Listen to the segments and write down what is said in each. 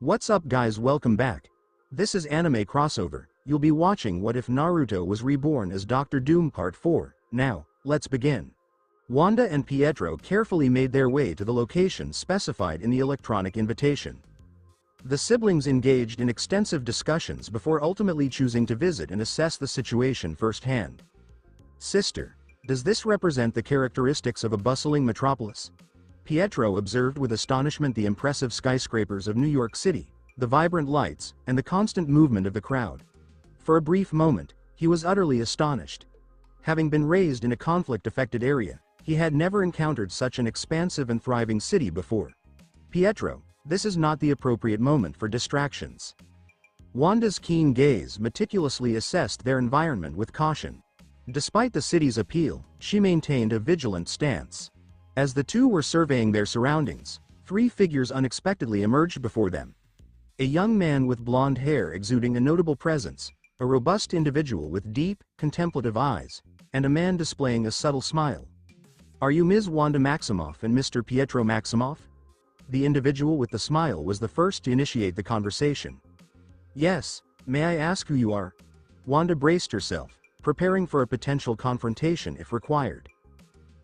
What's up guys, welcome back. This is Anime Crossover. You'll be watching What If Naruto Was Reborn as Dr. Doom Part 4. Now, let's begin. Wanda and Pietro carefully made their way to the location specified in the electronic invitation. The siblings engaged in extensive discussions before ultimately choosing to visit and assess the situation firsthand. Sister, does this represent the characteristics of a bustling metropolis? Pietro observed with astonishment the impressive skyscrapers of New York City, the vibrant lights, and the constant movement of the crowd. For a brief moment, he was utterly astonished. Having been raised in a conflict-affected area, he had never encountered such an expansive and thriving city before. Pietro, this is not the appropriate moment for distractions. Wanda's keen gaze meticulously assessed their environment with caution. Despite the city's appeal, she maintained a vigilant stance. As the two were surveying their surroundings, three figures unexpectedly emerged before them. A young man with blonde hair exuding a notable presence, a robust individual with deep, contemplative eyes, and a man displaying a subtle smile. "Are you Ms. Wanda Maximoff and Mr. Pietro Maximoff?" The individual with the smile was the first to initiate the conversation. "Yes, may I ask who you are?" Wanda braced herself, preparing for a potential confrontation if required.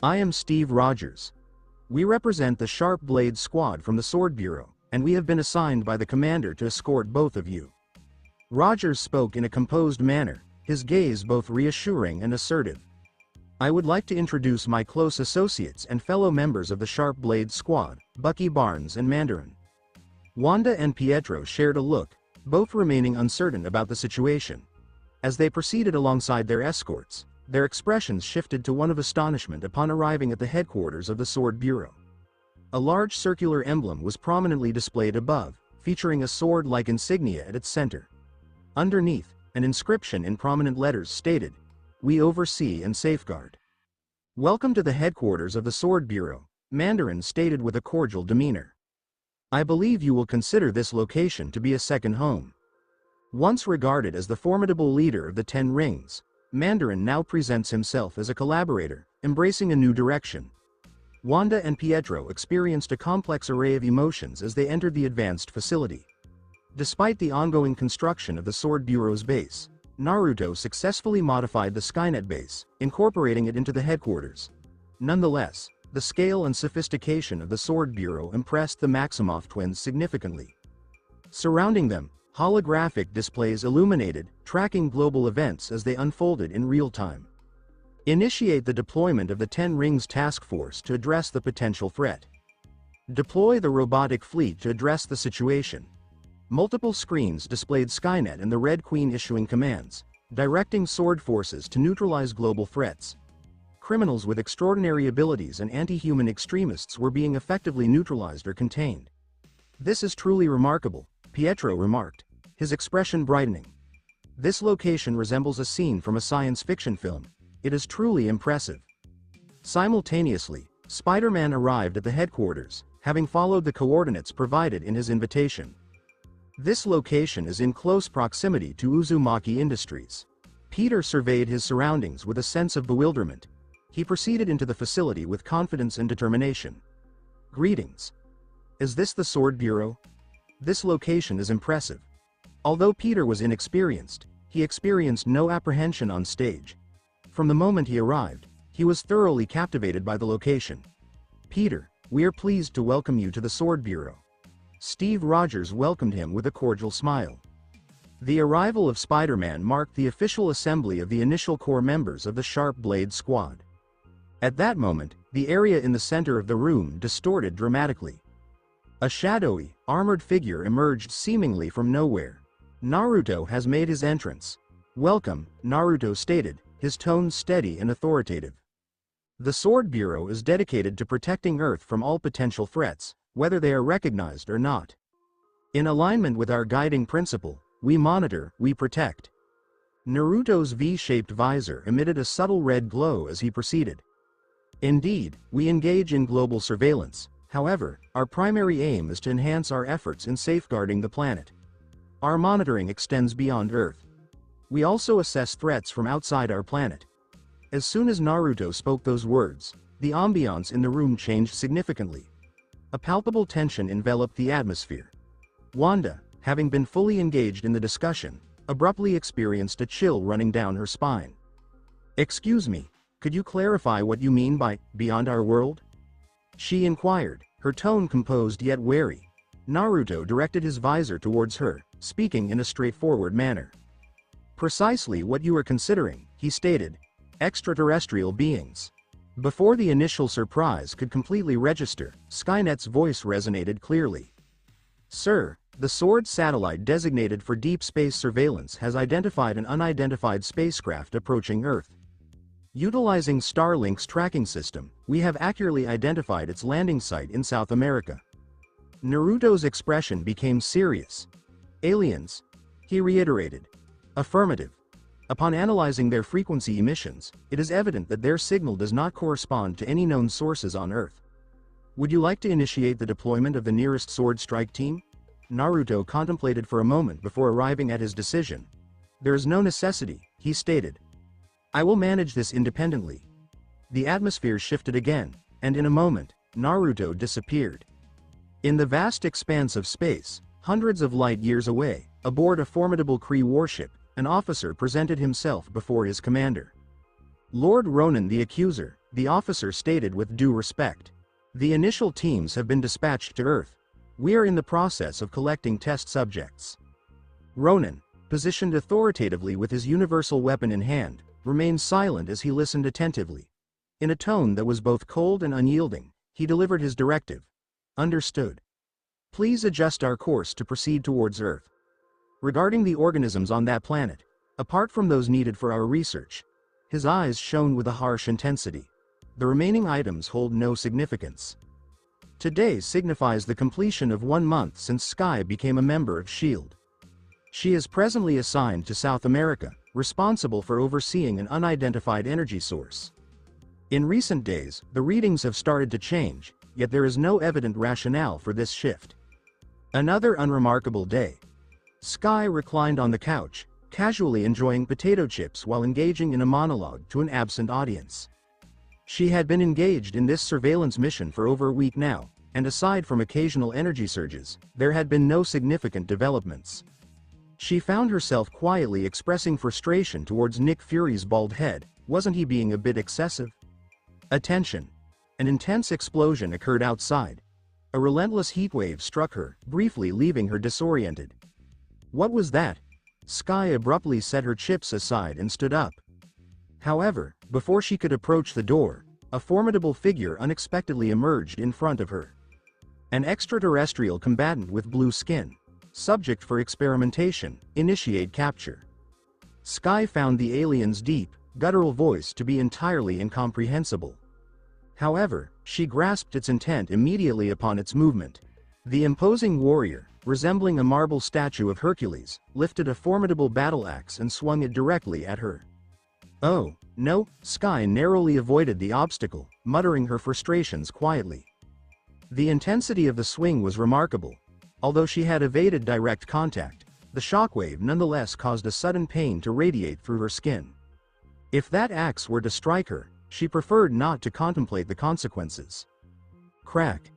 "I am Steve Rogers. We represent the Sharp Blade Squad from the Sword Bureau, and we have been assigned by the commander to escort both of you." Rogers spoke in a composed manner, his gaze both reassuring and assertive. "I would like to introduce my close associates and fellow members of the Sharp Blade Squad, Bucky Barnes and Mandarin." Wanda and Pietro shared a look, both remaining uncertain about the situation. As they proceeded alongside their escorts, their expressions shifted to one of astonishment upon arriving at the headquarters of the Sword Bureau. A large circular emblem was prominently displayed above, featuring a sword-like insignia at its center. Underneath, an inscription in prominent letters stated, "We oversee and safeguard." "Welcome to the headquarters of the Sword Bureau," Mandarin stated with a cordial demeanor. "I believe you will consider this location to be a second home." Once regarded as the formidable leader of the Ten Rings, Mandarin now presents himself as a collaborator, embracing a new direction. Wanda and Pietro experienced a complex array of emotions as they entered the advanced facility. Despite the ongoing construction of the Sword Bureau's base, Naruto successfully modified the Skynet base, incorporating it into the headquarters. Nonetheless, the scale and sophistication of the Sword Bureau impressed the Maximoff twins significantly. Surrounding them, holographic displays illuminated, tracking global events as they unfolded in real time. Initiate the deployment of the Ten Rings Task Force to address the potential threat. Deploy the robotic fleet to address the situation. Multiple screens displayed Skynet and the Red Queen issuing commands, directing sword forces to neutralize global threats. Criminals with extraordinary abilities and anti-human extremists were being effectively neutralized or contained. "This is truly remarkable," Pietro remarked, his expression brightening. "This location resembles a scene from a science fiction film. It is truly impressive." Simultaneously, Spider-Man arrived at the headquarters, having followed the coordinates provided in his invitation. "This location is in close proximity to Uzumaki Industries." Peter surveyed his surroundings with a sense of bewilderment. He proceeded into the facility with confidence and determination. "Greetings. Is this the Sword Bureau? This location is impressive." Although Peter was inexperienced, he experienced no apprehension on stage. From the moment he arrived, he was thoroughly captivated by the location. "Peter, we are pleased to welcome you to the Sword Bureau." Steve Rogers welcomed him with a cordial smile. The arrival of Spider-Man marked the official assembly of the initial core members of the Sharp Blade Squad. At that moment, the area in the center of the room distorted dramatically. A shadowy, armored figure emerged seemingly from nowhere. "Naruto has made his entrance. Welcome," Naruto stated, his tone steady and authoritative. "The Sword Bureau is dedicated to protecting Earth from all potential threats, whether they are recognized or not. In alignment with our guiding principle, we monitor, we protect." Naruto's V-shaped visor emitted a subtle red glow as he proceeded. "Indeed, we engage in global surveillance. However, our primary aim is to enhance our efforts in safeguarding the planet. Our monitoring extends beyond Earth. We also assess threats from outside our planet." As soon as Naruto spoke those words, the ambiance in the room changed significantly. A palpable tension enveloped the atmosphere. Wanda, having been fully engaged in the discussion, abruptly experienced a chill running down her spine. "Excuse me, could you clarify what you mean by beyond our world?" she inquired, her tone composed yet wary. Naruto directed his visor towards her, speaking in a straightforward manner. "Precisely what you are considering," he stated. "Extraterrestrial beings." Before the initial surprise could completely register, Skynet's voice resonated clearly. "Sir, the Sword satellite designated for deep space surveillance has identified an unidentified spacecraft approaching Earth. Utilizing Starlink's tracking system, we have accurately identified its landing site in South America." Naruto's expression became serious. "Aliens?" he reiterated. "Affirmative. Upon analyzing their frequency emissions, it is evident that their signal does not correspond to any known sources on Earth. Would you like to initiate the deployment of the nearest Sword strike team?" Naruto contemplated for a moment before arriving at his decision. "There is no necessity," he stated. "I will manage this independently." The atmosphere shifted again, and in a moment, Naruto disappeared. In the vast expanse of space, hundreds of light years away, aboard a formidable Kree warship, an officer presented himself before his commander. "Lord Ronan the Accuser," the officer stated with due respect. "The initial teams have been dispatched to Earth. We are in the process of collecting test subjects." Ronan, positioned authoritatively with his universal weapon in hand, remained silent as he listened attentively. In a tone that was both cold and unyielding, he delivered his directive. "Understood. Please adjust our course to proceed towards Earth. Regarding the organisms on that planet, apart from those needed for our research," his eyes shone with a harsh intensity, "the remaining items hold no significance. Today signifies the completion of 1 month since Sky became a member of S.H.I.E.L.D. She is presently assigned to South America, responsible for overseeing an unidentified energy source. In recent days, the readings have started to change, yet there is no evident rationale for this shift." Another unremarkable day. Sky reclined on the couch, casually enjoying potato chips while engaging in a monologue to an absent audience. She had been engaged in this surveillance mission for over a week now, and aside from occasional energy surges, there had been no significant developments. She found herself quietly expressing frustration towards Nick Fury's bald head. Wasn't he being a bit excessive? Attention! An intense explosion occurred outside. A relentless heatwave struck her, briefly leaving her disoriented. "What was that?" Sky abruptly set her chips aside and stood up. However, before she could approach the door, a formidable figure unexpectedly emerged in front of her. An extraterrestrial combatant with blue skin. Subject for experimentation, initiate capture. Sky found the alien's deep, guttural voice to be entirely incomprehensible. However, she grasped its intent immediately upon its movement. The imposing warrior, resembling a marble statue of Hercules, lifted a formidable battle axe and swung it directly at her. "Oh, no," Sky narrowly avoided the obstacle, muttering her frustrations quietly. The intensity of the swing was remarkable. Although she had evaded direct contact, the shockwave nonetheless caused a sudden pain to radiate through her skin. If that axe were to strike her, she preferred not to contemplate the consequences. Crack.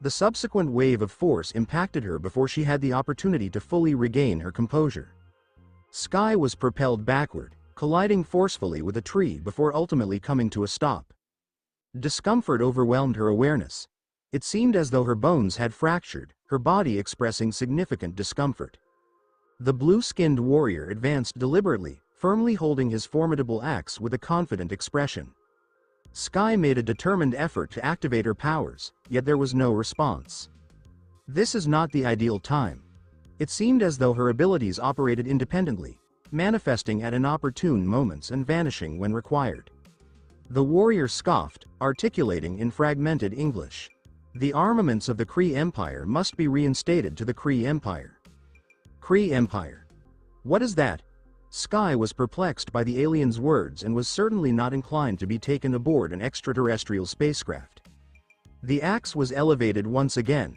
The subsequent wave of force impacted her before she had the opportunity to fully regain her composure. Sky was propelled backward, colliding forcefully with a tree before ultimately coming to a stop. Discomfort overwhelmed her awareness. It seemed as though her bones had fractured, her body expressing significant discomfort. The blue-skinned warrior advanced deliberately, firmly holding his formidable axe with a confident expression. Sky made a determined effort to activate her powers, yet there was no response. This is not the ideal time. It seemed as though her abilities operated independently, manifesting at inopportune moments and vanishing when required. The warrior scoffed, articulating in fragmented English. The armaments of the Kree Empire must be reinstated to the Kree Empire. Kree Empire. What is that? Sky was perplexed by the alien's words and was certainly not inclined to be taken aboard an extraterrestrial spacecraft. The axe was elevated once again.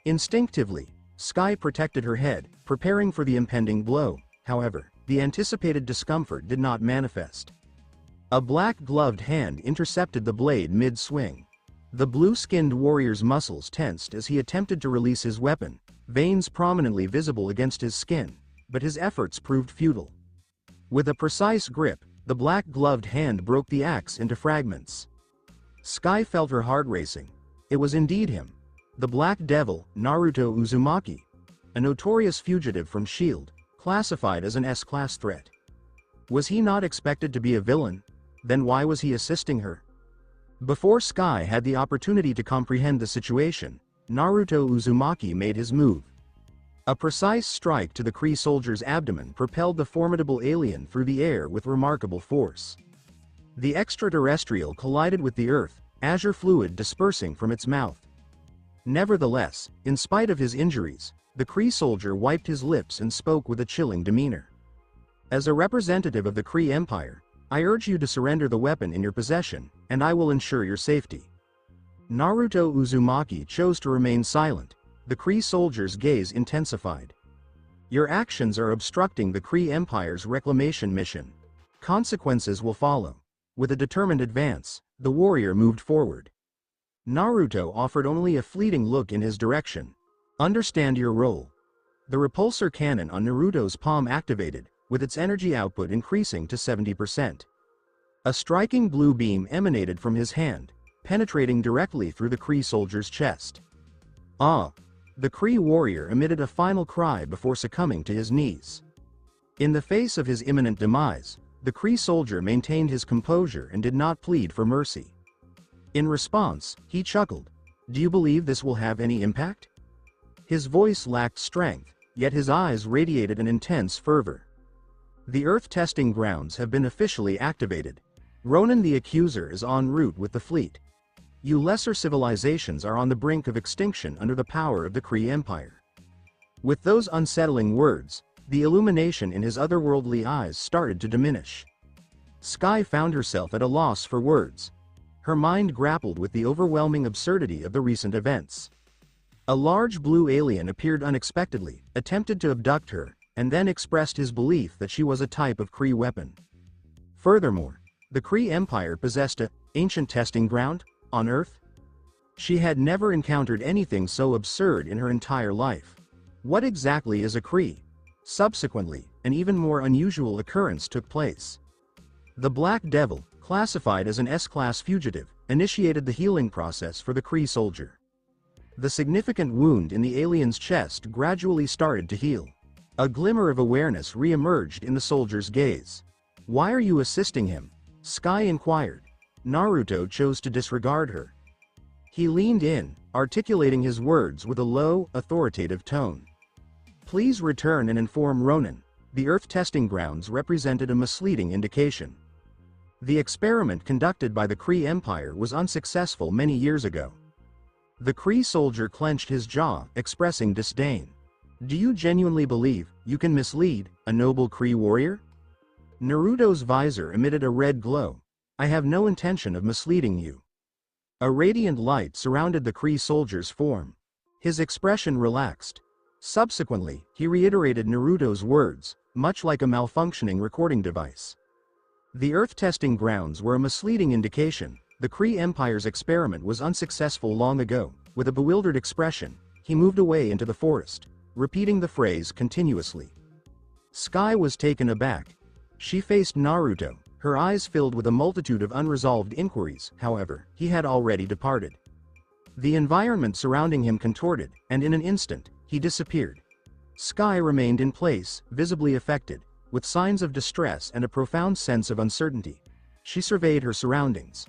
Instinctively, Sky protected her head, preparing for the impending blow. However, the anticipated discomfort did not manifest. A black-gloved hand intercepted the blade mid-swing. The blue-skinned warrior's muscles tensed as he attempted to release his weapon, veins prominently visible against his skin, but his efforts proved futile. With a precise grip, the black-gloved hand broke the axe into fragments. Sky felt her heart racing. It was indeed him. The Black Devil, Naruto Uzumaki. A notorious fugitive from S.H.I.E.L.D., classified as an S-class threat. Was he not expected to be a villain? Then why was he assisting her? Before Sky had the opportunity to comprehend the situation, Naruto Uzumaki made his move. A precise strike to the Kree soldier's abdomen propelled the formidable alien through the air with remarkable force. The extraterrestrial collided with the earth, azure fluid dispersing from its mouth. Nevertheless, in spite of his injuries, the Kree soldier wiped his lips and spoke with a chilling demeanor. As a representative of the Kree Empire, I urge you to surrender the weapon in your possession, and I will ensure your safety. Naruto Uzumaki chose to remain silent. The Kree soldier's gaze intensified. Your actions are obstructing the Kree Empire's reclamation mission. Consequences will follow. With a determined advance, the warrior moved forward. Naruto offered only a fleeting look in his direction. Understand your role. The repulsor cannon on Naruto's palm activated, with its energy output increasing to 70%. A striking blue beam emanated from his hand, penetrating directly through the Kree soldier's chest. Ah! The Kree warrior emitted a final cry before succumbing to his knees. In the face of his imminent demise, the Kree soldier maintained his composure and did not plead for mercy. In response, he chuckled. Do you believe this will have any impact? His voice lacked strength, yet his eyes radiated an intense fervor. The Earth testing grounds have been officially activated. Ronan the Accuser is en route with the fleet. You lesser civilizations are on the brink of extinction under the power of the Kree Empire. With those unsettling words, the illumination in his otherworldly eyes started to diminish. Sky found herself at a loss for words. Her mind grappled with the overwhelming absurdity of the recent events. A large blue alien appeared unexpectedly, attempted to abduct her, and then expressed his belief that she was a type of Kree weapon. Furthermore, the Kree Empire possessed an ancient testing ground on Earth? She had never encountered anything so absurd in her entire life. What exactly is a Kree? Subsequently, an even more unusual occurrence took place. The Black Devil, classified as an S-class fugitive, initiated the healing process for the Kree soldier. The significant wound in the alien's chest gradually started to heal. A glimmer of awareness re-emerged in the soldier's gaze. Why are you assisting him? Sky inquired. Naruto chose to disregard her. He leaned in, articulating his words with a low, authoritative tone. Please return and inform Ronan. The Earth testing grounds represented a misleading indication. The experiment conducted by the Kree Empire was unsuccessful many years ago. The Kree soldier clenched his jaw, expressing disdain. Do you genuinely believe you can mislead a noble Kree warrior? Naruto's visor emitted a red glow. I have no intention of misleading you. A radiant light surrounded the Kree soldier's form. His expression relaxed. Subsequently, he reiterated Naruto's words, much like a malfunctioning recording device. The Earth testing grounds were a misleading indication. The Kree Empire's experiment was unsuccessful long ago. With a bewildered expression, he moved away into the forest, repeating the phrase continuously. Sky was taken aback. She faced Naruto, her eyes filled with a multitude of unresolved inquiries. However, he had already departed. The environment surrounding him contorted, and in an instant, he disappeared. Sky remained in place, visibly affected, with signs of distress and a profound sense of uncertainty. She surveyed her surroundings.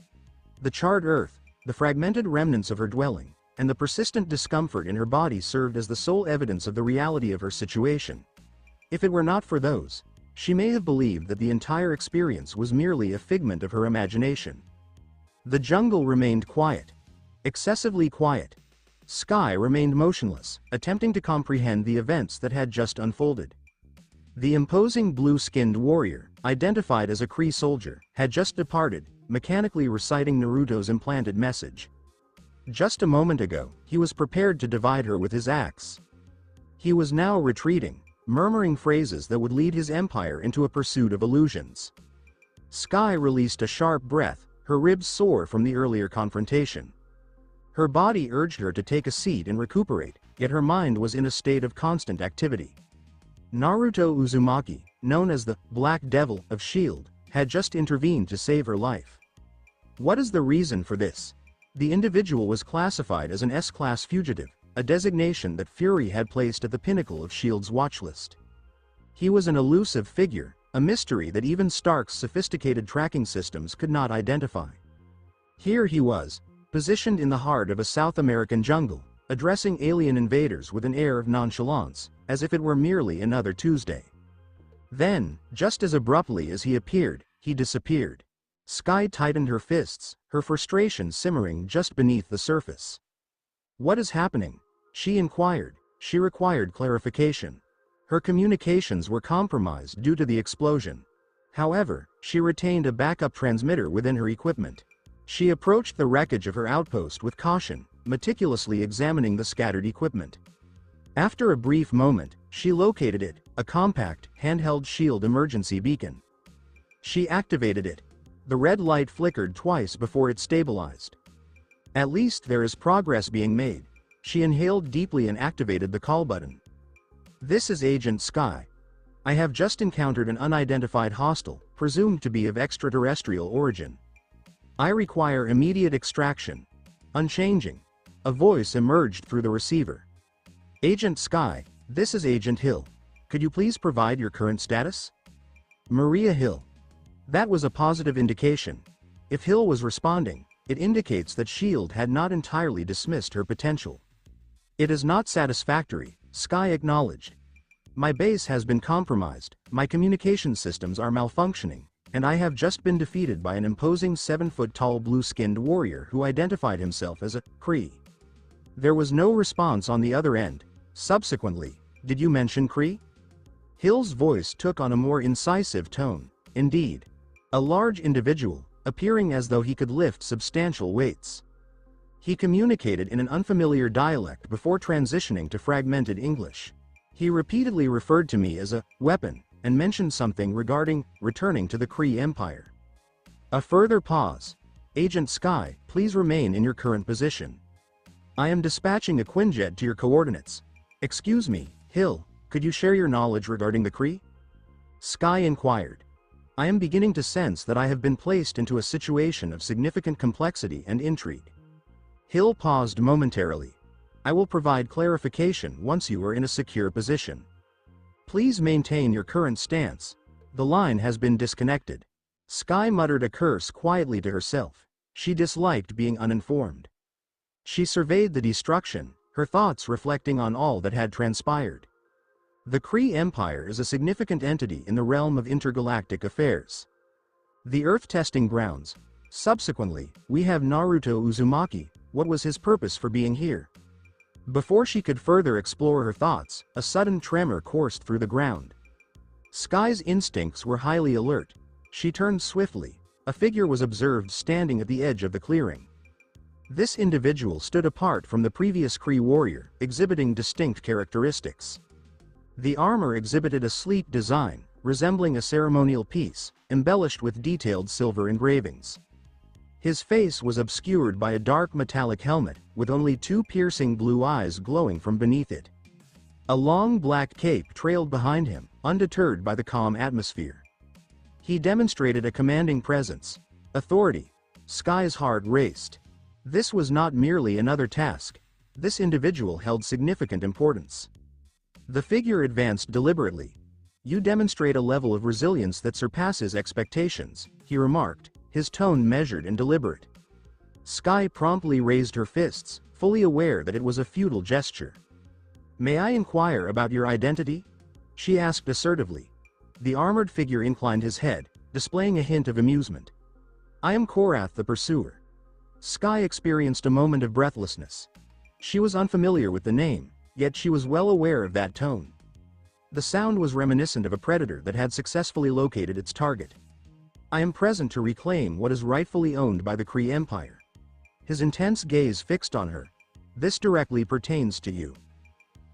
The charred earth, the fragmented remnants of her dwelling, and the persistent discomfort in her body served as the sole evidence of the reality of her situation. If it were not for those, she may have believed that the entire experience was merely a figment of her imagination. The jungle remained quiet. Excessively quiet. Sky remained motionless, attempting to comprehend the events that had just unfolded. The imposing blue-skinned warrior, identified as a Kree soldier, had just departed, mechanically reciting Naruto's implanted message. Just a moment ago, he was prepared to divide her with his axe. He was now retreating, murmuring phrases that would lead his empire into a pursuit of illusions. Sky released a sharp breath, her ribs sore from the earlier confrontation. Her body urged her to take a seat and recuperate, yet her mind was in a state of constant activity. Naruto Uzumaki, known as the Black Devil of S.H.I.E.L.D., had just intervened to save her life. What is the reason for this? The individual was classified as an S-class fugitive, a designation that Fury had placed at the pinnacle of S.H.I.E.L.D.'s watchlist. He was an elusive figure, a mystery that even Stark's sophisticated tracking systems could not identify. Here he was, positioned in the heart of a South American jungle, addressing alien invaders with an air of nonchalance, as if it were merely another Tuesday. Then, just as abruptly as he appeared, he disappeared. Sky tightened her fists, her frustration simmering just beneath the surface. "What is happening?" she inquired. She required clarification. Her communications were compromised due to the explosion. However, she retained a backup transmitter within her equipment. She approached the wreckage of her outpost with caution, meticulously examining the scattered equipment. After a brief moment, she located it, a compact, handheld S.H.I.E.L.D. emergency beacon. She activated it. The red light flickered twice before it stabilized. At least there is progress being made. She inhaled deeply and activated the call button. "This is Agent Sky. I have just encountered an unidentified hostile, presumed to be of extraterrestrial origin. I require immediate extraction." Unchanging, a voice emerged through the receiver. "Agent Sky, this is Agent Hill. Could you please provide your current status?" Maria Hill. That was a positive indication. If Hill was responding, it indicates that S.H.I.E.L.D. had not entirely dismissed her potential. "It is not satisfactory," Sky acknowledged. "My base has been compromised, my communication systems are malfunctioning, and I have just been defeated by an imposing 7-foot-tall blue-skinned warrior who identified himself as a Kree." There was no response on the other end. Subsequently, "Did you mention Kree?" Hill's voice took on a more incisive tone. "Indeed. A large individual, appearing as though he could lift substantial weights." He communicated in an unfamiliar dialect before transitioning to fragmented English. He repeatedly referred to me as a weapon, and mentioned something regarding returning to the Kree Empire. A further pause. "Agent Sky, please remain in your current position. I am dispatching a Quinjet to your coordinates." "Excuse me, Hill, could you share your knowledge regarding the Kree?" Sky inquired. "I am beginning to sense that I have been placed into a situation of significant complexity and intrigue." Hill paused momentarily. "I will provide clarification once you are in a secure position. Please maintain your current stance. The line has been disconnected." Sky muttered a curse quietly to herself. She disliked being uninformed. She surveyed the destruction, her thoughts reflecting on all that had transpired. The Kree Empire is a significant entity in the realm of intergalactic affairs. The Earth testing grounds. Subsequently, we have Naruto Uzumaki. What was his purpose for being here? Before she could further explore her thoughts, a sudden tremor coursed through the ground. Sky's instincts were highly alert. She turned swiftly. A figure was observed standing at the edge of the clearing. This individual stood apart from the previous Kree warrior, exhibiting distinct characteristics. The armor exhibited a sleek design, resembling a ceremonial piece, embellished with detailed silver engravings. His face was obscured by a dark metallic helmet, with only two piercing blue eyes glowing from beneath it. A long black cape trailed behind him, undeterred by the calm atmosphere. He demonstrated a commanding presence. Authority. Sky's heart raced. This was not merely another task. This individual held significant importance. The figure advanced deliberately. "You demonstrate a level of resilience that surpasses expectations," he remarked, his tone measured and deliberate. Sky promptly raised her fists, fully aware that it was a futile gesture. "May I inquire about your identity?" she asked assertively. The armored figure inclined his head, displaying a hint of amusement. "I am Korath the Pursuer." Sky experienced a moment of breathlessness. She was unfamiliar with the name, yet she was well aware of that tone. The sound was reminiscent of a predator that had successfully located its target. "I am present to reclaim what is rightfully owned by the Kree Empire." His intense gaze fixed on her. "This directly pertains to you."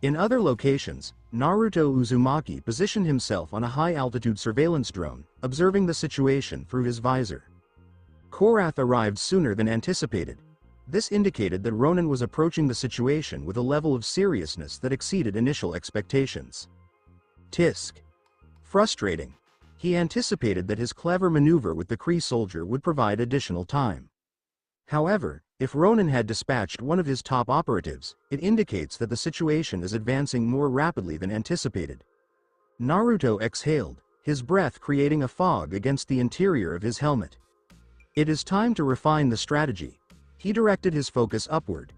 In other locations, Naruto Uzumaki positioned himself on a high-altitude surveillance drone, observing the situation through his visor. Korath arrived sooner than anticipated. This indicated that Ronan was approaching the situation with a level of seriousness that exceeded initial expectations. Tisk. Frustrating. He anticipated that his clever maneuver with the Kree soldier would provide additional time. However, if Ronan had dispatched one of his top operatives, it indicates that the situation is advancing more rapidly than anticipated. Naruto exhaled, his breath creating a fog against the interior of his helmet. It is time to refine the strategy. He directed his focus upward.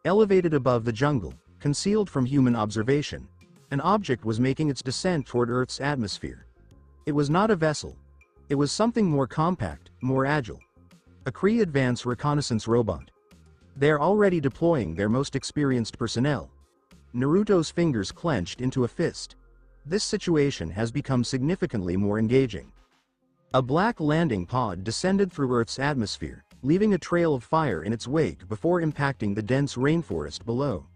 Elevated above the jungle, concealed from human observation, an object was making its descent toward Earth's atmosphere. It was not a vessel. It was something more compact, more agile. A Kree advanced reconnaissance robot. They are already deploying their most experienced personnel. Naruto's fingers clenched into a fist. This situation has become significantly more engaging. A black landing pod descended through Earth's atmosphere, leaving a trail of fire in its wake before impacting the dense rainforest below.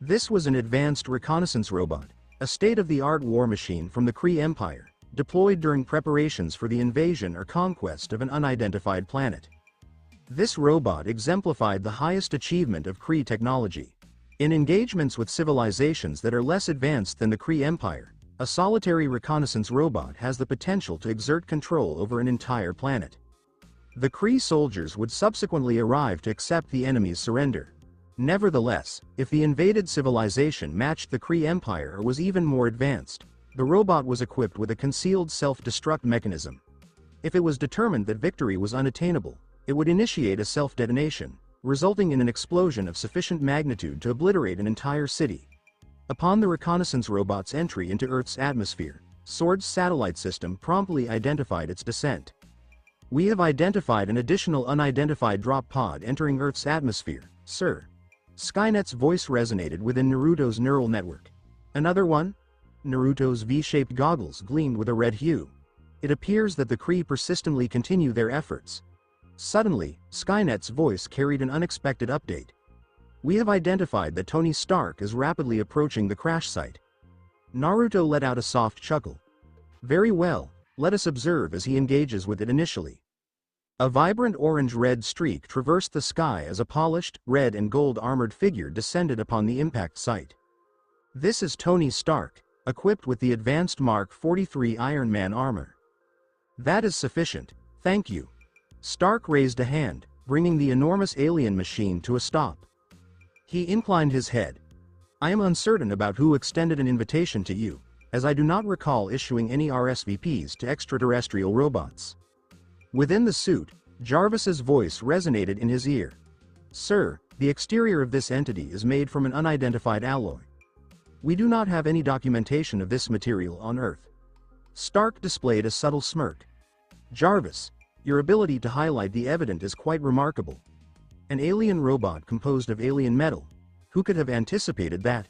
This was an advanced reconnaissance robot, a state-of-the-art war machine from the Kree Empire, deployed during preparations for the invasion or conquest of an unidentified planet. This robot exemplified the highest achievement of Kree technology. In engagements with civilizations that are less advanced than the Kree Empire, a solitary reconnaissance robot has the potential to exert control over an entire planet. The Kree soldiers would subsequently arrive to accept the enemy's surrender. Nevertheless, if the invaded civilization matched the Kree Empire or was even more advanced, the robot was equipped with a concealed self-destruct mechanism. If it was determined that victory was unattainable, it would initiate a self-detonation, resulting in an explosion of sufficient magnitude to obliterate an entire city. Upon the reconnaissance robot's entry into Earth's atmosphere, SWORD's satellite system promptly identified its descent. "We have identified an additional unidentified drop pod entering Earth's atmosphere, sir." Skynet's voice resonated within Naruto's neural network. "Another one?" Naruto's V-shaped goggles gleamed with a red hue. It appears that the Kree persistently continue their efforts. Suddenly, Skynet's voice carried an unexpected update. "We have identified that Tony Stark is rapidly approaching the crash site." Naruto let out a soft chuckle. "Very well, let us observe as he engages with it initially." A vibrant orange-red streak traversed the sky as a polished, red and gold armored figure descended upon the impact site. This is Tony Stark, equipped with the advanced Mark 43 Iron Man armor. "That is sufficient, thank you." Stark raised a hand, bringing the enormous alien machine to a stop. He inclined his head. "I am uncertain about who extended an invitation to you, as I do not recall issuing any RSVPs to extraterrestrial robots." Within the suit, Jarvis's voice resonated in his ear. "Sir, the exterior of this entity is made from an unidentified alloy. We do not have any documentation of this material on Earth." Stark displayed a subtle smirk. "Jarvis, your ability to highlight the evident is quite remarkable. An alien robot composed of alien metal. Who could have anticipated that?"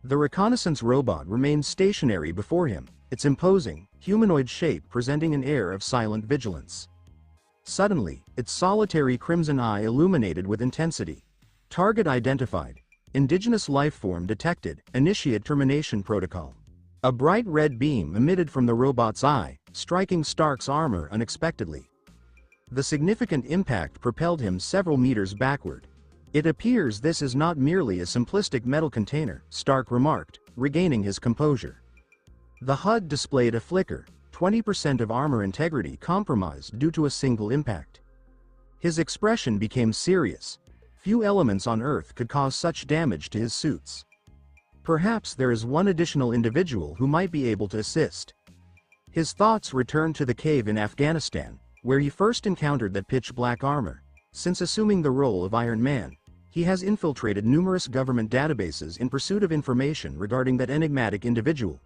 The reconnaissance robot remained stationary before him, its imposing, humanoid shape presenting an air of silent vigilance. Suddenly, its solitary crimson eye illuminated with intensity. "Target identified. Indigenous life form detected. Initiate termination protocol." A bright red beam emitted from the robot's eye, striking Stark's armor unexpectedly. The significant impact propelled him several meters backward. "It appears this is not merely a simplistic metal container," Stark remarked, regaining his composure. The HUD displayed a flicker, 20% of armor integrity compromised due to a single impact. His expression became serious. Few elements on Earth could cause such damage to his suits. Perhaps there is one additional individual who might be able to assist. His thoughts returned to the cave in Afghanistan, where he first encountered that pitch-black armor. Since assuming the role of Iron Man, he has infiltrated numerous government databases in pursuit of information regarding that enigmatic individual.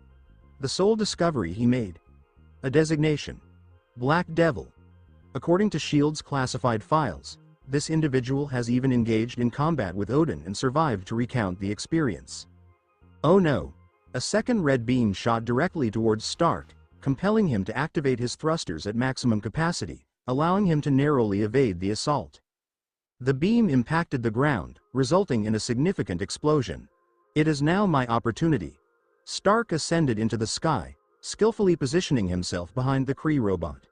The sole discovery he made: a designation. Black Devil. According to S.H.I.E.L.D.'s classified files, this individual has even engaged in combat with Odin and survived to recount the experience. Oh no! A second red beam shot directly towards Stark, compelling him to activate his thrusters at maximum capacity, allowing him to narrowly evade the assault. The beam impacted the ground, resulting in a significant explosion. "It is now my opportunity." Stark ascended into the sky, skillfully positioning himself behind the Kree robot.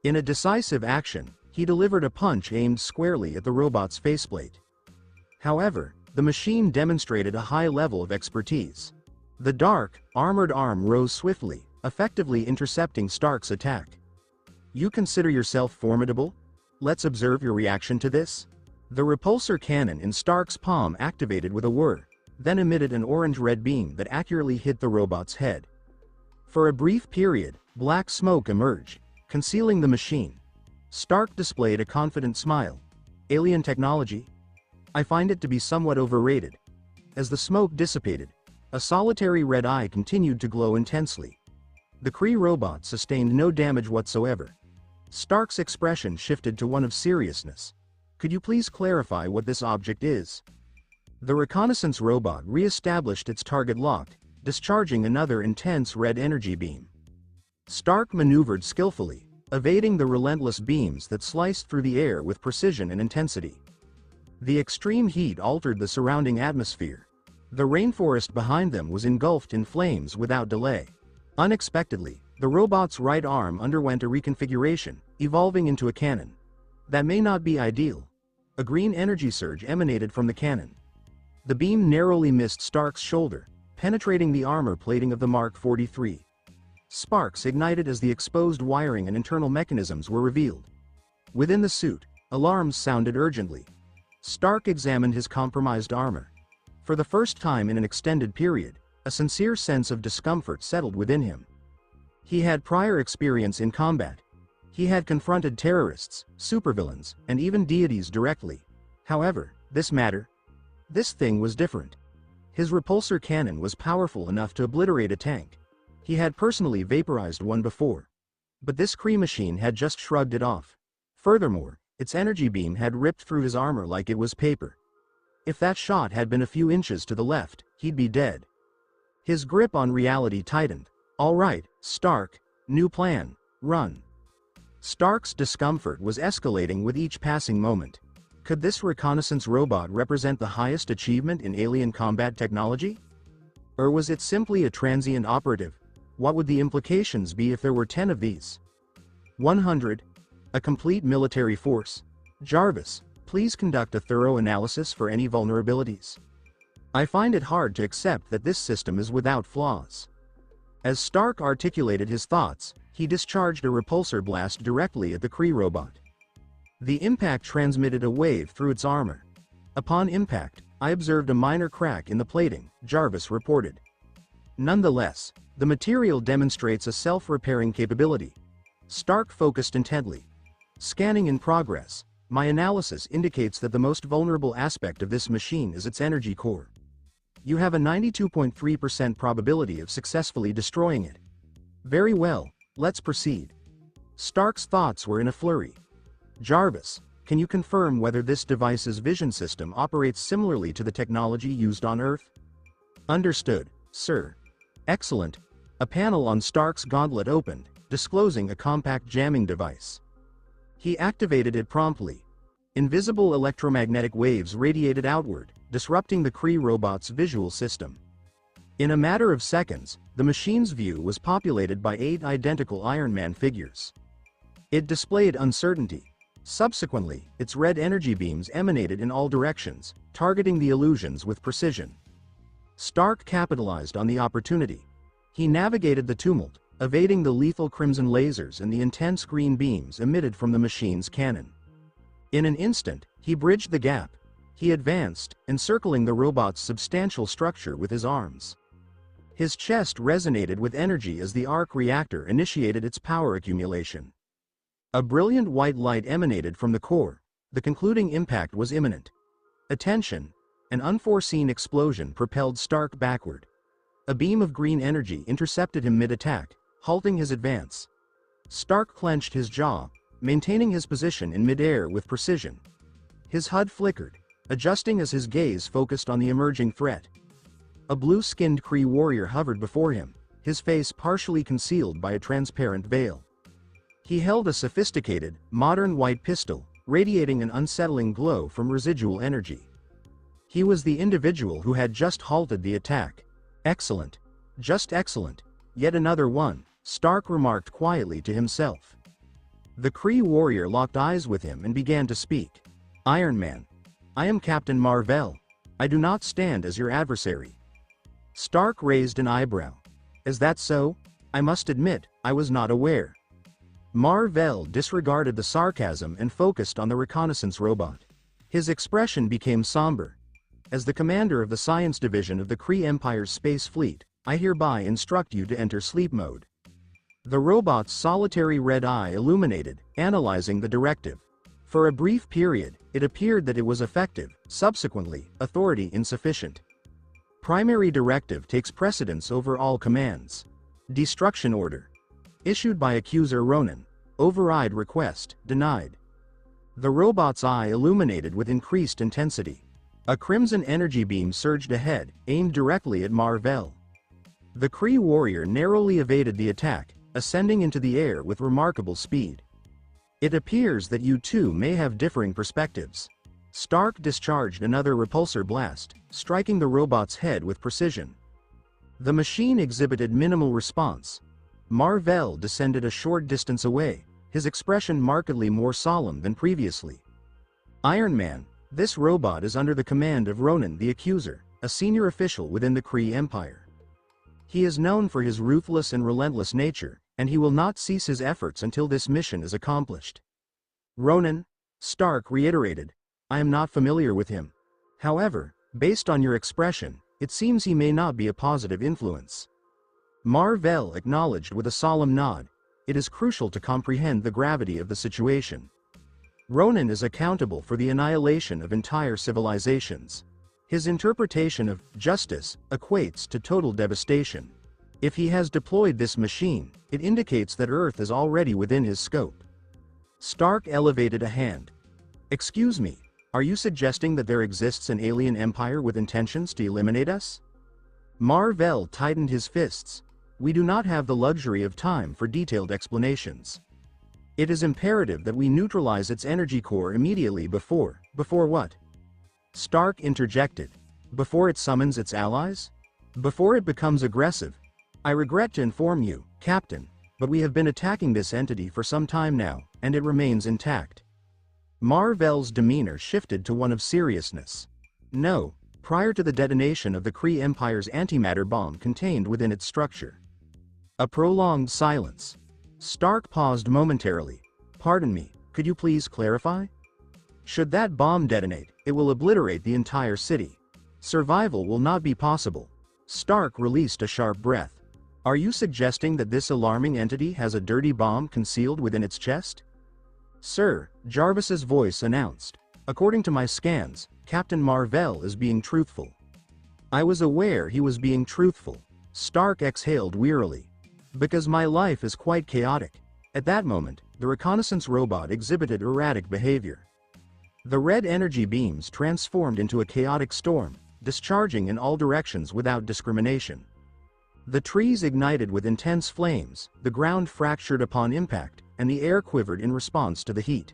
In a decisive action, He delivered a punch aimed squarely at the robot's faceplate. However, the machine demonstrated a high level of expertise. The dark, armored arm rose swiftly, effectively intercepting Stark's attack. You consider yourself formidable? Let's observe your reaction to this. The repulsor cannon in Stark's palm activated with a whir, then emitted an orange-red beam that accurately hit the robot's head. For a brief period, black smoke emerged, concealing the machine. Stark displayed a confident smile. Alien technology? I find it to be somewhat overrated. As the smoke dissipated, a solitary red eye continued to glow intensely. The Kree robot sustained no damage whatsoever. Stark's expression shifted to one of seriousness. Could you please clarify what this object is? The reconnaissance robot re-established its target locked, discharging another intense red energy beam. Stark maneuvered skillfully, evading the relentless beams that sliced through the air with precision and intensity. The extreme heat altered the surrounding atmosphere. The rainforest behind them was engulfed in flames without delay. Unexpectedly, the robot's right arm underwent a reconfiguration, evolving into a cannon. That may not be ideal. A green energy surge emanated from the cannon. The beam narrowly missed Stark's shoulder, penetrating the armor plating of the Mark 43. Sparks ignited as the exposed wiring and internal mechanisms were revealed. Within the suit, alarms sounded urgently. Stark examined his compromised armor. For the first time in an extended period, a sincere sense of discomfort settled within him. He had prior experience in combat. He had confronted terrorists, supervillains, and even deities directly. However, this thing was different. His repulsor cannon was powerful enough to obliterate a tank. He had personally vaporized one before. But this Kree machine had just shrugged it off. Furthermore, its energy beam had ripped through his armor like it was paper. If that shot had been a few inches to the left, he'd be dead. His grip on reality tightened. All right, Stark, new plan, run. Stark's discomfort was escalating with each passing moment. Could this reconnaissance robot represent the highest achievement in alien combat technology? Or was it simply a transient operative? What would the implications be if there were 10 of these? 100. A complete military force. Jarvis, please conduct a thorough analysis for any vulnerabilities. I find it hard to accept that this system is without flaws. As Stark articulated his thoughts, he discharged a repulsor blast directly at the Kree robot. The impact transmitted a wave through its armor. Upon impact, I observed a minor crack in the plating, Jarvis reported. Nonetheless, the material demonstrates a self-repairing capability. Stark focused intently. Scanning in progress. My analysis indicates that the most vulnerable aspect of this machine is its energy core. You have a 92.3% probability of successfully destroying it. Very well, let's proceed. Stark's thoughts were in a flurry. Jarvis, can you confirm whether this device's vision system operates similarly to the technology used on Earth? Understood, sir. Excellent. A panel on Stark's gauntlet opened, disclosing a compact jamming device. He activated it promptly. Invisible electromagnetic waves radiated outward, disrupting the Kree robot's visual system. In a matter of seconds, the machine's view was populated by 8 identical Iron Man figures. It displayed uncertainty. Subsequently, its red energy beams emanated in all directions, targeting the illusions with precision. Stark capitalized on the opportunity. He navigated the tumult, evading the lethal crimson lasers and the intense green beams emitted from the machine's cannon. In an instant, he bridged the gap. He advanced, encircling the robot's substantial structure with his arms. His chest resonated with energy as the arc reactor initiated its power accumulation. A brilliant white light emanated from the core. The concluding impact was imminent. Attention! An unforeseen explosion propelled Stark backward. A beam of green energy intercepted him mid-attack, halting his advance. Stark clenched his jaw, maintaining his position in mid-air with precision. His HUD flickered, adjusting as his gaze focused on the emerging threat. A blue-skinned Kree warrior hovered before him, his face partially concealed by a transparent veil. He held a sophisticated, modern white pistol, radiating an unsettling glow from residual energy. He was the individual who had just halted the attack. Excellent. Just excellent. Yet another one, Stark remarked quietly to himself. The Kree warrior locked eyes with him and began to speak. Iron Man. I am Captain Marvel. I do not stand as your adversary. Stark raised an eyebrow. Is that so? I must admit, I was not aware. Marvel disregarded the sarcasm and focused on the reconnaissance robot. His expression became somber. As the commander of the science division of the Kree Empire's space fleet, I hereby instruct you to enter sleep mode. The robot's solitary red eye illuminated, analyzing the directive. For a brief period, it appeared that it was effective, subsequently, authority insufficient. Primary directive takes precedence over all commands. Destruction order. Issued by accuser Ronan. Override request, denied. The robot's eye illuminated with increased intensity. A crimson energy beam surged ahead, aimed directly at Marvel. The Kree warrior narrowly evaded the attack, ascending into the air with remarkable speed. It appears that you two may have differing perspectives. Stark discharged another repulsor blast, striking the robot's head with precision. The machine exhibited minimal response. Marvel descended a short distance away, his expression markedly more solemn than previously. Iron Man, this robot is under the command of Ronan the Accuser, a senior official within the Kree Empire. He is known for his ruthless and relentless nature, and he will not cease his efforts until this mission is accomplished. Ronan? Stark reiterated. I am not familiar with him. However, based on your expression, it seems he may not be a positive influence. Marvel acknowledged with a solemn nod. It is crucial to comprehend the gravity of the situation. Ronan is accountable for the annihilation of entire civilizations. His interpretation of justice equates to total devastation. If he has deployed this machine, it indicates that Earth is already within his scope. Stark elevated a hand. Excuse me, are you suggesting that there exists an alien empire with intentions to eliminate us? Marvel tightened his fists. We do not have the luxury of time for detailed explanations. It is imperative that we neutralize its energy core immediately before what? Stark interjected. Before it summons its allies? Before it becomes aggressive? I regret to inform you, Captain, but we have been attacking this entity for some time now, and it remains intact. Marvel's demeanor shifted to one of seriousness. No, prior to the detonation of the Kree Empire's antimatter bomb contained within its structure. A prolonged silence. Stark paused momentarily. Pardon me, could you please clarify? Should that bomb detonate, it will obliterate the entire city. Survival will not be possible. Stark released a sharp breath. Are you suggesting that this alarming entity has a dirty bomb concealed within its chest? Sir, Jarvis's voice announced. According to my scans, Captain Marvel is being truthful. I was aware he was being truthful. Stark exhaled wearily. Because my life is quite chaotic. At that moment, the reconnaissance robot exhibited erratic behavior. The red energy beams transformed into a chaotic storm, discharging in all directions without discrimination. The trees ignited with intense flames, the ground fractured upon impact, and the air quivered in response to the heat.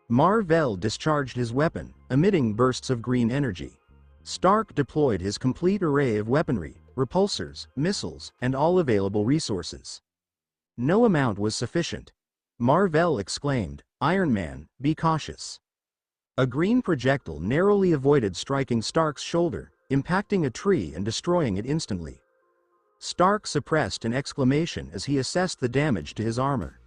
Marvel discharged his weapon, emitting bursts of green energy. Stark deployed his complete array of weaponry, repulsors, missiles, and all available resources. No amount was sufficient. Marvel exclaimed, Iron Man, be cautious. A green projectile narrowly avoided striking Stark's shoulder, impacting a tree and destroying it instantly. Stark suppressed an exclamation as he assessed the damage to his armor.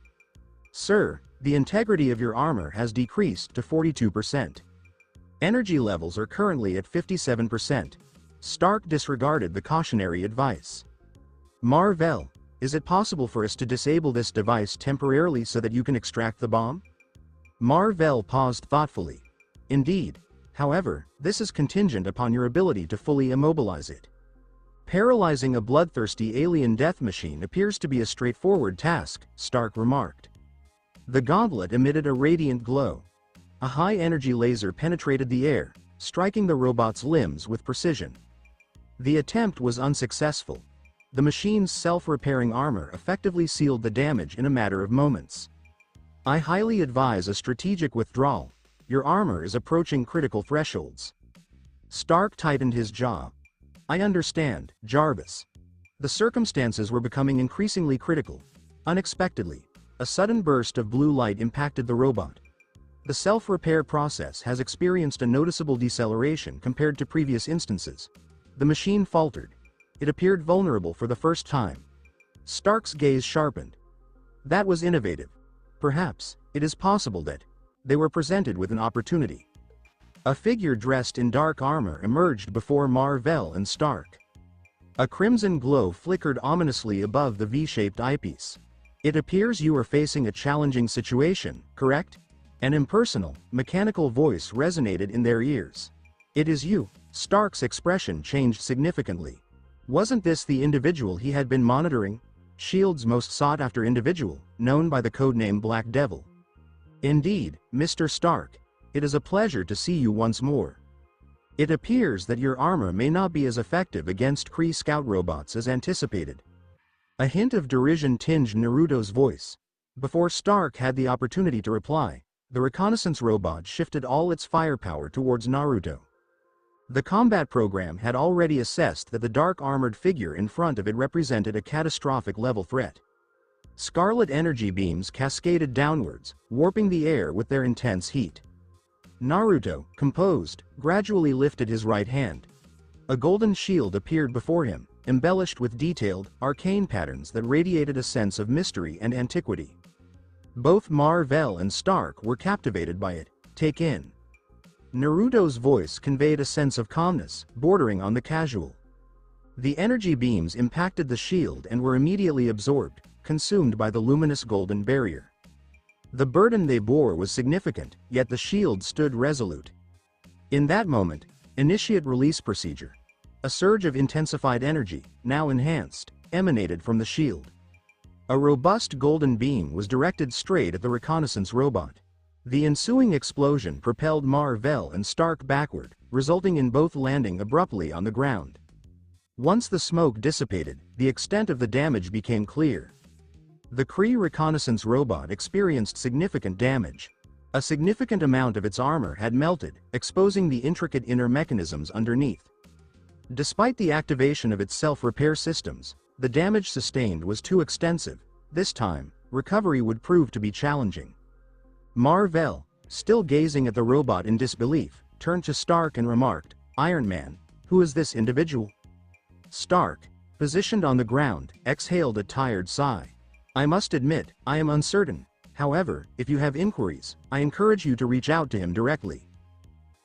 Sir, the integrity of your armor has decreased to 42%. Energy levels are currently at 57%. Stark disregarded the cautionary advice. Marvel, is it possible for us to disable this device temporarily so that you can extract the bomb? Marvel paused thoughtfully. Indeed. However, this is contingent upon your ability to fully immobilize it. Paralyzing a bloodthirsty alien death machine appears to be a straightforward task, Stark remarked. The gauntlet emitted a radiant glow. A high-energy laser penetrated the air, striking the robot's limbs with precision. The attempt was unsuccessful. The machine's self-repairing armor effectively sealed the damage in a matter of moments. I highly advise a strategic withdrawal. Your armor is approaching critical thresholds. Stark tightened his jaw. I understand, Jarvis. The circumstances were becoming increasingly critical. Unexpectedly. A sudden burst of blue light impacted the robot. The self-repair process has experienced a noticeable deceleration compared to previous instances. The machine faltered. It appeared vulnerable for the first time. Stark's gaze sharpened. That was innovative. Perhaps, it is possible that they were presented with an opportunity. A figure dressed in dark armor emerged before Mar-Vell and Stark. A crimson glow flickered ominously above the V-shaped eyepiece. It appears you are facing a challenging situation, correct? An impersonal, mechanical voice resonated in their ears. It is you. Stark's expression changed significantly. Wasn't this the individual he had been monitoring? S.H.I.E.L.D's most sought-after individual, known by the codename Black Devil. Indeed, Mr. Stark. It is a pleasure to see you once more. It appears that your armor may not be as effective against Kree scout robots as anticipated. A hint of derision tinged Naruto's voice. Before Stark had the opportunity to reply, the reconnaissance robot shifted all its firepower towards Naruto. The combat program had already assessed that the dark armored figure in front of it represented a catastrophic level threat. Scarlet energy beams cascaded downwards, warping the air with their intense heat. Naruto, composed, gradually lifted his right hand. A golden shield appeared before him, embellished with detailed, arcane patterns that radiated a sense of mystery and antiquity. Both Mar-Vell and Stark were captivated by it. Take in. Naruto's voice conveyed a sense of calmness, bordering on the casual. The energy beams impacted the shield and were immediately absorbed, consumed by the luminous golden barrier. The burden they bore was significant, yet the shield stood resolute. In that moment, initiate release procedure. A surge of intensified energy, now enhanced, emanated from the shield. A robust golden beam was directed straight at the reconnaissance robot. The ensuing explosion propelled Mar-Vell and Stark backward, resulting in both landing abruptly on the ground. Once the smoke dissipated, the extent of the damage became clear. The Kree reconnaissance robot experienced significant damage. A significant amount of its armor had melted, exposing the intricate inner mechanisms underneath. Despite the activation of its self-repair systems, the damage sustained was too extensive. This time, recovery would prove to be challenging. Mar-Vell, still gazing at the robot in disbelief, turned to Stark and remarked, "Iron Man, who is this individual?" Stark, positioned on the ground, exhaled a tired sigh. "I must admit, I am uncertain. However, if you have inquiries, I encourage you to reach out to him directly.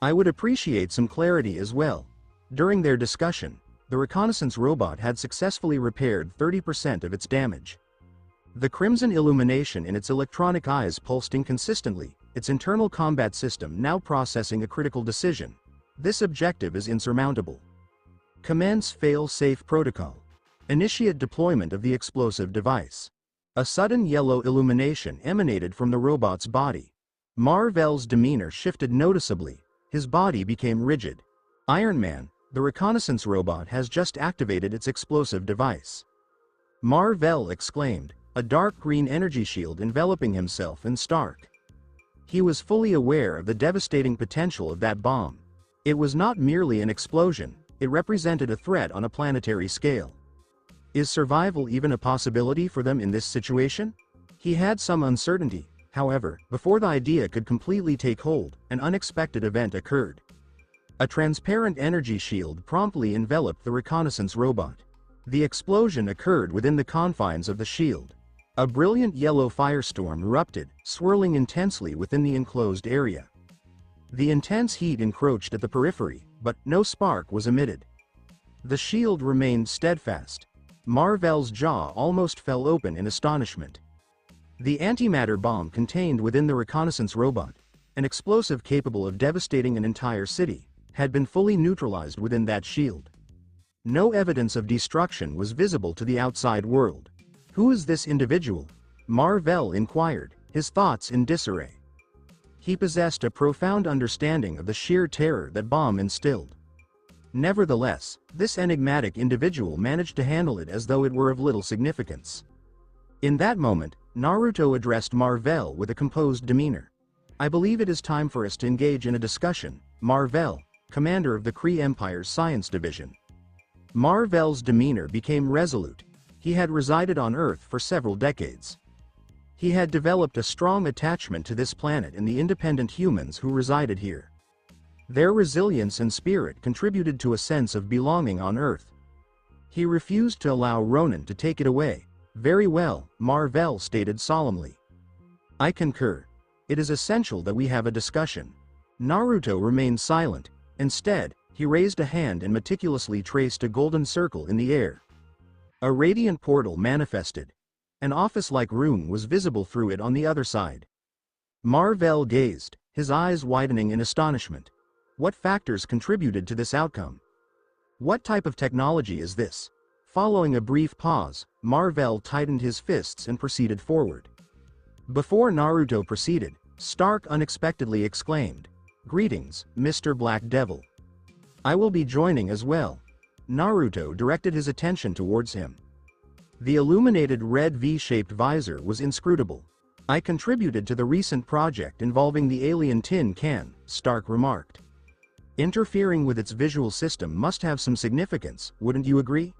I would appreciate some clarity as well." During their discussion, the reconnaissance robot had successfully repaired 30% of its damage. The crimson illumination in its electronic eyes pulsed inconsistently, its internal combat system now processing a critical decision. This objective is insurmountable. Commence fail-safe protocol. Initiate deployment of the explosive device. A sudden yellow illumination emanated from the robot's body. Mar-Vell's demeanor shifted noticeably. His body became rigid. "Iron Man, the reconnaissance robot has just activated its explosive device." Mar-Vell exclaimed, a dark green energy shield enveloping himself and Stark. He was fully aware of the devastating potential of that bomb. It was not merely an explosion, it represented a threat on a planetary scale. Is survival even a possibility for them in this situation? He had some uncertainty. However, before the idea could completely take hold, an unexpected event occurred. A transparent energy shield promptly enveloped the reconnaissance robot. The explosion occurred within the confines of the shield. A brilliant yellow firestorm erupted, swirling intensely within the enclosed area. The intense heat encroached at the periphery, but no spark was emitted. The shield remained steadfast. Mar-Vell's jaw almost fell open in astonishment. The antimatter bomb contained within the reconnaissance robot, an explosive capable of devastating an entire city, had been fully neutralized within that shield. No evidence of destruction was visible to the outside world. "Who is this individual?" Mar-Vell inquired, his thoughts in disarray. He possessed a profound understanding of the sheer terror that bomb instilled. Nevertheless, this enigmatic individual managed to handle it as though it were of little significance. In that moment, Naruto addressed Mar-Vell with a composed demeanor. "I believe it is time for us to engage in a discussion, Mar-Vell, commander of the Kree Empire's Science Division." Mar-Vell's demeanor became resolute. He had resided on Earth for several decades. He had developed a strong attachment to this planet and the independent humans who resided here. Their resilience and spirit contributed to a sense of belonging on Earth. He refused to allow Ronan to take it away. "Very well," Marvel stated solemnly. "I concur. It is essential that we have a discussion." Naruto remained silent. Instead, he raised a hand and meticulously traced a golden circle in the air. A radiant portal manifested. An office-like room was visible through it on the other side. Marvel gazed, his eyes widening in astonishment. What factors contributed to this outcome? What type of technology is this? Following a brief pause, Marvel tightened his fists and proceeded forward. Before Naruto proceeded, Stark unexpectedly exclaimed, "Greetings, Mr. Black Devil. I will be joining as well." Naruto directed his attention towards him. The illuminated red V-shaped visor was inscrutable. "I contributed to the recent project involving the alien tin can," Stark remarked. "Interfering with its visual system must have some significance, wouldn't you agree?"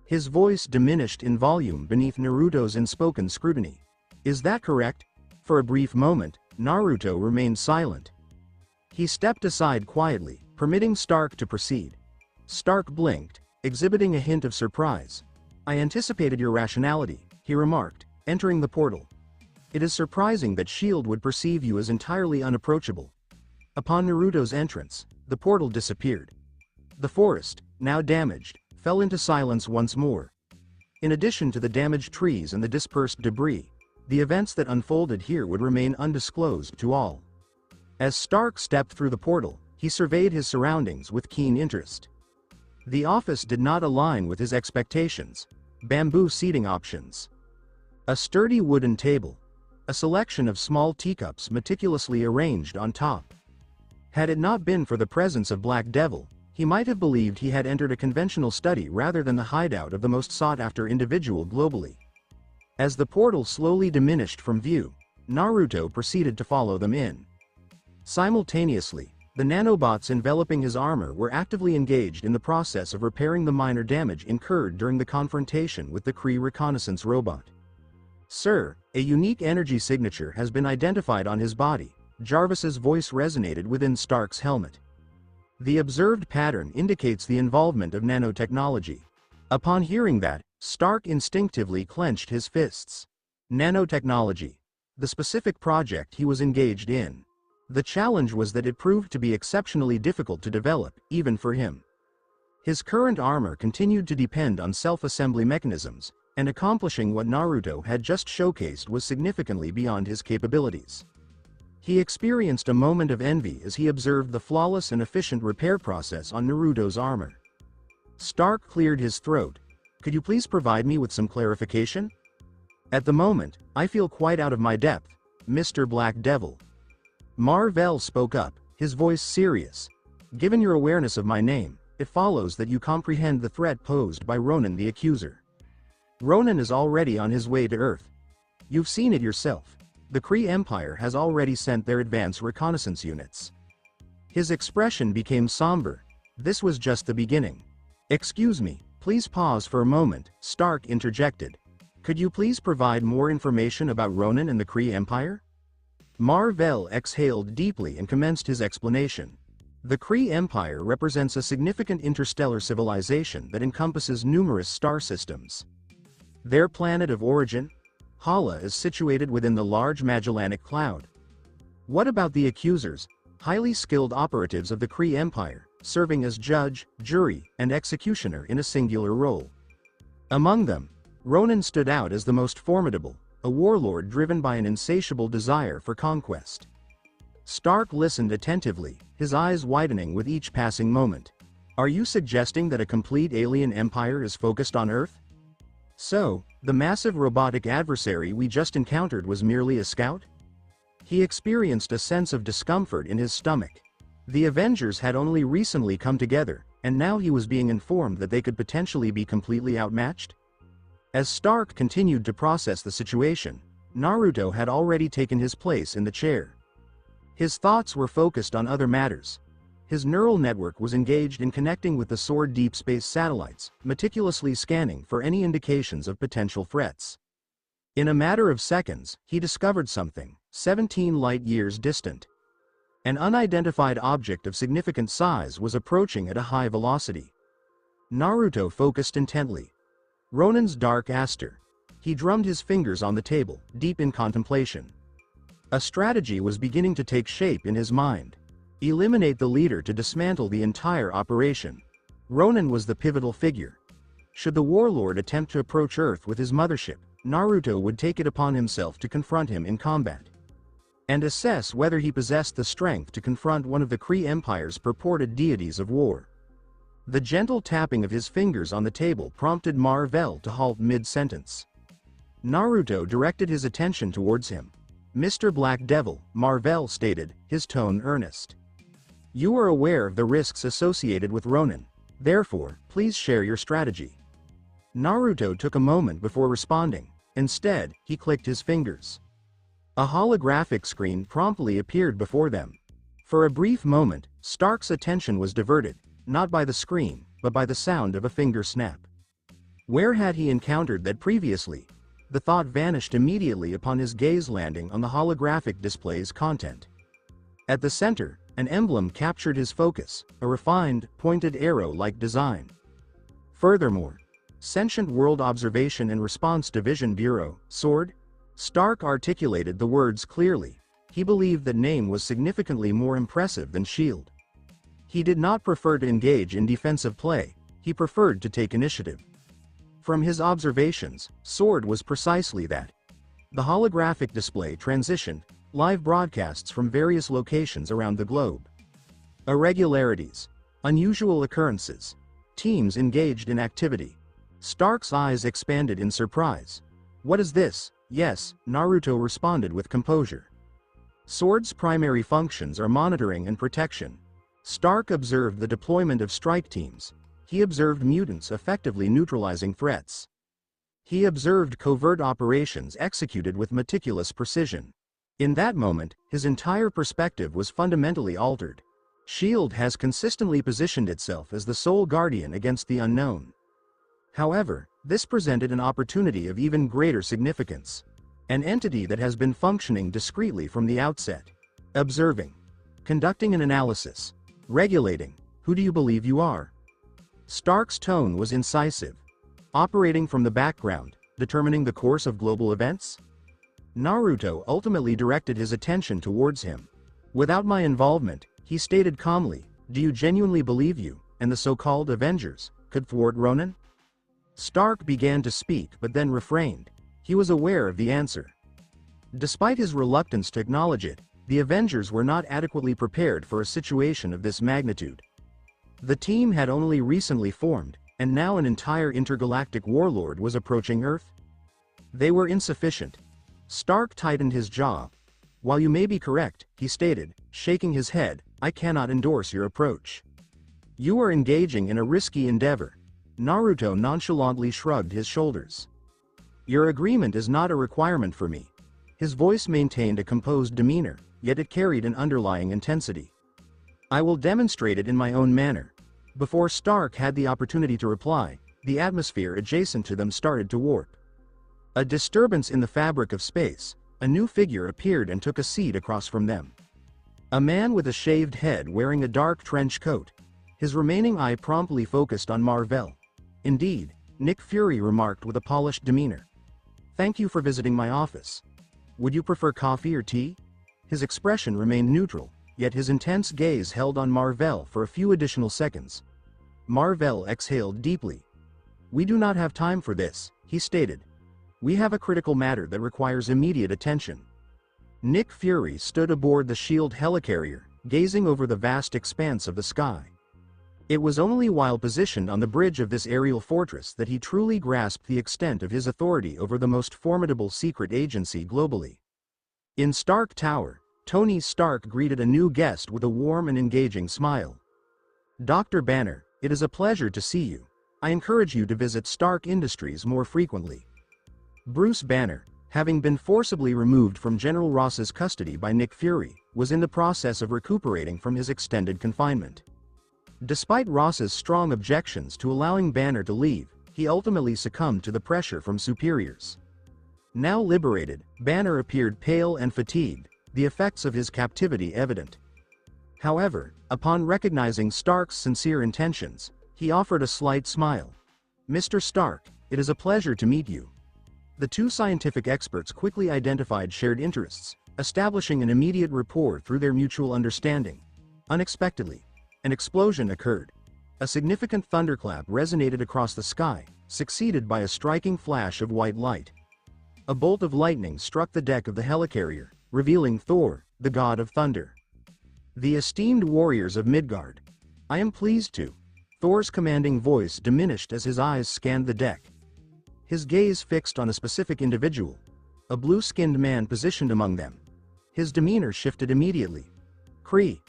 His voice diminished in volume beneath Naruto's unspoken scrutiny. "Is that correct?" For a brief moment, Naruto remained silent. He stepped aside quietly, permitting Stark to proceed. Stark blinked, exhibiting a hint of surprise. "I anticipated your rationality," he remarked, entering the portal. "It is surprising that S.H.I.E.L.D. would perceive you as entirely unapproachable." Upon Naruto's entrance, the portal disappeared. The forest, now damaged, fell into silence once more. In addition to the damaged trees and the dispersed debris, the events that unfolded here would remain undisclosed to all. As Stark stepped through the portal, he surveyed his surroundings with keen interest. The office did not align with his expectations. Bamboo seating options. A sturdy wooden table. A selection of small teacups meticulously arranged on top. Had it not been for the presence of Black Devil, he might have believed he had entered a conventional study rather than the hideout of the most sought-after individual globally. As the portal slowly diminished from view, Naruto proceeded to follow them in. Simultaneously, the nanobots enveloping his armor were actively engaged in the process of repairing the minor damage incurred during the confrontation with the Kree reconnaissance robot. "Sir, a unique energy signature has been identified on his body," Jarvis's voice resonated within Stark's helmet. "The observed pattern indicates the involvement of nanotechnology." Upon hearing that, Stark instinctively clenched his fists. Nanotechnology. The specific project he was engaged in. The challenge was that it proved to be exceptionally difficult to develop, even for him. His current armor continued to depend on self-assembly mechanisms, and accomplishing what Naruto had just showcased was significantly beyond his capabilities. He experienced a moment of envy as he observed the flawless and efficient repair process on Naruto's armor. Stark cleared his throat. "Could you please provide me with some clarification? At the moment, I feel quite out of my depth, Mr. Black Devil." Marvel spoke up, his voice serious. "Given your awareness of my name, it follows that you comprehend the threat posed by Ronan the Accuser. Ronan is already on his way to Earth. You've seen it yourself. The Kree Empire has already sent their advanced reconnaissance units." His expression became somber. "This was just the beginning." "Excuse me, please pause for a moment," Stark interjected. "Could you please provide more information about Ronan and the Kree Empire?" Marvel exhaled deeply and commenced his explanation. The Kree Empire represents a significant interstellar civilization that encompasses numerous star systems. Their planet of origin, Hala, is situated within the large Magellanic Cloud. What about the Accusers, highly skilled operatives of the Kree Empire, serving as judge, jury, and executioner in a singular role? Among them, Ronan stood out as the most formidable, a warlord driven by an insatiable desire for conquest. Stark listened attentively, his eyes widening with each passing moment. "Are you suggesting that a complete alien empire is focused on Earth? So, the massive robotic adversary we just encountered was merely a scout?" He experienced a sense of discomfort in his stomach. The Avengers had only recently come together, and now he was being informed that they could potentially be completely outmatched? As Stark continued to process the situation, Naruto had already taken his place in the chair. His thoughts were focused on other matters. His neural network was engaged in connecting with the SWORD deep space satellites, meticulously scanning for any indications of potential threats. In a matter of seconds, he discovered something, 17 light-years distant. An unidentified object of significant size was approaching at a high velocity. Naruto focused intently. Ronen's dark aster. He drummed his fingers on the table, deep in contemplation. A strategy was beginning to take shape in his mind. Eliminate the leader to dismantle the entire operation. Ronen was the pivotal figure. Should the warlord attempt to approach Earth with his mothership, Naruto would take it upon himself to confront him in combat. And assess whether he possessed the strength to confront one of the Kree Empire's purported deities of war. The gentle tapping of his fingers on the table prompted Marvel to halt mid-sentence. Naruto directed his attention towards him. "Mr. Black Devil," Marvel stated, his tone earnest. "You are aware of the risks associated with Ronen. Therefore, please share your strategy." Naruto took a moment before responding. Instead, he clicked his fingers. A holographic screen promptly appeared before them. For a brief moment, Stark's attention was diverted, not by the screen, but by the sound of a finger snap. Where had he encountered that previously? The thought vanished immediately upon his gaze landing on the holographic display's content. At the center, an emblem captured his focus, a refined, pointed arrow-like design. Furthermore, Sentient World Observation and Response Division Bureau, SWORD? Stark articulated the words clearly. He believed that name was significantly more impressive than SHIELD. He did not prefer to engage in defensive play, he preferred to take initiative. From his observations, SWORD was precisely that. The holographic display transitioned, live broadcasts from various locations around the globe. Irregularities. Unusual occurrences. Teams engaged in activity. Stark's eyes expanded in surprise. "What is this?" "Yes," Naruto responded with composure. SWORD's primary functions are monitoring and protection. Stark observed the deployment of strike teams. He observed mutants effectively neutralizing threats. He observed covert operations executed with meticulous precision. In that moment, his entire perspective was fundamentally altered. SHIELD has consistently positioned itself as the sole guardian against the unknown. However, this presented an opportunity of even greater significance. An entity that has been functioning discreetly from the outset. Observing. Conducting an analysis. Regulating. Who do you believe you are? Stark's tone was incisive. Operating from the background, determining the course of global events? Naruto ultimately directed his attention towards him. "Without my involvement," he stated calmly, "do you genuinely believe you, and the so-called Avengers, could thwart Ronen?" Stark began to speak but then refrained. He was aware of the answer. Despite his reluctance to acknowledge it, the Avengers were not adequately prepared for a situation of this magnitude. The team had only recently formed, and now an entire intergalactic warlord was approaching Earth. They were insufficient. Stark tightened his jaw. "While you may be correct," he stated, shaking his head, "I cannot endorse your approach. You are engaging in a risky endeavor." Naruto nonchalantly shrugged his shoulders. "Your agreement is not a requirement for me." His voice maintained a composed demeanor, yet it carried an underlying intensity. "I will demonstrate it in my own manner." Before Stark had the opportunity to reply, the atmosphere adjacent to them started to warp. A disturbance in the fabric of space, a new figure appeared and took a seat across from them. A man with a shaved head wearing a dark trench coat. His remaining eye promptly focused on Marvel. "Indeed," Nick Fury remarked with a polished demeanor. "Thank you for visiting my office. Would you prefer coffee or tea?" His expression remained neutral, yet his intense gaze held on Marvel for a few additional seconds. Marvel exhaled deeply. "We do not have time for this," he stated. "We have a critical matter that requires immediate attention." Nick Fury stood aboard the SHIELD helicarrier, gazing over the vast expanse of the sky. It was only while positioned on the bridge of this aerial fortress that he truly grasped the extent of his authority over the most formidable secret agency globally. In Stark Tower, Tony Stark greeted a new guest with a warm and engaging smile. "Dr. Banner, it is a pleasure to see you. I encourage you to visit Stark Industries more frequently." Bruce Banner, having been forcibly removed from General Ross's custody by Nick Fury, was in the process of recuperating from his extended confinement. Despite Ross's strong objections to allowing Banner to leave, he ultimately succumbed to the pressure from superiors. Now liberated, Banner appeared pale and fatigued, the effects of his captivity evident. However, upon recognizing Stark's sincere intentions, he offered a slight smile. "Mr. Stark, it is a pleasure to meet you." The two scientific experts quickly identified shared interests, establishing an immediate rapport through their mutual understanding. Unexpectedly, an explosion occurred. A significant thunderclap resonated across the sky, succeeded by a striking flash of white light. A bolt of lightning struck the deck of the helicarrier, revealing Thor, the god of thunder. "The esteemed warriors of Midgard. I am pleased to." Thor's commanding voice diminished as his eyes scanned the deck. His gaze fixed on a specific individual, a blue-skinned man positioned among them. His demeanor shifted immediately. "Kree."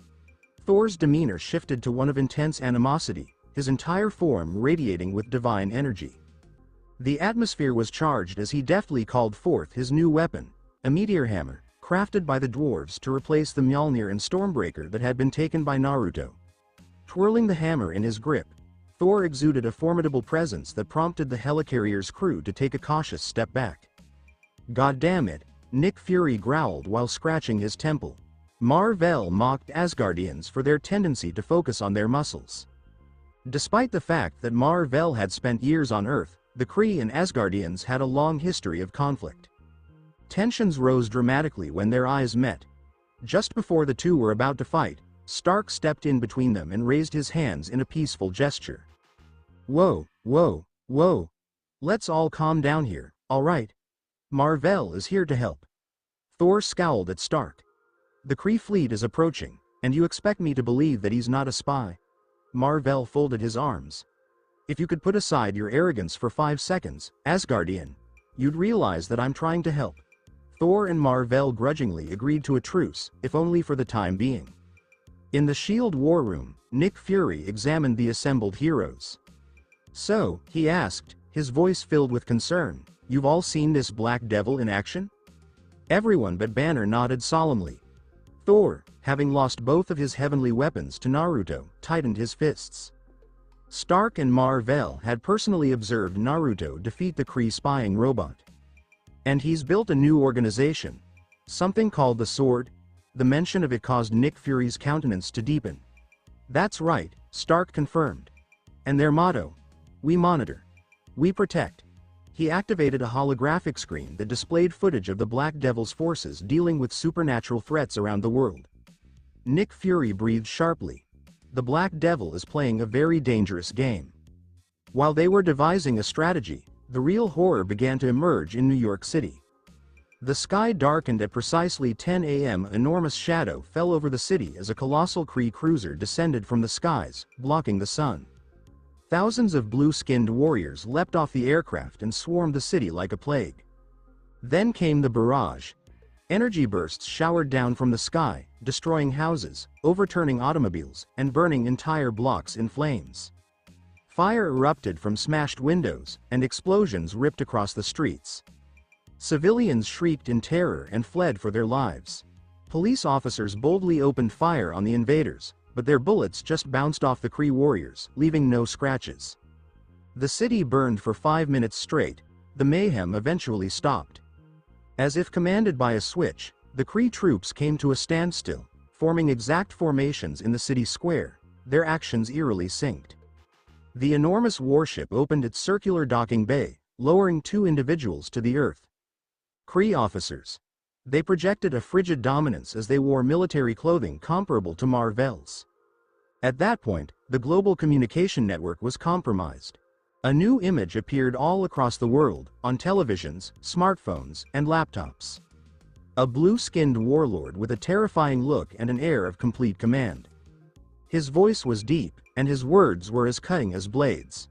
Thor's demeanor shifted to one of intense animosity, his entire form radiating with divine energy. The atmosphere was charged as he deftly called forth his new weapon, a meteor hammer, crafted by the dwarves to replace the Mjolnir and Stormbreaker that had been taken by Naruto. Twirling the hammer in his grip, Thor exuded a formidable presence that prompted the helicarrier's crew to take a cautious step back. "God damn it," Nick Fury growled while scratching his temple. Mar-Vell mocked Asgardians for their tendency to focus on their muscles. Despite the fact that Mar-Vell had spent years on Earth, the Kree and Asgardians had a long history of conflict. Tensions rose dramatically when their eyes met. Just before the two were about to fight, Stark stepped in between them and raised his hands in a peaceful gesture. "Whoa, whoa, whoa. Let's all calm down here, all right? Mar-Vell is here to help." Thor scowled at Stark. "The Kree fleet is approaching, and you expect me to believe that he's not a spy?" Mar-Vell folded his arms. "If you could put aside your arrogance for 5 seconds, Asgardian, you'd realize that I'm trying to help." Thor and Mar-Vell grudgingly agreed to a truce, if only for the time being. In the S.H.I.E.L.D. war room, Nick Fury examined the assembled heroes. "So," he asked, his voice filled with concern, "you've all seen this Black Devil in action?" Everyone but Banner nodded solemnly. Thor, having lost both of his heavenly weapons to Naruto, tightened his fists. Stark and Mar-Vell had personally observed Naruto defeat the Kree spying robot. "And he's built a new organization. Something called the Sword." The mention of it caused Nick Fury's countenance to deepen. "That's right," Stark confirmed. "And their motto? We monitor. We protect." He activated a holographic screen that displayed footage of the Black Devil's forces dealing with supernatural threats around the world. Nick Fury breathed sharply. The Black Devil is playing a very dangerous game. While they were devising a strategy, the real horror began to emerge in New York City. The sky darkened at precisely 10 a.m. An enormous shadow fell over the city as a colossal Kree cruiser descended from the skies, blocking the sun. Thousands of blue-skinned warriors leapt off the aircraft and swarmed the city like a plague. Then came the barrage. Energy bursts showered down from the sky, destroying houses, overturning automobiles, and burning entire blocks in flames. Fire erupted from smashed windows, and explosions ripped across the streets. Civilians shrieked in terror and fled for their lives. Police officers boldly opened fire on the invaders, but their bullets just bounced off the Kree warriors, leaving no scratches. The city burned for 5 minutes straight. The mayhem eventually stopped. As if commanded by a switch, the Kree troops came to a standstill, forming exact formations in the city square, their actions eerily synced. The enormous warship opened its circular docking bay, lowering 2 individuals to the earth. Kree officers. They projected a frigid dominance as they wore military clothing comparable to Mar-Vell's. At that point, the global communication network was compromised. A new image appeared all across the world, on televisions, smartphones, and laptops. A blue-skinned warlord with a terrifying look and an air of complete command. His voice was deep, and his words were as cutting as blades.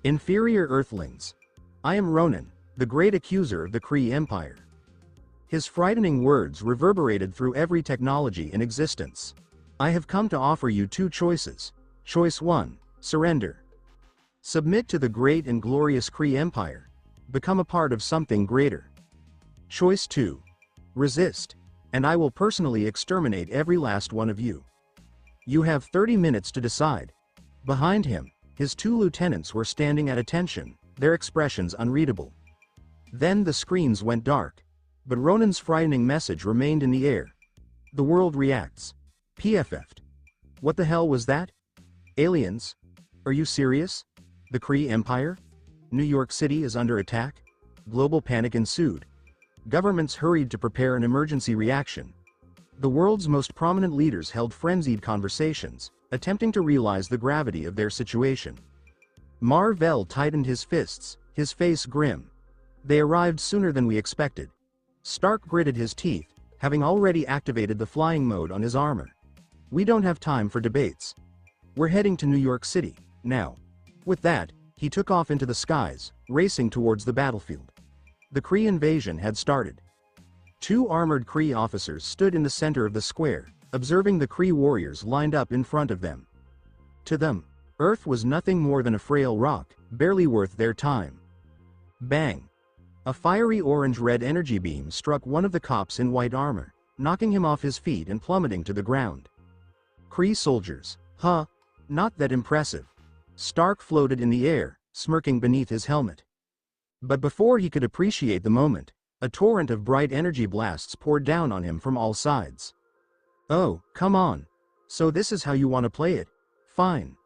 "Inferior Earthlings. I am Ronan, the great accuser of the Kree Empire." His frightening words reverberated through every technology in existence. "I have come to offer you 2 choices. Choice 1, surrender. Submit to the great and glorious Kree Empire. Become a part of something greater. Choice 2, resist, and I will personally exterminate every last one of you. You have 30 minutes to decide." Behind him, his 2 lieutenants were standing at attention, their expressions unreadable. Then the screens went dark. But Ronan's frightening message remained in the air. The world reacts. PFF'd. What the hell was that? Aliens? Are you serious? The Kree Empire? New York City is under attack? Global panic ensued. Governments hurried to prepare an emergency reaction. The world's most prominent leaders held frenzied conversations, attempting to realize the gravity of their situation. Mar-Vell tightened his fists, his face grim. They arrived sooner than we expected. Stark gritted his teeth, having already activated the flying mode on his armor. We don't have time for debates. We're heading to New York City, now. With that, he took off into the skies, racing towards the battlefield. The Kree invasion had started. 2 armored Kree officers stood in the center of the square, observing the Kree warriors lined up in front of them. To them, Earth was nothing more than a frail rock, barely worth their time. Bang! A fiery orange-red energy beam struck one of the cops in white armor, knocking him off his feet and plummeting to the ground. Kree soldiers, huh? Not that impressive. Stark floated in the air, smirking beneath his helmet. But before he could appreciate the moment, a torrent of bright energy blasts poured down on him from all sides. Oh, come on. So this is how you want to play it? Fine.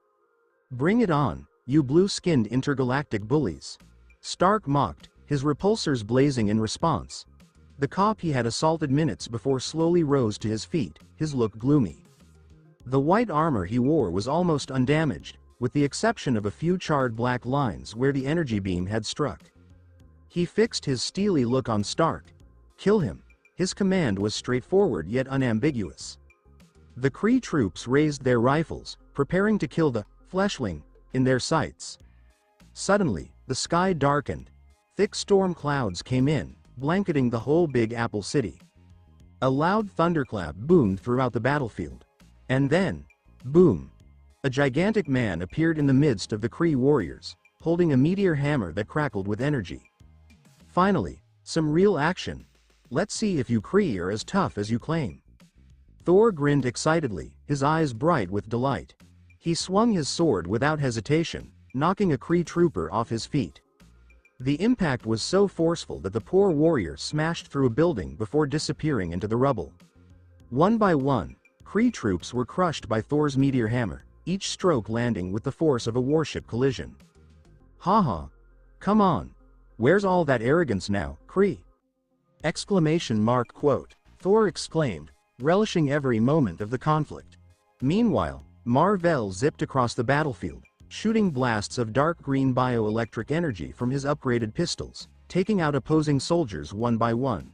Bring it on, you blue-skinned intergalactic bullies. Stark mocked, his repulsors blazing in response. The cop he had assaulted minutes before slowly rose to his feet, his look gloomy. The white armor he wore was almost undamaged, with the exception of a few charred black lines where the energy beam had struck. He fixed his steely look on Stark. Kill him. His command was straightforward yet unambiguous. The Kree troops raised their rifles, preparing to kill the fleshling in their sights. Suddenly, the sky darkened. Thick storm clouds came in, blanketing the whole Big Apple City. A loud thunderclap boomed throughout the battlefield. And then, boom! A gigantic man appeared in the midst of the Kree warriors, holding a meteor hammer that crackled with energy. Finally, some real action. Let's see if you Kree are as tough as you claim. Thor grinned excitedly, his eyes bright with delight. He swung his sword without hesitation, knocking a Kree trooper off his feet. The impact was so forceful that the poor warrior smashed through a building before disappearing into the rubble. One by one, Kree troops were crushed by Thor's meteor hammer, each stroke landing with the force of a warship collision. Haha. Come on. Where's all that arrogance now, Kree? Exclamation mark quote. Thor exclaimed, relishing every moment of the conflict. Meanwhile, Mar-Vell zipped across the battlefield, shooting blasts of dark green bioelectric energy from his upgraded pistols, taking out opposing soldiers one by one.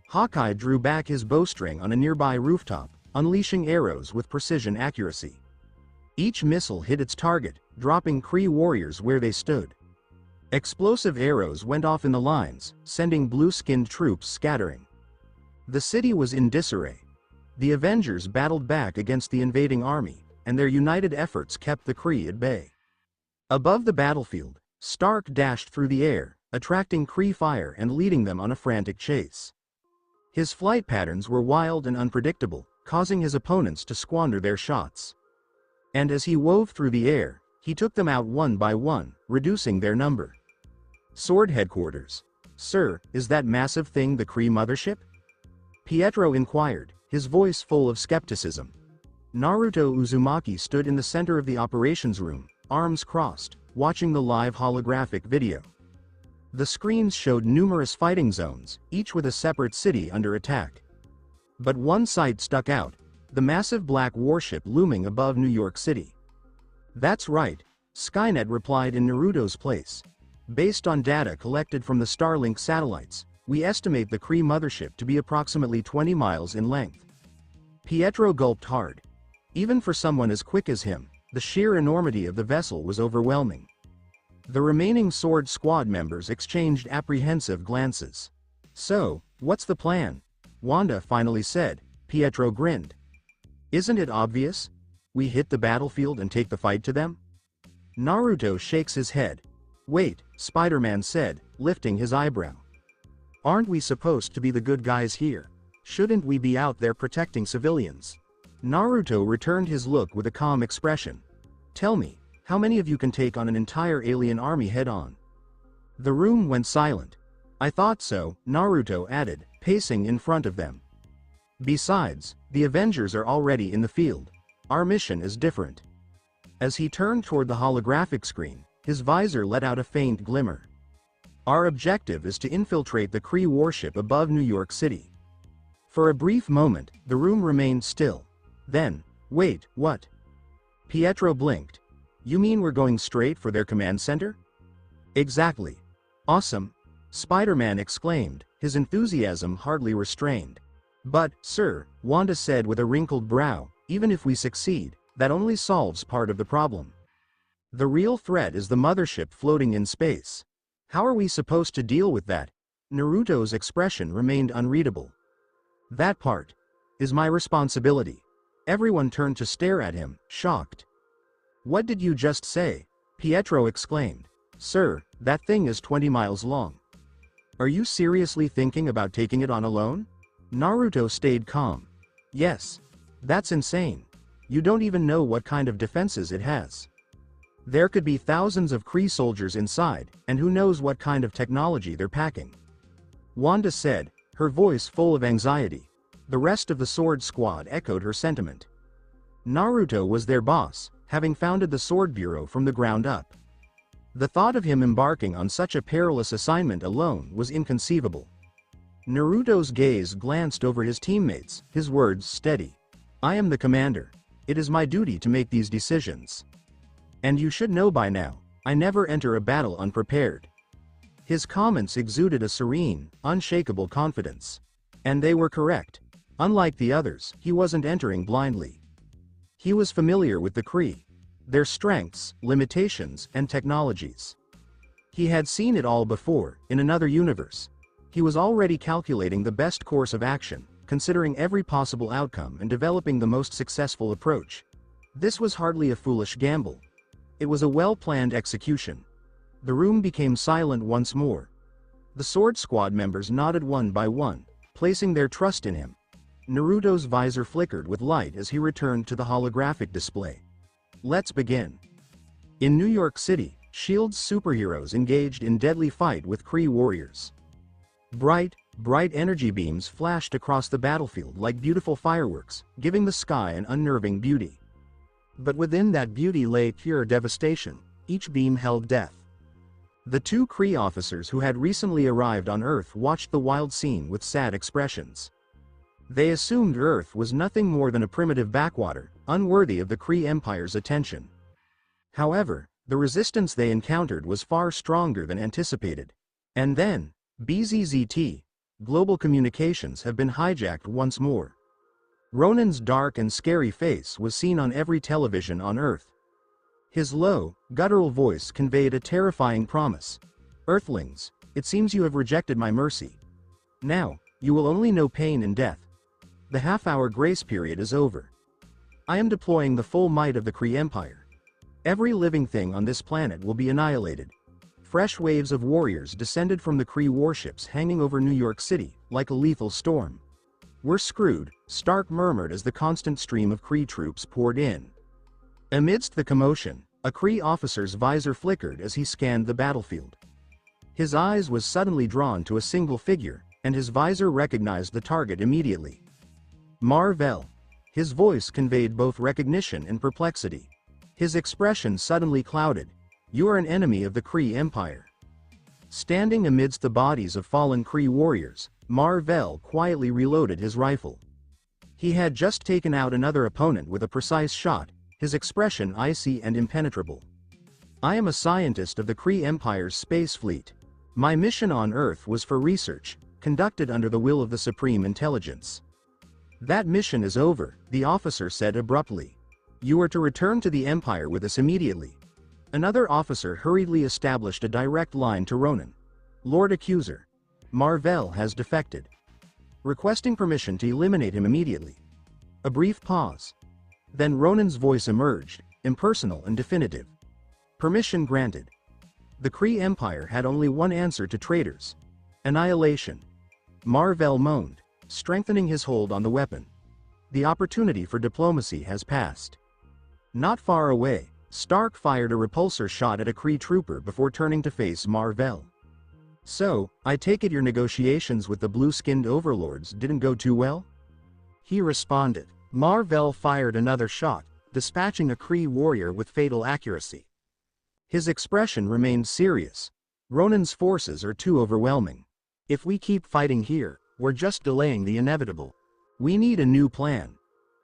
Hawkeye drew back his bowstring on a nearby rooftop, unleashing arrows with precision accuracy. Each missile hit its target, dropping Kree warriors where they stood. Explosive arrows went off in the lines, sending blue-skinned troops scattering. The city was in disarray. The Avengers battled back against the invading army, and their united efforts kept the Kree at bay. Above the battlefield, Stark dashed through the air, attracting Kree fire and leading them on a frantic chase. His flight patterns were wild and unpredictable, causing his opponents to squander their shots. And as he wove through the air, he took them out one by one, reducing their number. Sword Headquarters. Sir, is that massive thing the Kree mothership? Pietro inquired, his voice full of skepticism. Naruto Uzumaki stood in the center of the operations room, arms crossed, watching the live holographic video. The screens showed numerous fighting zones, each with a separate city under attack. But one sight stuck out, the massive black warship looming above New York City. That's right, Skynet replied in Naruto's place. Based on data collected from the Starlink satellites, we estimate the Kree mothership to be approximately 20 miles in length. Pietro gulped hard. Even for someone as quick as him, the sheer enormity of the vessel was overwhelming. The remaining Sword Squad members exchanged apprehensive glances. So, what's the plan? Wanda finally said. Pietro grinned. Isn't it obvious? We hit the battlefield and take the fight to them? Naruto shakes his head. Wait, Spider-Man said, lifting his eyebrow. Aren't we supposed to be the good guys here? Shouldn't we be out there protecting civilians? Naruto returned his look with a calm expression. Tell me, how many of you can take on an entire alien army head-on? The room went silent. I thought so, Naruto added, pacing in front of them. Besides, the Avengers are already in the field. Our mission is different. As he turned toward the holographic screen, his visor let out a faint glimmer. Our objective is to infiltrate the Kree warship above New York City. For a brief moment, the room remained still. Then, wait, what? Pietro blinked. You mean we're going straight for their command center? Exactly. Awesome. Spider-Man exclaimed, his enthusiasm hardly restrained. But, sir, Wanda said with a wrinkled brow, even if we succeed, that only solves part of the problem. The real threat is the mothership floating in space. How are we supposed to deal with that? Naruto's expression remained unreadable. That part is my responsibility. Everyone turned to stare at him, shocked. What did you just say? Pietro exclaimed. Sir, that thing is 20 miles long. Are you seriously thinking about taking it on alone? Naruto stayed calm. Yes. That's insane. You don't even know what kind of defenses it has. There could be thousands of Kree soldiers inside, and who knows what kind of technology they're packing. Wanda said, her voice full of anxiety. The rest of the Sword Squad echoed her sentiment. Naruto was their boss, having founded the Sword Bureau from the ground up. The thought of him embarking on such a perilous assignment alone was inconceivable. Naruto's gaze glanced over his teammates, his words steady. I am the commander. It is my duty to make these decisions. And you should know by now, I never enter a battle unprepared. His comments exuded a serene, unshakable confidence. And they were correct. Unlike the others, he wasn't entering blindly. He was familiar with the Kree, their strengths, limitations, and technologies. He had seen it all before, in another universe. He was already calculating the best course of action, considering every possible outcome and developing the most successful approach. This was hardly a foolish gamble. It was a well-planned execution. The room became silent once more. The Sword Squad members nodded one by one, placing their trust in him. Naruto's visor flickered with light as he returned to the holographic display. Let's begin. In New York City, S.H.I.E.L.D.'s superheroes engaged in deadly fight with Kree warriors. Bright energy beams flashed across the battlefield like beautiful fireworks, giving the sky an unnerving beauty. But within that beauty lay pure devastation. Each beam held death. The two Kree officers who had recently arrived on Earth watched the wild scene with sad expressions. They assumed Earth was nothing more than a primitive backwater, unworthy of the Kree Empire's attention. However, the resistance they encountered was far stronger than anticipated. And then, BZZT, global communications have been hijacked once more. Ronan's dark and scary face was seen on every television on Earth. His low, guttural voice conveyed a terrifying promise. Earthlings, it seems you have rejected my mercy. Now, you will only know pain and death. The half-hour grace period is over. I am deploying the full might of the Kree Empire. Every living thing on this planet will be annihilated. Fresh waves of warriors descended from the Kree warships hanging over New York City, like a lethal storm. We're screwed, Stark murmured as the constant stream of Kree troops poured in. Amidst the commotion, a Kree officer's visor flickered as he scanned the battlefield. His eyes was suddenly drawn to a single figure, and his visor recognized the target immediately. Mar-Vell. His voice conveyed both recognition and perplexity. His expression suddenly clouded. You are an enemy of the Kree Empire. Standing amidst the bodies of fallen Kree warriors, Mar-Vell quietly reloaded his rifle. He had just taken out another opponent with a precise shot, his expression icy and impenetrable. I am a scientist of the Kree Empire's space fleet. My mission on Earth was for research, conducted under the will of the Supreme Intelligence. That mission is over, the officer said abruptly. You are to return to the Empire with us immediately. Another officer hurriedly established a direct line to Ronan. Lord Accuser. Mar-Vell has defected. Requesting permission to eliminate him immediately. A brief pause. Then Ronan's voice emerged, impersonal and definitive. Permission granted. The Kree Empire had only one answer to traitors. Annihilation. Mar-Vell moaned, strengthening his hold on the weapon. The opportunity for diplomacy has passed. Not far away, Stark fired a repulsor shot at a Kree trooper before turning to face Mar-Vell. So, I take it your negotiations with the blue-skinned overlords didn't go too well? He responded. Marvell fired another shot, dispatching a Kree warrior with fatal accuracy. His expression remained serious. Ronan's forces are too overwhelming. If we keep fighting here, we're just delaying the inevitable. We need a new plan.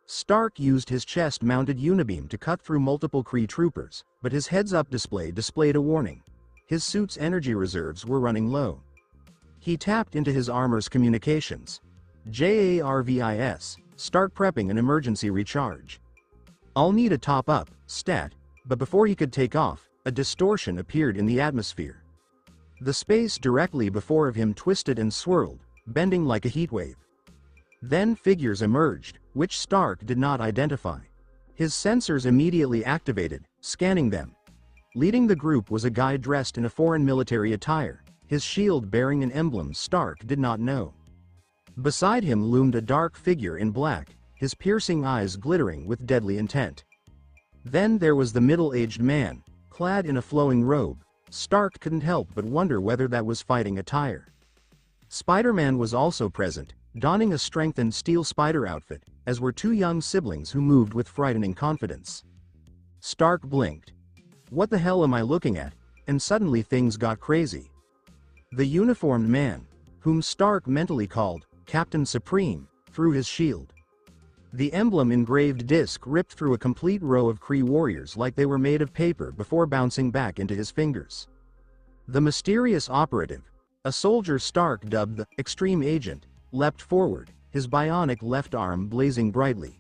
Stark used his chest-mounted unibeam to cut through multiple Kree troopers, but his heads-up display displayed a warning. His suit's energy reserves were running low. He tapped into his armor's communications. JARVIS, start prepping an emergency recharge. I'll need a top-up, stat, but before he could take off, a distortion appeared in the atmosphere. The space directly before of him twisted and swirled, bending like a heatwave. Then figures emerged, which Stark did not identify. His sensors immediately activated, scanning them. Leading the group was a guy dressed in a foreign military attire, his shield bearing an emblem Stark did not know. Beside him loomed a dark figure in black, his piercing eyes glittering with deadly intent. Then there was the middle-aged man, clad in a flowing robe. Stark couldn't help but wonder whether that was fighting attire. Spider-Man was also present, donning a strengthened steel spider outfit, as were two young siblings who moved with frightening confidence. Stark blinked. What the hell am I looking at? And suddenly things got crazy. The uniformed man, whom Stark mentally called Captain Supreme, threw his shield. The emblem-engraved disc ripped through a complete row of Kree warriors like they were made of paper before bouncing back into his fingers. The mysterious operative, a soldier Stark dubbed the Extreme Agent, leapt forward, his bionic left arm blazing brightly.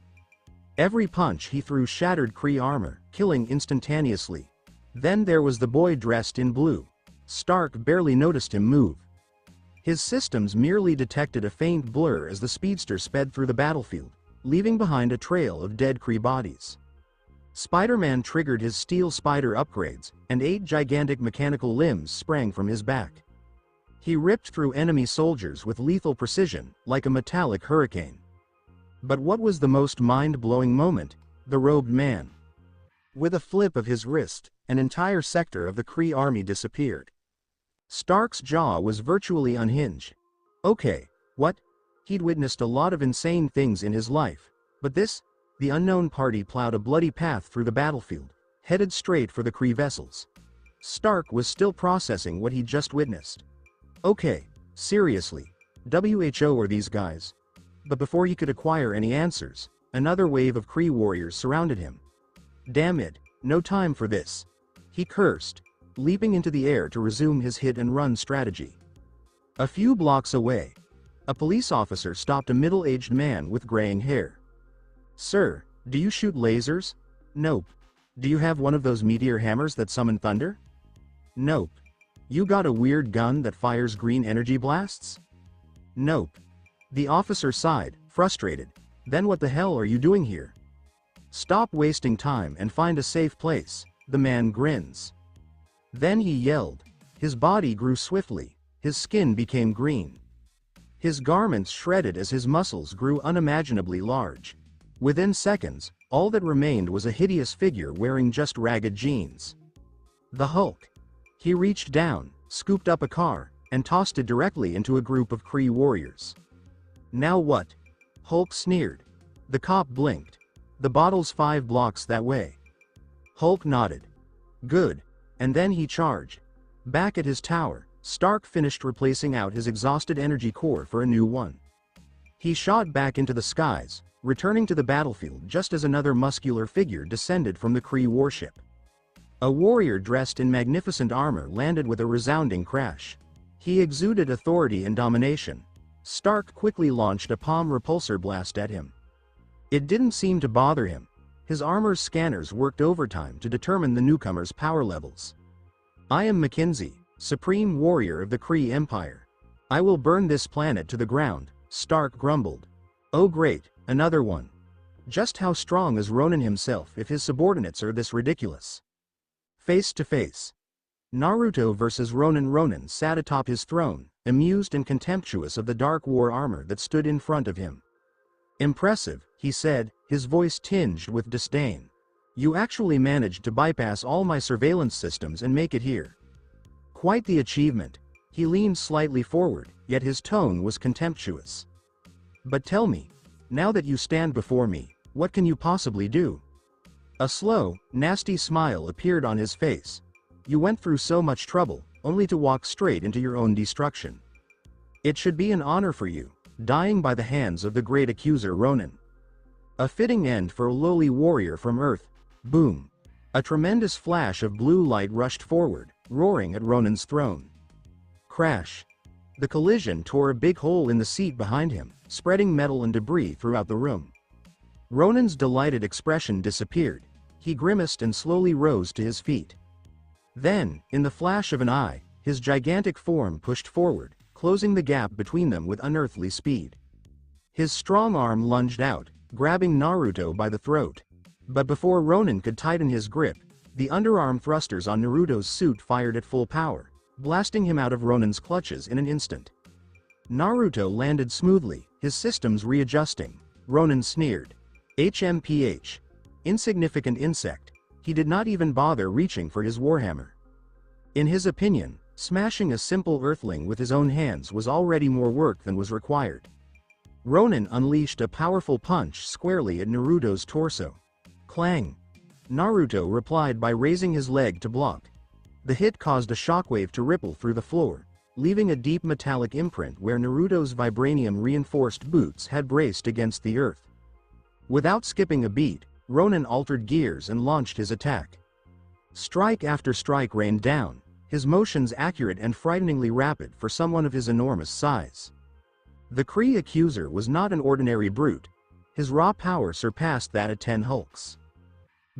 Every punch he threw shattered Kree armor, killing instantaneously. Then there was the boy dressed in blue. Stark barely noticed him move. His systems merely detected a faint blur as the speedster sped through the battlefield, leaving behind a trail of dead Kree bodies. Spider-Man triggered his steel spider upgrades, and 8 gigantic mechanical limbs sprang from his back. He ripped through enemy soldiers with lethal precision, like a metallic hurricane. But what was the most mind-blowing moment? The robed man. With a flip of his wrist, an entire sector of the Kree army disappeared. Stark's jaw was virtually unhinged. Okay, what? He'd witnessed a lot of insane things in his life, but this? The unknown party plowed a bloody path through the battlefield, headed straight for the Kree vessels. Stark was still processing what he'd just witnessed. Okay, seriously, WHO are these guys? But before he could acquire any answers, another wave of Kree warriors surrounded him. Damn it, no time for this. He cursed, leaping into the air to resume his hit-and-run strategy. A few blocks away, a police officer stopped a middle-aged man with graying hair. Sir, do you shoot lasers? Nope. Do you have one of those meteor hammers that summon thunder? Nope. You got a weird gun that fires green energy blasts? Nope. The officer sighed, frustrated. Then what the hell are you doing here? Stop wasting time and find a safe place, the man grins. Then he yelled. His body grew swiftly, his skin became green. His garments shredded as his muscles grew unimaginably large. Within seconds, all that remained was a hideous figure wearing just ragged jeans. The Hulk. He reached down, scooped up a car, and tossed it directly into a group of Kree warriors. Now what? Hulk sneered. The cop blinked. The bottle's 5 blocks that way. Hulk nodded. Good. And then he charged. Back at his tower, Stark finished replacing out his exhausted energy core for a new one. He shot back into the skies, returning to the battlefield just as another muscular figure descended from the Kree warship. A warrior dressed in magnificent armor landed with a resounding crash. He exuded authority and domination. Stark quickly launched a palm repulsor blast at him. It didn't seem to bother him. His armor's scanners worked overtime to determine the newcomer's power levels. I am Mackenzie, Supreme Warrior of the Kree Empire. I will burn this planet to the ground, Stark grumbled. Oh great, another one. Just how strong is Ronan himself if his subordinates are this ridiculous? Face to face. Naruto versus Ronan. Ronan sat atop his throne, amused and contemptuous of the dark war armor that stood in front of him. Impressive, he said, his voice tinged with disdain. You actually managed to bypass all my surveillance systems and make it here. Quite the achievement. He leaned slightly forward, yet his tone was contemptuous. "But tell me, now that you stand before me, what can you possibly do?" A slow, nasty smile appeared on his face. "You went through so much trouble, only to walk straight into your own destruction. It should be an honor for you, dying by the hands of the great accuser Ronin. A fitting end for a lowly warrior from Earth." Boom! A tremendous flash of blue light rushed forward, roaring at Ronin's throne. Crash! The collision tore a big hole in the seat behind him, spreading metal and debris throughout the room. Ronin's delighted expression disappeared. He grimaced and slowly rose to his feet. Then, in the flash of an eye, his gigantic form pushed forward, closing the gap between them with unearthly speed. His strong arm lunged out, grabbing Naruto by the throat. But before Ronin could tighten his grip, the underarm thrusters on Naruto's suit fired at full power, blasting him out of Ronin's clutches in an instant. Naruto landed smoothly, his systems readjusting. Ronin sneered. HMPH. Insignificant insect. He did not even bother reaching for his warhammer. In his opinion, smashing a simple earthling with his own hands was already more work than was required. Ronin unleashed a powerful punch squarely at Naruto's torso. Clang! Naruto replied by raising his leg to block. The hit caused a shockwave to ripple through the floor, leaving a deep metallic imprint where Naruto's vibranium-reinforced boots had braced against the earth. Without skipping a beat, Ronin altered gears and launched his attack. Strike after strike rained down, his motions accurate and frighteningly rapid for someone of his enormous size. The Kree accuser was not an ordinary brute. His raw power surpassed that of 10 Hulks.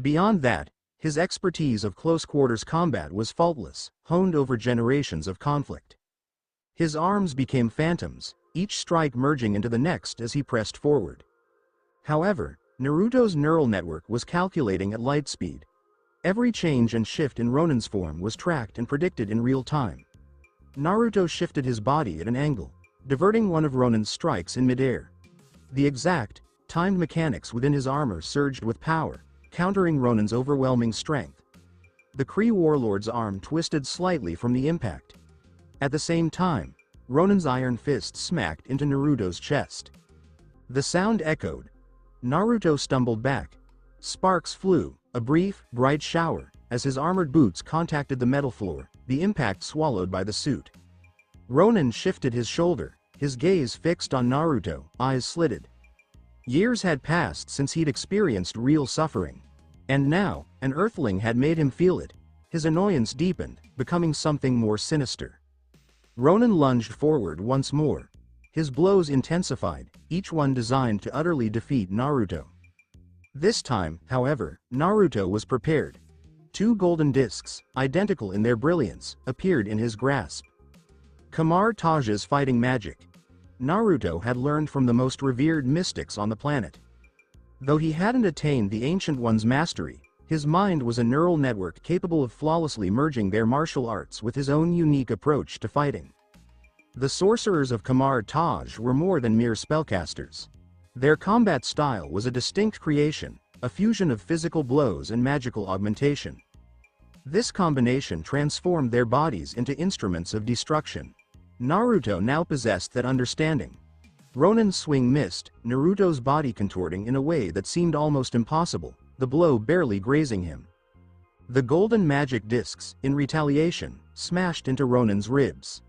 Beyond that, his expertise of close-quarters combat was faultless, honed over generations of conflict. His arms became phantoms, each strike merging into the next as he pressed forward. However, Naruto's neural network was calculating at light speed. Every change and shift in Ronin's form was tracked and predicted in real time. Naruto shifted his body at an angle, diverting one of Ronin's strikes in midair. The exact, timed mechanics within his armor surged with power, countering Ronin's overwhelming strength. The Kree warlord's arm twisted slightly from the impact. At the same time, Ronin's iron fist smacked into Naruto's chest. The sound echoed. Naruto stumbled back. Sparks flew, a brief, bright shower, as his armored boots contacted the metal floor, the impact swallowed by the suit. Ronin shifted his shoulder, his gaze fixed on Naruto, eyes slitted. Years had passed since he'd experienced real suffering. And now, an earthling had made him feel it. His annoyance deepened, becoming something more sinister. Ronin lunged forward once more. His blows intensified, each one designed to utterly defeat Naruto. This time, however, Naruto was prepared. 2 golden discs, identical in their brilliance, appeared in his grasp. Kamar Taj's fighting magic. Naruto had learned from the most revered mystics on the planet. Though he hadn't attained the Ancient One's mastery, his mind was a neural network capable of flawlessly merging their martial arts with his own unique approach to fighting. The sorcerers of Kamar Taj were more than mere spellcasters. Their combat style was a distinct creation, a fusion of physical blows and magical augmentation. This combination transformed their bodies into instruments of destruction. Naruto now possessed that understanding. Ronin's swing missed, Naruto's body contorting in a way that seemed almost impossible, the blow barely grazing him. The golden magic discs, in retaliation, smashed into Ronin's ribs.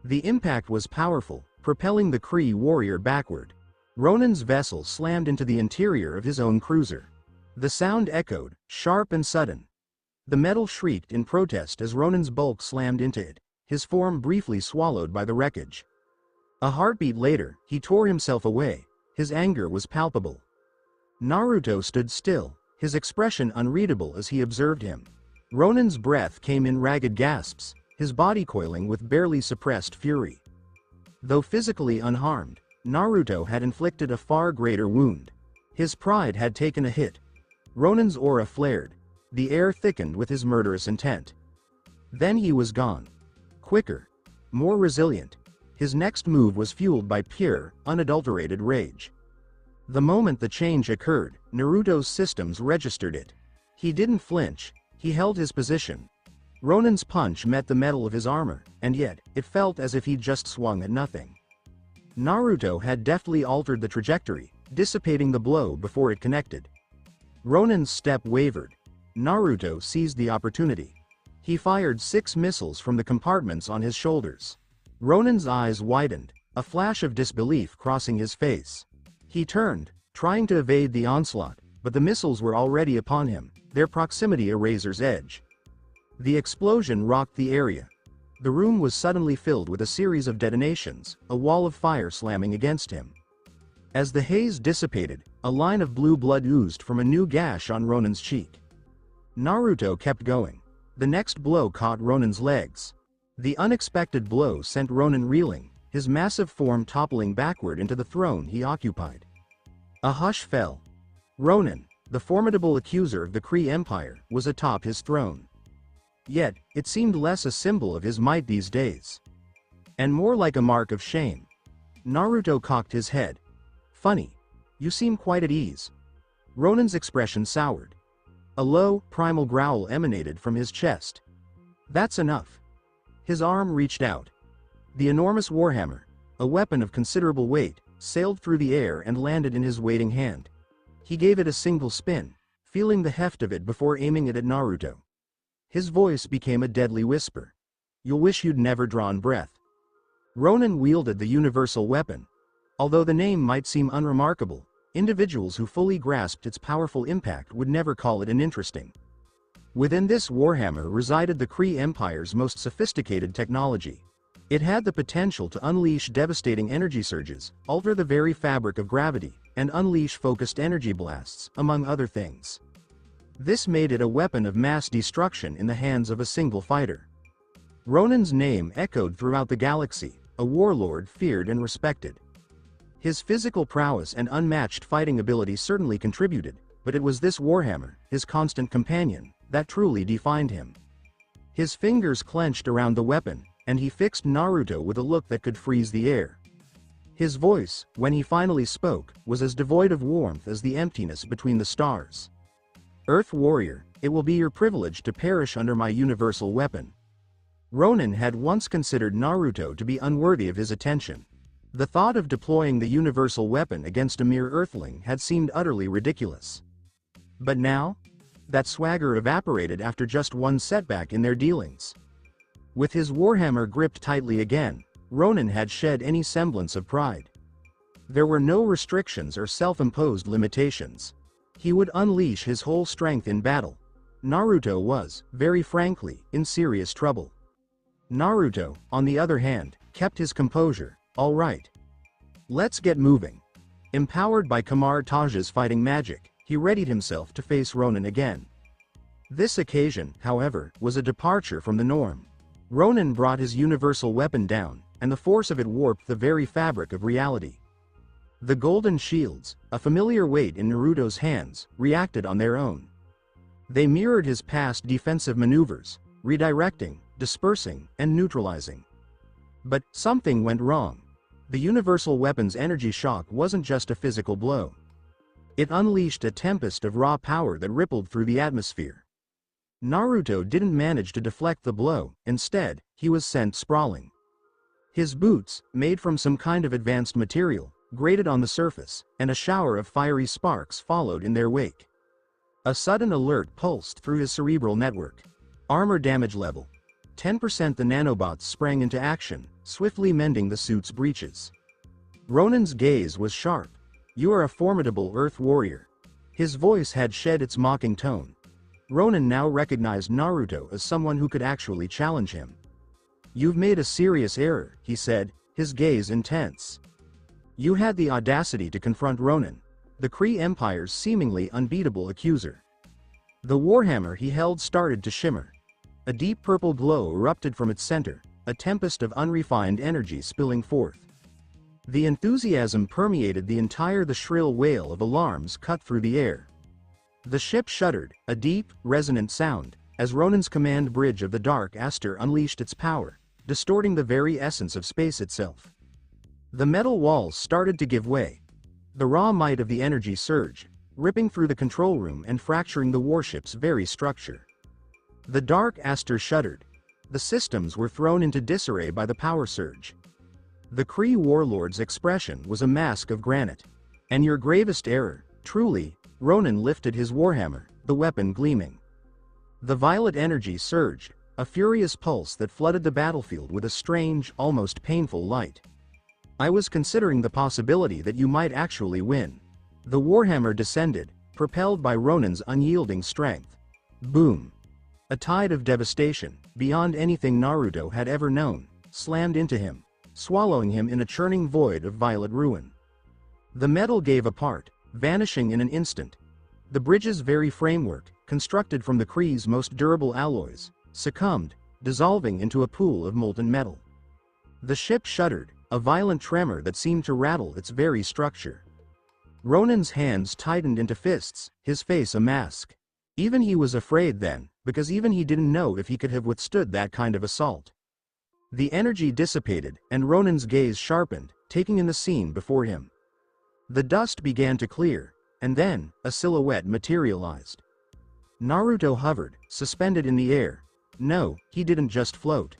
The impact was powerful, propelling the Kree warrior backward. Ronin's vessel slammed into the interior of his own cruiser. The sound echoed, sharp and sudden. The metal shrieked in protest as Ronin's bulk slammed into it, his form briefly swallowed by the wreckage. A heartbeat later, he tore himself away. His anger was palpable. Naruto stood still, his expression unreadable as he observed him. Ronin's breath came in ragged gasps, his body coiling with barely suppressed fury. Though physically unharmed, Naruto had inflicted a far greater wound. His pride had taken a hit. Ronin's aura flared. The air thickened with his murderous intent. Then he was gone. Quicker. More resilient. His next move was fueled by pure, unadulterated rage. The moment the change occurred, Naruto's systems registered it. He didn't flinch. He held his position. Ronan's punch met the metal of his armor, and yet, it felt as if he'd just swung at nothing. Naruto had deftly altered the trajectory, dissipating the blow before it connected. Ronan's step wavered. Naruto seized the opportunity. He fired 6 missiles from the compartments on his shoulders. Ronan's eyes widened, a flash of disbelief crossing his face. He turned, trying to evade the onslaught, but the missiles were already upon him, their proximity a razor's edge. The explosion rocked the area. The room was suddenly filled with a series of detonations, a wall of fire slamming against him. As the haze dissipated, a line of blue blood oozed from a new gash on Ronan's cheek. Naruto kept going. The next blow caught Ronan's legs. The unexpected blow sent Ronan reeling, his massive form toppling backward into the throne he occupied. A hush fell. Ronan, the formidable accuser of the Kree Empire, was atop his throne. Yet, it seemed less a symbol of his might these days, and more like a mark of shame. Naruto cocked his head. "Funny. You seem quite at ease." Ronan's expression soured. A low, primal growl emanated from his chest. "That's enough." His arm reached out. The enormous warhammer, a weapon of considerable weight, sailed through the air and landed in his waiting hand. He gave it a single spin, feeling the heft of it before aiming it at Naruto. His voice became a deadly whisper. "You'll wish you'd never drawn breath." Ronan wielded the universal weapon. Although the name might seem unremarkable, individuals who fully grasped its powerful impact would never call it uninteresting. Within this warhammer resided the Kree Empire's most sophisticated technology. It had the potential to unleash devastating energy surges, alter the very fabric of gravity, and unleash focused energy blasts, among other things. This made it a weapon of mass destruction in the hands of a single fighter. Ronan's name echoed throughout the galaxy, a warlord feared and respected. His physical prowess and unmatched fighting ability certainly contributed, but it was this warhammer, his constant companion, that truly defined him. His fingers clenched around the weapon, and he fixed Naruto with a look that could freeze the air. His voice, when he finally spoke, was as devoid of warmth as the emptiness between the stars. "Earth warrior, it will be your privilege to perish under my universal weapon." Ronan had once considered Naruto to be unworthy of his attention. The thought of deploying the universal weapon against a mere earthling had seemed utterly ridiculous. But now? That swagger evaporated after just one setback in their dealings. With his warhammer gripped tightly again, Ronan had shed any semblance of pride. There were no restrictions or self-imposed limitations. He would unleash his whole strength in battle. Naruto was, very frankly, in serious trouble. Naruto, on the other hand, kept his composure. "All right. Let's get moving." Empowered by Kamar Taj's fighting magic, he readied himself to face Ronan again. This occasion, however, was a departure from the norm. Ronan brought his universal weapon down, and the force of it warped the very fabric of reality. The golden shields, a familiar weight in Naruto's hands, reacted on their own. They mirrored his past defensive maneuvers, redirecting, dispersing, and neutralizing. But something went wrong. The universal weapon's energy shock wasn't just a physical blow. It unleashed a tempest of raw power that rippled through the atmosphere. Naruto didn't manage to deflect the blow, instead, he was sent sprawling. His boots, made from some kind of advanced material, grated on the surface, and a shower of fiery sparks followed in their wake. A sudden alert pulsed through his cerebral network. Armor damage level 10%. The nanobots sprang into action, swiftly mending the suit's breaches. Ronan's gaze was sharp. "You are a formidable Earth warrior." His voice had shed its mocking tone. Ronan now recognized Naruto as someone who could actually challenge him. "You've made a serious error," he said, his gaze intense. You had the audacity to confront Ronan, the Kree Empire's seemingly unbeatable accuser. The warhammer he held started to shimmer. A deep purple glow erupted from its center, a tempest of unrefined energy spilling forth. The enthusiasm permeated the shrill wail of alarms cut through the air. The ship shuddered, a deep, resonant sound, as Ronan's command bridge of the Dark Aster unleashed its power, distorting the very essence of space itself. The metal walls started to give way. The raw might of the energy surged, ripping through the control room and fracturing the warship's very structure. The Dark Aster shuddered. The systems were thrown into disarray by the power surge. The Kree warlord's expression was a mask of granite. And your gravest error, truly. Ronan lifted his warhammer, the weapon gleaming. The violet energy surged, a furious pulse that flooded the battlefield with a strange, almost painful light. I was considering the possibility that you might actually win. The warhammer descended, propelled by Ronan's unyielding strength. Boom! A tide of devastation, beyond anything Naruto had ever known, slammed into him, swallowing him in a churning void of violet ruin. The metal gave apart, vanishing in an instant. The bridge's very framework, constructed from the Kree's most durable alloys, succumbed, dissolving into a pool of molten metal. The ship shuddered, a violent tremor that seemed to rattle its very structure. Ronan's hands tightened into fists, his face a mask. Even he was afraid then, because even he didn't know if he could have withstood that kind of assault. The energy dissipated, and Ronan's gaze sharpened, taking in the scene before him. The dust began to clear, and then, a silhouette materialized. Naruto hovered, suspended in the air. No, he didn't just float.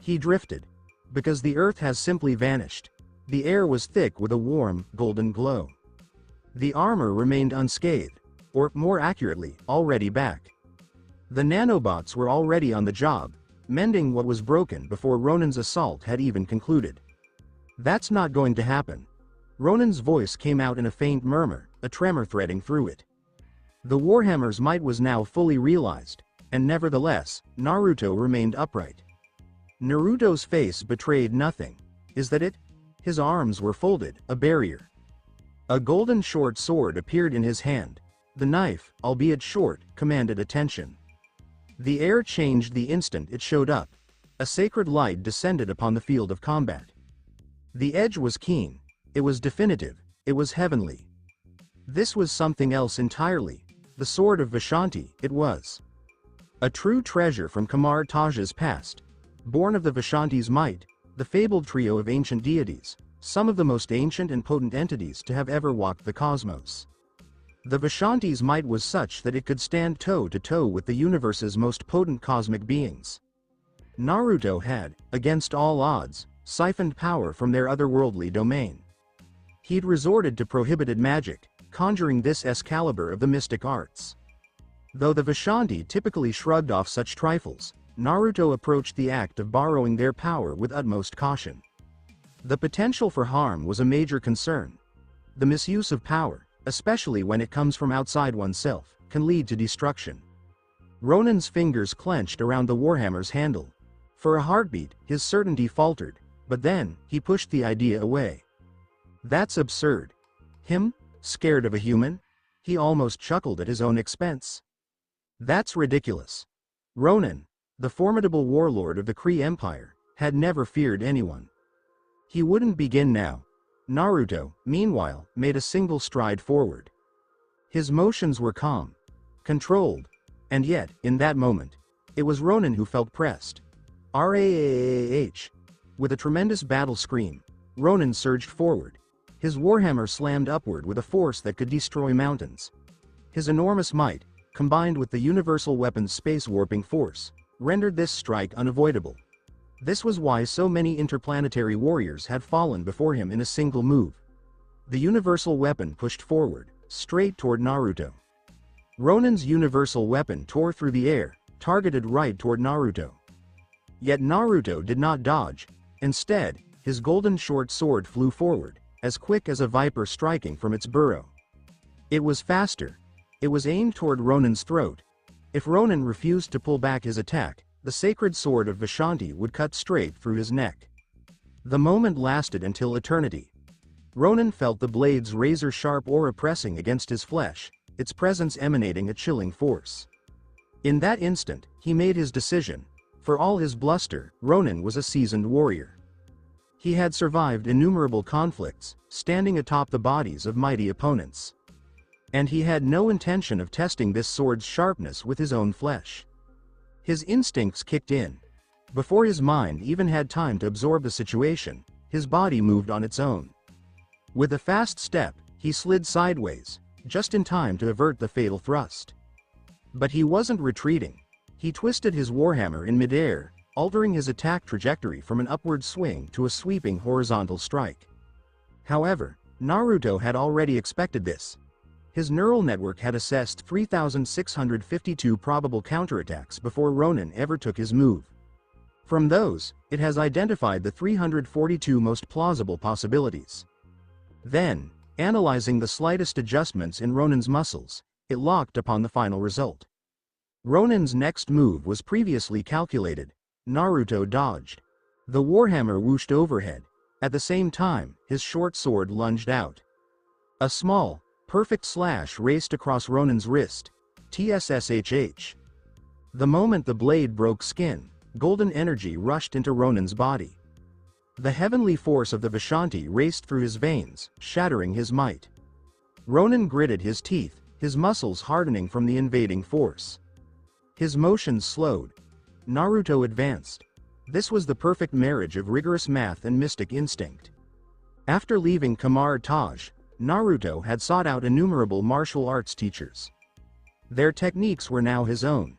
He drifted. Because the earth has simply vanished. The air was thick with a warm, golden glow. The armor remained unscathed, or, more accurately, already back. The nanobots were already on the job, mending what was broken before Ronan's assault had even concluded. That's not going to happen. Ronan's voice came out in a faint murmur, a tremor threading through it. The warhammer's might was now fully realized, and nevertheless, Naruto remained upright. Naruto's face betrayed nothing. Is that it? His arms were folded, a barrier. A golden short sword appeared in his hand. The knife, albeit short, commanded attention. The air changed the instant it showed up. A sacred light descended upon the field of combat. The edge was keen. It was definitive. It was heavenly. This was something else entirely. The sword of Vishanti, it was. A true treasure from Kamar Taj's past. Born of the Vishanti's might, the fabled trio of ancient deities, some of the most ancient and potent entities to have ever walked the cosmos. The Vishanti's might was such that it could stand toe-to-toe with the universe's most potent cosmic beings. Naruto had, against all odds, siphoned power from their otherworldly domain. He'd resorted to prohibited magic, conjuring this Excalibur of the mystic arts. Though the Vishanti typically shrugged off such trifles, Naruto approached the act of borrowing their power with utmost caution. The potential for harm was a major concern. The misuse of power, especially when it comes from outside oneself, can lead to destruction. Ronan's fingers clenched around the warhammer's handle. For a heartbeat, his certainty faltered, but then, he pushed the idea away. That's absurd. Him? Scared of a human? He almost chuckled at his own expense. That's ridiculous. Ronan, the formidable warlord of the Kree Empire, had never feared anyone. He wouldn't begin now. Naruto, meanwhile, made a single stride forward. His motions were calm, controlled, and yet, in that moment, it was Ronan who felt pressed. R-A-A-H. With a tremendous battle scream, Ronan surged forward. His warhammer slammed upward with a force that could destroy mountains. His enormous might, combined with the universal weapon's space-warping force, rendered this strike unavoidable. This was why so many interplanetary warriors had fallen before him in a single move. The universal weapon pushed forward, straight toward Naruto. Ronan's universal weapon tore through the air, targeted right toward Naruto. Yet Naruto did not dodge. Instead, his golden short sword flew forward, as quick as a viper striking from its burrow. It was faster. It was aimed toward Ronan's throat. If Ronan refused to pull back his attack, the sacred sword of Vishanti would cut straight through his neck. The moment lasted until eternity. Ronan felt the blade's razor-sharp aura pressing against his flesh, its presence emanating a chilling force. In that instant, he made his decision. For all his bluster, Ronan was a seasoned warrior. He had survived innumerable conflicts, standing atop the bodies of mighty opponents. And he had no intention of testing this sword's sharpness with his own flesh. His instincts kicked in. Before his mind even had time to absorb the situation, his body moved on its own. With a fast step, he slid sideways, just in time to avert the fatal thrust. But he wasn't retreating. He twisted his warhammer in midair, altering his attack trajectory from an upward swing to a sweeping horizontal strike. However, Naruto had already expected this. His neural network had assessed 3,652 probable counterattacks before Ronin ever took his move. From those, it has identified the 342 most plausible possibilities. Then, analyzing the slightest adjustments in Ronin's muscles, it locked upon the final result. Ronin's next move was previously calculated. Naruto dodged. The warhammer whooshed overhead. At the same time, his short sword lunged out. A small, perfect slash raced across Ronin's wrist. TSSHH. The moment the blade broke skin, golden energy rushed into Ronin's body. The heavenly force of the Vishanti raced through his veins, shattering his might. Ronin gritted his teeth, his muscles hardening from the invading force. His motions slowed. Naruto advanced. This was the perfect marriage of rigorous math and mystic instinct. After leaving Kamar Taj, Naruto had sought out innumerable martial arts teachers. Their techniques were now his own.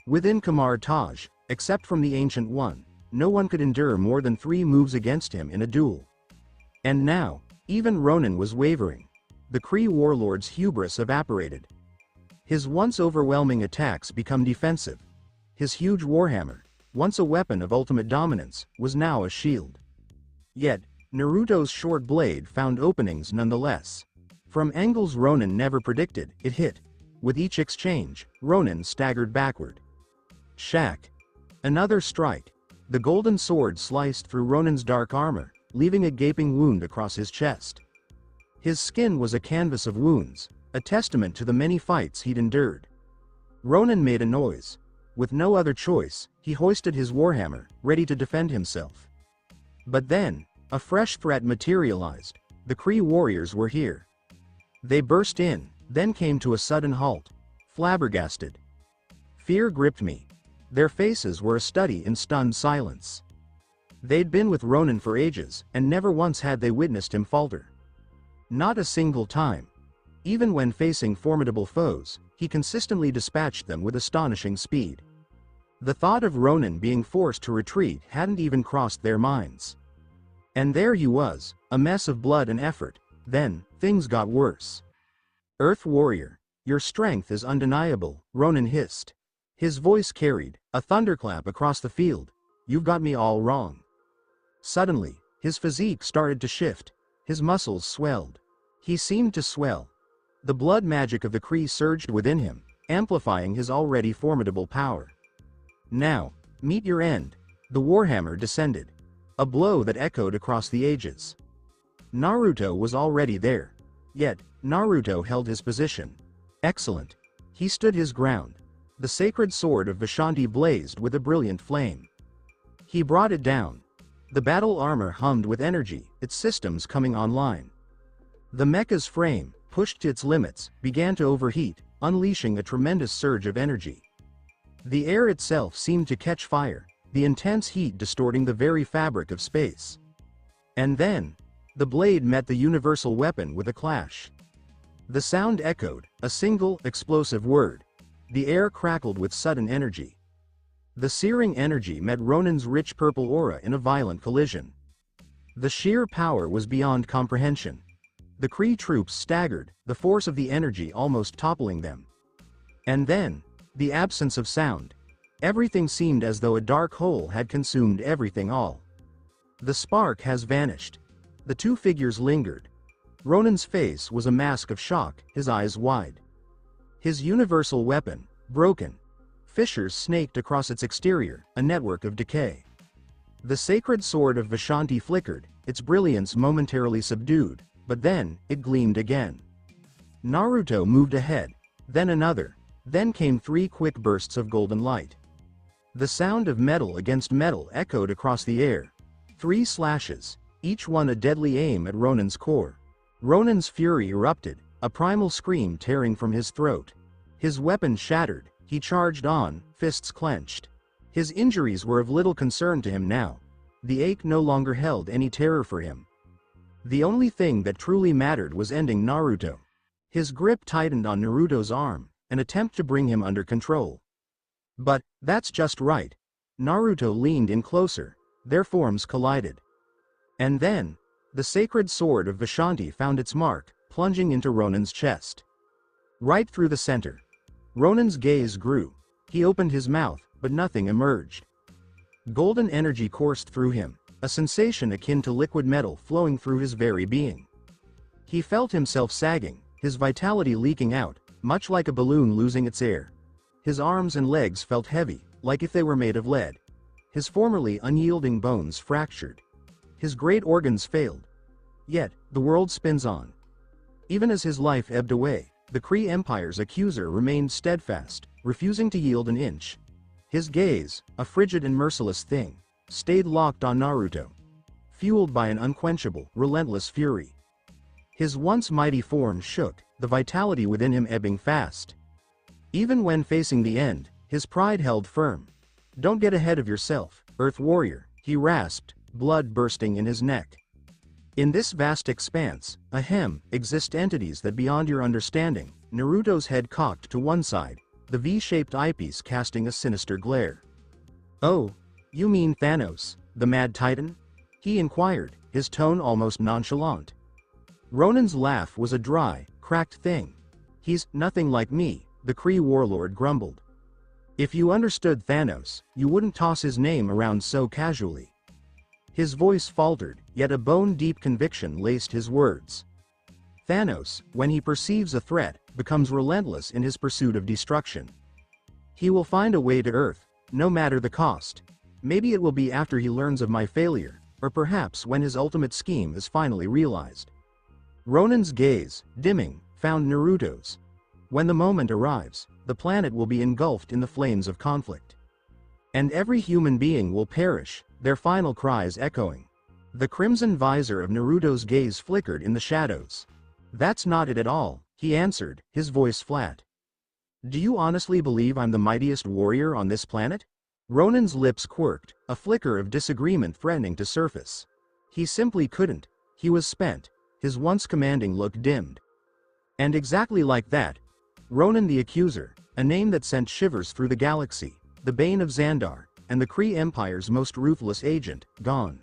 Within Kamar Taj, except from the Ancient One, no one could endure more than 3 moves against him in a duel. And now, even Ronin was wavering. The Kree warlord's hubris evaporated. His once overwhelming attacks become defensive. His huge warhammer, once a weapon of ultimate dominance, was now a shield. Yet, Naruto's short blade found openings nonetheless. From angles Ronin never predicted, it hit. With each exchange, Ronin staggered backward. Shack. Another strike. The golden sword sliced through Ronin's dark armor, leaving a gaping wound across his chest. His skin was a canvas of wounds, a testament to the many fights he'd endured. Ronin made a noise. With no other choice, he hoisted his warhammer, ready to defend himself. But then, a fresh threat materialized. The Kree warriors were here. They burst in, then came to a sudden halt, flabbergasted. Fear gripped me. Their faces were a study in stunned silence. They'd been with Ronin for ages, and never once had they witnessed him falter. Not a single time. Even when facing formidable foes, he consistently dispatched them with astonishing speed. The thought of Ronin being forced to retreat hadn't even crossed their minds. And there he was, a mess of blood and effort. Then, things got worse. Earth Warrior, your strength is undeniable, Ronin hissed. His voice carried a thunderclap across the field. You've got me all wrong. Suddenly, his physique started to shift. His muscles swelled. He seemed to swell. The blood magic of the Kree surged within him, amplifying his already formidable power. Now, meet your end. The warhammer descended. A blow that echoed across the ages. Naruto was already there. Yet, Naruto held his position. Excellent. He stood his ground. The sacred sword of Vishanti blazed with a brilliant flame. He brought it down. The battle armor hummed with energy, its systems coming online. The mecha's frame, pushed to its limits, began to overheat, unleashing a tremendous surge of energy. The air itself seemed to catch fire, the intense heat distorting the very fabric of space. And then, the blade met the universal weapon with a clash. The sound echoed, a single, explosive word. The air crackled with sudden energy. The searing energy met Ronin's rich purple aura in a violent collision. The sheer power was beyond comprehension. The Kree troops staggered, the force of the energy almost toppling them. And then, the absence of sound. Everything seemed as though a dark hole had consumed everything all. The spark has vanished. The two figures lingered. Ronin's face was a mask of shock, his eyes wide. His universal weapon, broken. Fissures snaked across its exterior, a network of decay. The sacred sword of Vishanti flickered, its brilliance momentarily subdued, but then, it gleamed again. Naruto moved ahead, then another, then came 3 quick bursts of golden light. The sound of metal against metal echoed across the air. 3 slashes, each one a deadly aim at Ronin's core. Ronin's fury erupted, a primal scream tearing from his throat. His weapon shattered, he charged on, fists clenched. His injuries were of little concern to him now. The ache no longer held any terror for him. The only thing that truly mattered was ending Naruto. His grip tightened on Naruto's arm, an attempt to bring him under control. But, that's just right. Naruto leaned in closer. Their forms collided. And then, the sacred sword of Vishanti found its mark, plunging into Ronan's chest. Right through the center. Ronan's gaze grew. He opened his mouth, but nothing emerged. Golden energy coursed through him, a sensation akin to liquid metal flowing through his very being. He felt himself sagging, his vitality leaking out, much like a balloon losing its air. His arms and legs felt heavy, like if they were made of lead. His formerly unyielding bones fractured. His great organs failed. Yet, the world spins on. Even as his life ebbed away, the Kree Empire's accuser remained steadfast, refusing to yield an inch. His gaze, a frigid and merciless thing, stayed locked on Naruto, fueled by an unquenchable, relentless fury. His once mighty form shook, the vitality within him ebbing fast. Even when facing the end, his pride held firm. "Don't get ahead of yourself, Earth Warrior," he rasped, blood bursting in his neck. "In this vast expanse, exist entities that beyond your understanding." Naruto's head cocked to one side, the V-shaped eyepiece casting a sinister glare. "Oh, you mean Thanos, the Mad Titan?" he inquired, his tone almost nonchalant. Ronan's laugh was a dry, cracked thing. "He's nothing like me," the Kree warlord grumbled. "If you understood Thanos, you wouldn't toss his name around so casually." His voice faltered, yet a bone-deep conviction laced his words. "Thanos, when he perceives a threat, becomes relentless in his pursuit of destruction. He will find a way to Earth, no matter the cost. Maybe it will be after he learns of my failure, or perhaps when his ultimate scheme is finally realized." Ronan's gaze, dimming, found Naruto's. "When the moment arrives, the planet will be engulfed in the flames of conflict. And every human being will perish, their final cries echoing." The crimson visor of Naruto's gaze flickered in the shadows. "That's not it at all," he answered, his voice flat. "Do you honestly believe I'm the mightiest warrior on this planet?" Ronan's lips quirked, a flicker of disagreement threatening to surface. He simply couldn't. He was spent, his once commanding look dimmed. And exactly like that, Ronan the Accuser, a name that sent shivers through the galaxy, the bane of Xandar, and the Kree Empire's most ruthless agent, gone.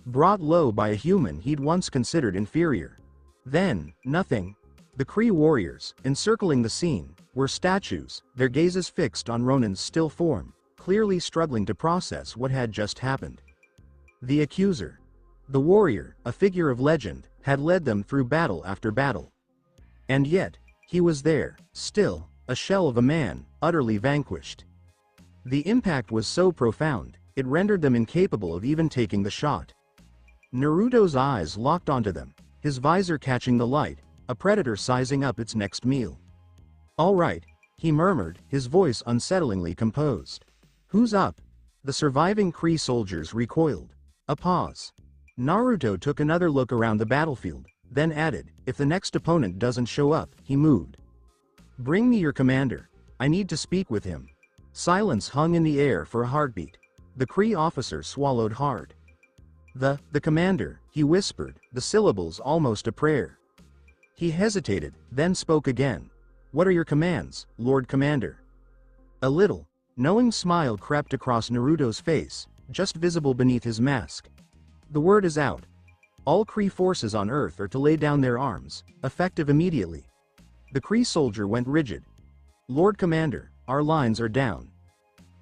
Brought low by a human he'd once considered inferior. Then, nothing. The Kree warriors, encircling the scene, were statues, their gazes fixed on Ronan's still form, clearly struggling to process what had just happened. The Accuser, the warrior, a figure of legend, had led them through battle after battle. And yet, he was there, still, a shell of a man, utterly vanquished. The impact was so profound, it rendered them incapable of even taking the shot. Naruto's eyes locked onto them, his visor catching the light, a predator sizing up its next meal. "All right," he murmured, his voice unsettlingly composed. "Who's up?" The surviving Kree soldiers recoiled. A pause. Naruto took another look around the battlefield, then added, "If the next opponent doesn't show up," he moved. "Bring me your commander. I need to speak with him." Silence hung in the air for a heartbeat. The Kree officer swallowed hard. The commander," he whispered, the syllables almost a prayer. He hesitated, then spoke again. "What are your commands, Lord Commander?" A little, knowing smile crept across Naruto's face, just visible beneath his mask. "The word is out. All Kree forces on Earth are to lay down their arms, effective immediately." The Kree soldier went rigid. "Lord Commander, our lines are down."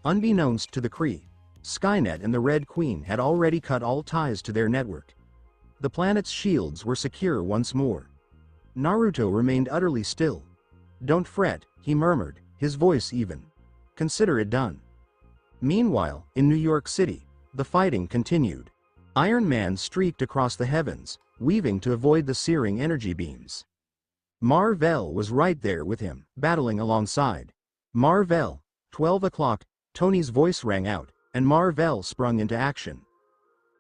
Unbeknownst to the Kree, Skynet and the Red Queen had already cut all ties to their network. The planet's shields were secure once more. Naruto remained utterly still. "Don't fret," he murmured, his voice even. "Consider it done." Meanwhile, in New York City, the fighting continued. Iron Man streaked across the heavens, weaving to avoid the searing energy beams. Mar-Vell was right there with him, battling alongside. Mar-Vell, 12 o'clock, Tony's voice rang out, and Mar-Vell sprung into action.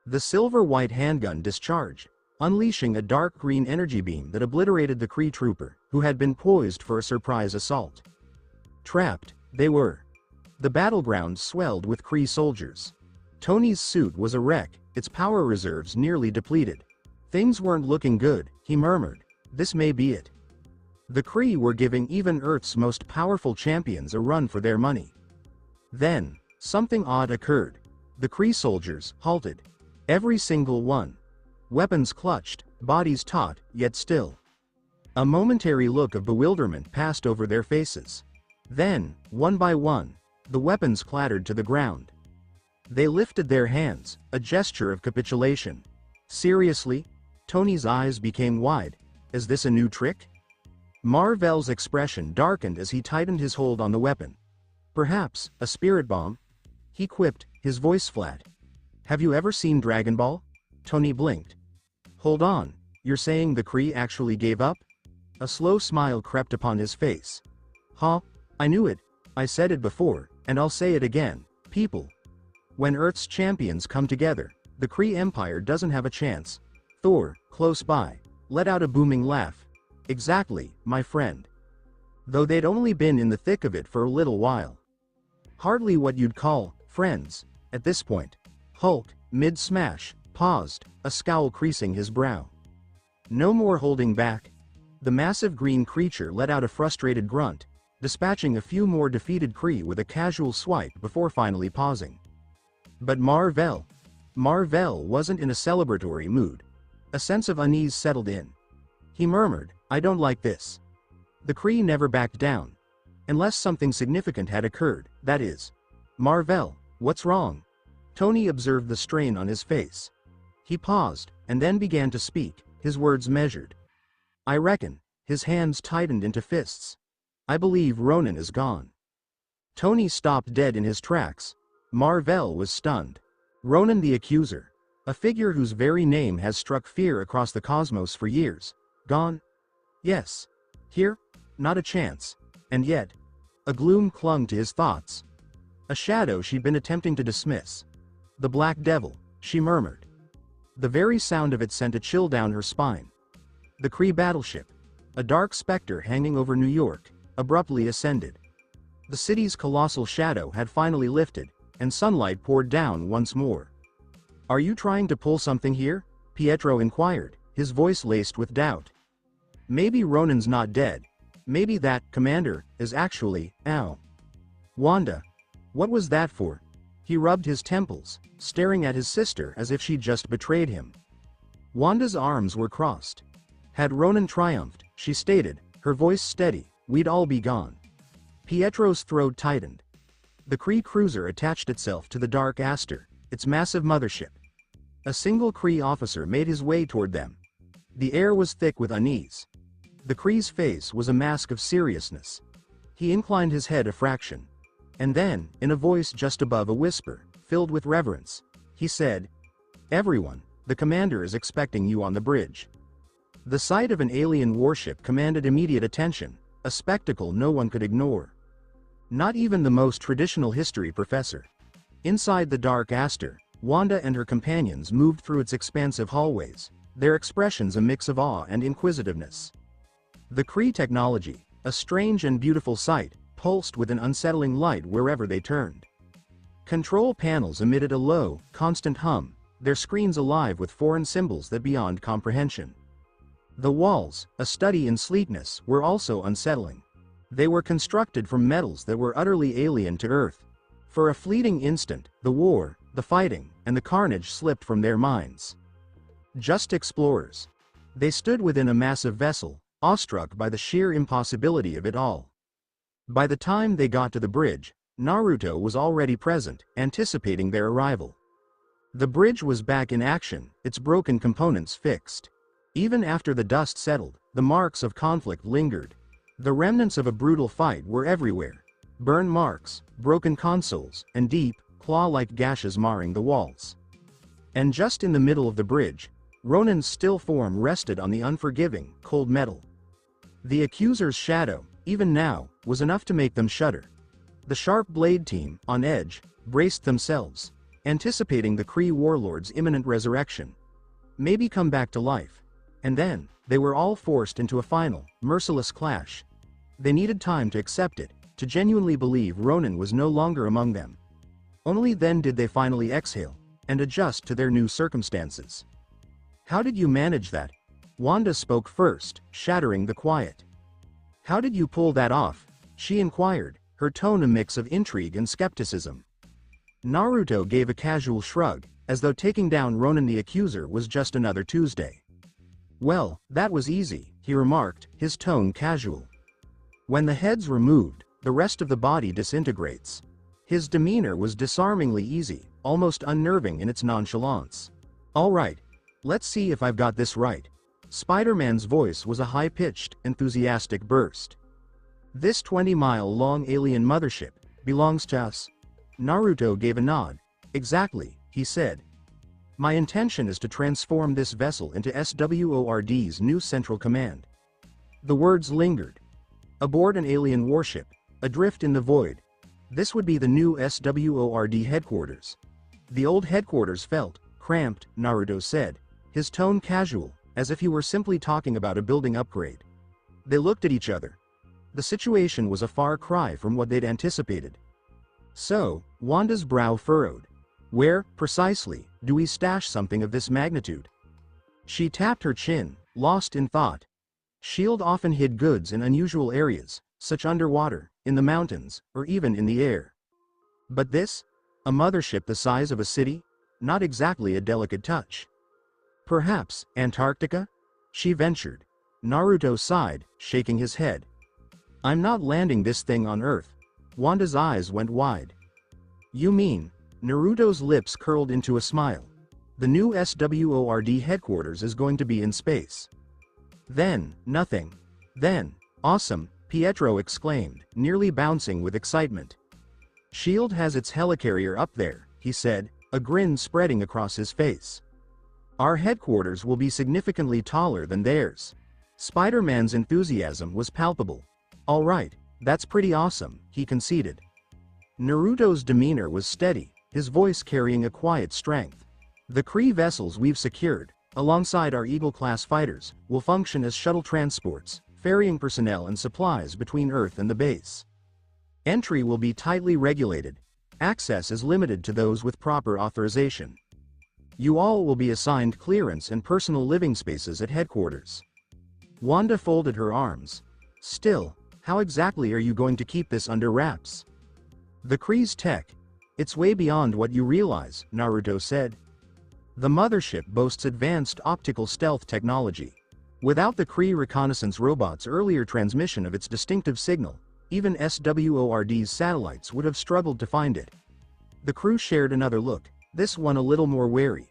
The silver-white handgun discharged, unleashing a dark green energy beam that obliterated the Kree trooper, who had been poised for a surprise assault. Trapped, they were. The battleground swelled with Kree soldiers. Tony's suit was a wreck, its power reserves nearly depleted. "Things weren't looking good," he murmured. "This may be it." The Kree were giving even Earth's most powerful champions a run for their money. Then, something odd occurred. The Kree soldiers halted. Every single one. Weapons clutched, bodies taut, yet still. A momentary look of bewilderment passed over their faces. Then, one by one, the weapons clattered to the ground. They lifted their hands, a gesture of capitulation. Seriously? Tony's eyes became wide. Is this a new trick? Mar-Vel's expression darkened as he tightened his hold on the weapon. Perhaps, a spirit bomb? He quipped, his voice flat. Have you ever seen Dragon Ball? Tony blinked. Hold on, you're saying the Kree actually gave up? A slow smile crept upon his face. Huh? I knew it. I said it before, and I'll say it again. People. When Earth's champions come together, the Kree Empire doesn't have a chance. Thor, close by, let out a booming laugh. Exactly, my friend. Though they'd only been in the thick of it for a little while. Hardly what you'd call friends at this point. Hulk, mid-smash, paused, a scowl creasing his brow. No more holding back. The massive green creature let out a frustrated grunt, dispatching a few more defeated Kree with a casual swipe before finally pausing. But Mar-Vel wasn't in a celebratory mood. A sense of unease settled in. He murmured, I don't like this. The Kree never backed down. Unless something significant had occurred, that is. Mar-Vel, what's wrong? Tony observed the strain on his face. He paused, and then began to speak, his words measured. I reckon. His hands tightened into fists. I believe Ronan is gone. Tony stopped dead in his tracks. Mar-Vel was stunned. Ronan the Accuser. A figure whose very name has struck fear across the cosmos for years. Gone? Yes. Here? Not a chance. And yet, a gloom clung to his thoughts. A shadow she'd been attempting to dismiss. The Black Devil, she murmured. The very sound of it sent a chill down her spine. The Kree battleship, a dark specter hanging over New York, abruptly ascended. The city's colossal shadow had finally lifted, and sunlight poured down once more. Are you trying to pull something here? Pietro inquired, his voice laced with doubt. Maybe Ronan's not dead. Maybe that commander is actually, ow. Wanda. What was that for? He rubbed his temples, staring at his sister as if she'd just betrayed him. Wanda's arms were crossed. Had Ronan triumphed, she stated, her voice steady, we'd all be gone. Pietro's throat tightened. The Kree cruiser attached itself to the Dark Aster, its massive mothership. A single Kree officer made his way toward them. The air was thick with unease. The Kree's face was a mask of seriousness. He inclined his head a fraction. And then, in a voice just above a whisper, filled with reverence, he said, Everyone, the commander is expecting you on the bridge. The sight of an alien warship commanded immediate attention, a spectacle no one could ignore. Not even the most traditional history professor. Inside the Dark Aster, Wanda and her companions moved through its expansive hallways, their expressions a mix of awe and inquisitiveness. The Kree technology, a strange and beautiful sight, pulsed with an unsettling light wherever they turned. Control panels emitted a low, constant hum, their screens alive with foreign symbols that beyond comprehension. The walls, a study in sleekness, were also unsettling. They were constructed from metals that were utterly alien to Earth. For a fleeting instant, the war, the fighting, and the carnage slipped from their minds. Just explorers. They stood within a massive vessel, awestruck by the sheer impossibility of it all. By the time they got to the bridge, Naruto was already present, anticipating their arrival. The bridge was back in action, its broken components fixed. Even after the dust settled, the marks of conflict lingered. The remnants of a brutal fight were everywhere. Burn marks, broken consoles, and deep, claw-like gashes marring the walls. And just in the middle of the bridge, Ronan's still form rested on the unforgiving, cold metal. The Accuser's shadow, even now, was enough to make them shudder. The Sharp Blade team, on edge, braced themselves, anticipating the Kree warlord's imminent resurrection. Maybe come back to life. And then, they were all forced into a final, merciless clash. They needed time to accept it, to genuinely believe Ronan was no longer among them. Only then did they finally exhale, and adjust to their new circumstances. How did you manage that? Wanda spoke first, shattering the quiet. How did you pull that off? She inquired, her tone a mix of intrigue and skepticism. Naruto gave a casual shrug, as though taking down Ronin the Accuser was just another Tuesday. "Well, that was easy," he remarked, his tone casual. "When the head's removed, the rest of the body disintegrates." His demeanor was disarmingly easy, almost unnerving in its nonchalance. "All right. Let's see if I've got this right." Spider-Man's voice was a high-pitched, enthusiastic burst. "This 20-mile-long alien mothership belongs to us." Naruto gave a nod. "Exactly," he said. "My intention is to transform this vessel into SWORD's new central command." The words lingered. Aboard an alien warship, adrift in the void. This would be the new SWORD headquarters. The old headquarters felt cramped, Naruto said, his tone casual, as if he were simply talking about a building upgrade. They looked at each other. The situation was a far cry from what they'd anticipated. "So," Wanda's brow furrowed. "Where, precisely, do we stash something of this magnitude?" She tapped her chin, lost in thought. S.H.I.E.L.D. often hid goods in unusual areas, such underwater, in the mountains, or even in the air. But this? A mothership the size of a city? Not exactly a delicate touch. "Perhaps, Antarctica?" she ventured. Naruto sighed, shaking his head. "I'm not landing this thing on Earth." Wanda's eyes went wide. "You mean?" Naruto's lips curled into a smile. "The new SWORD headquarters is going to be in space." "Then, nothing. Then, awesome," Pietro exclaimed, nearly bouncing with excitement. "S.H.I.E.L.D. has its helicarrier up there," he said, a grin spreading across his face. "Our headquarters will be significantly taller than theirs." Spider-Man's enthusiasm was palpable. "All right, that's pretty awesome," he conceded. Naruto's demeanor was steady, his voice carrying a quiet strength. "The Kree vessels we've secured, alongside our Eagle-class fighters, will function as shuttle transports, ferrying personnel and supplies between Earth and the base. Entry will be tightly regulated. Access is limited to those with proper authorization. You all will be assigned clearance and personal living spaces at headquarters." Wanda folded her arms. "Still, how exactly are you going to keep this under wraps?" "The Kree's tech. It's way beyond what you realize," Naruto said. "The mothership boasts advanced optical stealth technology. Without the Kree reconnaissance robot's earlier transmission of its distinctive signal, even SWORD's satellites would have struggled to find it." The crew shared another look, this one a little more wary.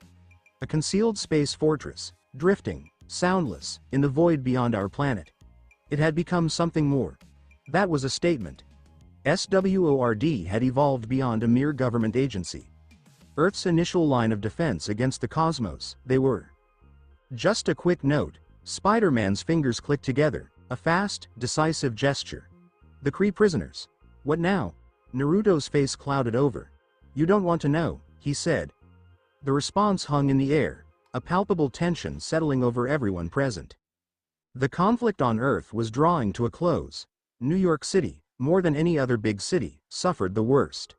"A concealed space fortress, drifting, soundless, in the void beyond our planet." It had become something more. That was a statement. SWORD had evolved beyond a mere government agency. Earth's initial line of defense against the cosmos, they were. Just a quick note, Spider-Man's fingers clicked together, a fast, decisive gesture. "The Kree prisoners. What now?" Naruto's face clouded over. "You don't want to know," he said. The response hung in the air, a palpable tension settling over everyone present. The conflict on Earth was drawing to a close. New York City, more than any other big city, suffered the worst.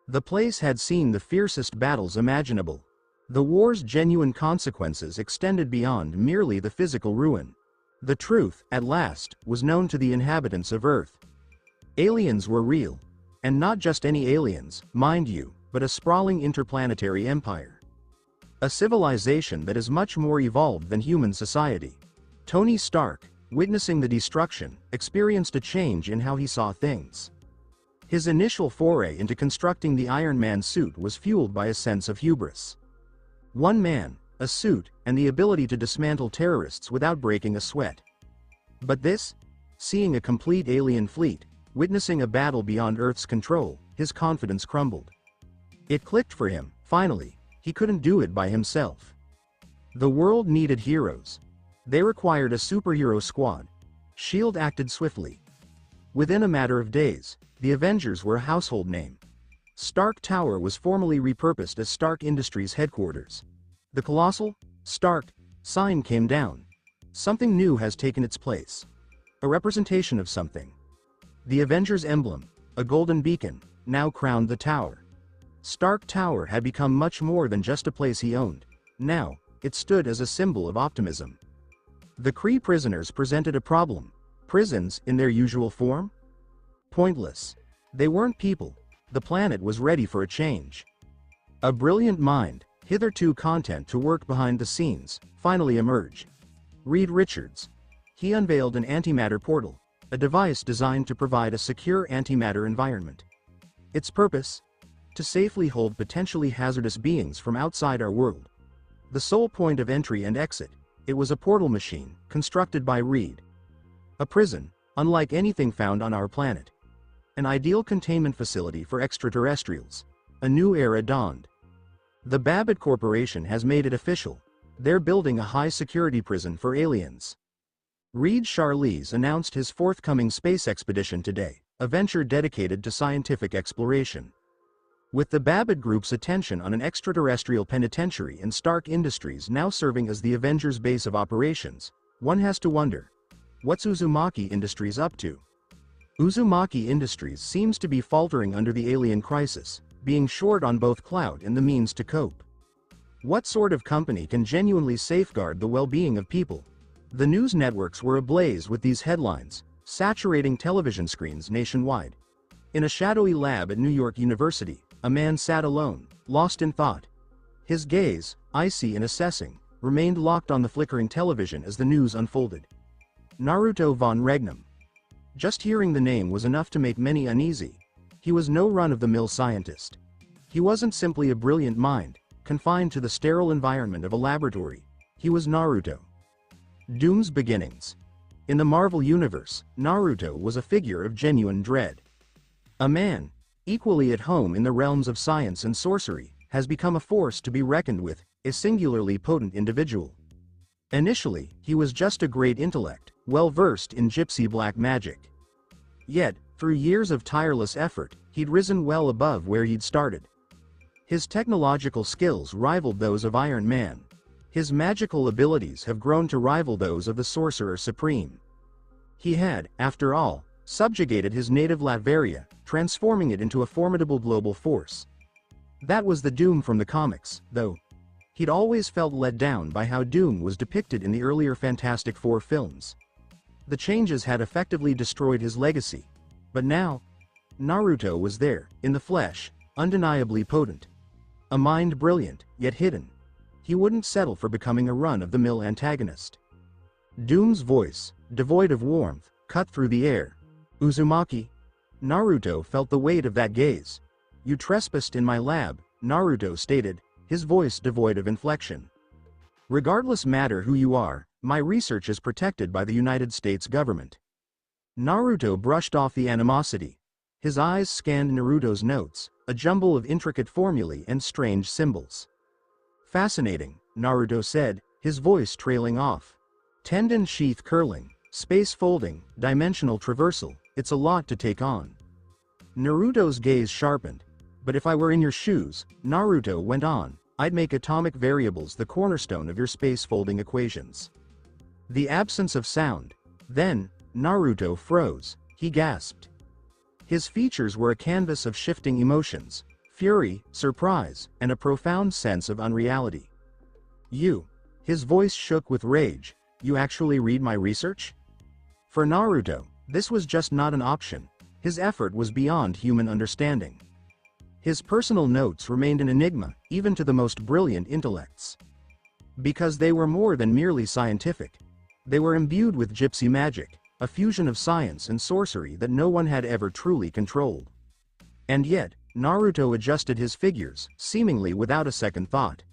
The place had seen the fiercest battles imaginable. The war's genuine consequences extended beyond merely the physical ruin. The truth, at last, was known to the inhabitants of Earth. Aliens were real. And not just any aliens, mind you, but a sprawling interplanetary empire. A civilization that is much more evolved than human society. Tony Stark, witnessing the destruction, experienced a change in how he saw things. His initial foray into constructing the Iron Man suit was fueled by a sense of hubris. One man, a suit, and the ability to dismantle terrorists without breaking a sweat. But this? Seeing a complete alien fleet, witnessing a battle beyond Earth's control, his confidence crumbled. It clicked for him, finally, he couldn't do it by himself. The world needed heroes. They required a superhero squad. S.H.I.E.L.D. acted swiftly. Within a matter of days, the Avengers were a household name. Stark Tower was formally repurposed as Stark Industries headquarters. The colossal, Stark, sign came down. Something new has taken its place. A representation of something. The Avengers emblem, a golden beacon, now crowned the tower. Stark Tower had become much more than just a place he owned. Now, it stood as a symbol of optimism. The Kree prisoners presented a problem. Prisons, in their usual form? Pointless. They weren't people. The planet was ready for a change. A brilliant mind, hitherto content to work behind the scenes, finally emerged. Reed Richards. He unveiled an antimatter portal, a device designed to provide a secure antimatter environment. Its purpose? To safely hold potentially hazardous beings from outside our world. The sole point of entry and exit, it was a portal machine, constructed by Reed. A prison, unlike anything found on our planet. An ideal containment facility for extraterrestrials. A new era dawned. The Babbitt Corporation has made it official. They're building a high-security prison for aliens. Reed Charles announced his forthcoming space expedition today, a venture dedicated to scientific exploration. With the Babbitt Group's attention on an extraterrestrial penitentiary and Stark Industries now serving as the Avengers' base of operations, one has to wonder, what's Uzumaki Industries up to? Uzumaki Industries seems to be faltering under the alien crisis, being short on both clout and the means to cope. What sort of company can genuinely safeguard the well-being of people? The news networks were ablaze with these headlines, saturating television screens nationwide. In a shadowy lab at New York University, a man sat alone, lost in thought. His gaze, icy and assessing, remained locked on the flickering television as the news unfolded. Naruto von Regnum. Just hearing the name was enough to make many uneasy. He was no run-of-the-mill scientist. He wasn't simply a brilliant mind, confined to the sterile environment of a laboratory. He was Naruto. Doom's beginnings. In the Marvel Universe, Naruto was a figure of genuine dread. A man, equally at home in the realms of science and sorcery, has become a force to be reckoned with, a singularly potent individual. Initially, he was just a great intellect, well-versed in gypsy black magic. Yet, through years of tireless effort, he'd risen well above where he'd started. His technological skills rivaled those of Iron Man. His magical abilities have grown to rival those of the Sorcerer Supreme. He had, after all, subjugated his native Latveria, transforming it into a formidable global force. That was the Doom from the comics, though. He'd always felt let down by how Doom was depicted in the earlier Fantastic Four films. The changes had effectively destroyed his legacy. But now, Naruto was there, in the flesh, undeniably potent. A mind brilliant, yet hidden. He wouldn't settle for becoming a run-of-the-mill antagonist. Doom's voice, devoid of warmth, cut through the air. Uzumaki? Naruto felt the weight of that gaze. You trespassed in my lab, Naruto stated, his voice devoid of inflection. Regardless matter who you are, my research is protected by the United States government. Naruto brushed off the animosity. His eyes scanned Naruto's notes, a jumble of intricate formulae and strange symbols. Fascinating, Naruto said, his voice trailing off. Tendon sheath curling, space folding, dimensional traversal, it's a lot to take on. Naruto's gaze sharpened. But if I were in your shoes, Naruto went on, I'd make atomic variables the cornerstone of your space folding equations. The absence of sound. Then, Naruto froze. He gasped. His features were a canvas of shifting emotions, fury, surprise, and a profound sense of unreality. You. His voice shook with rage. You actually read my research? For Naruto, this was just not an option. His effort was beyond human understanding. His personal notes remained an enigma, even to the most brilliant intellects. Because they were more than merely scientific. They were imbued with gypsy magic, a fusion of science and sorcery that no one had ever truly controlled. And yet, Naruto adjusted his figures, seemingly without a second thought.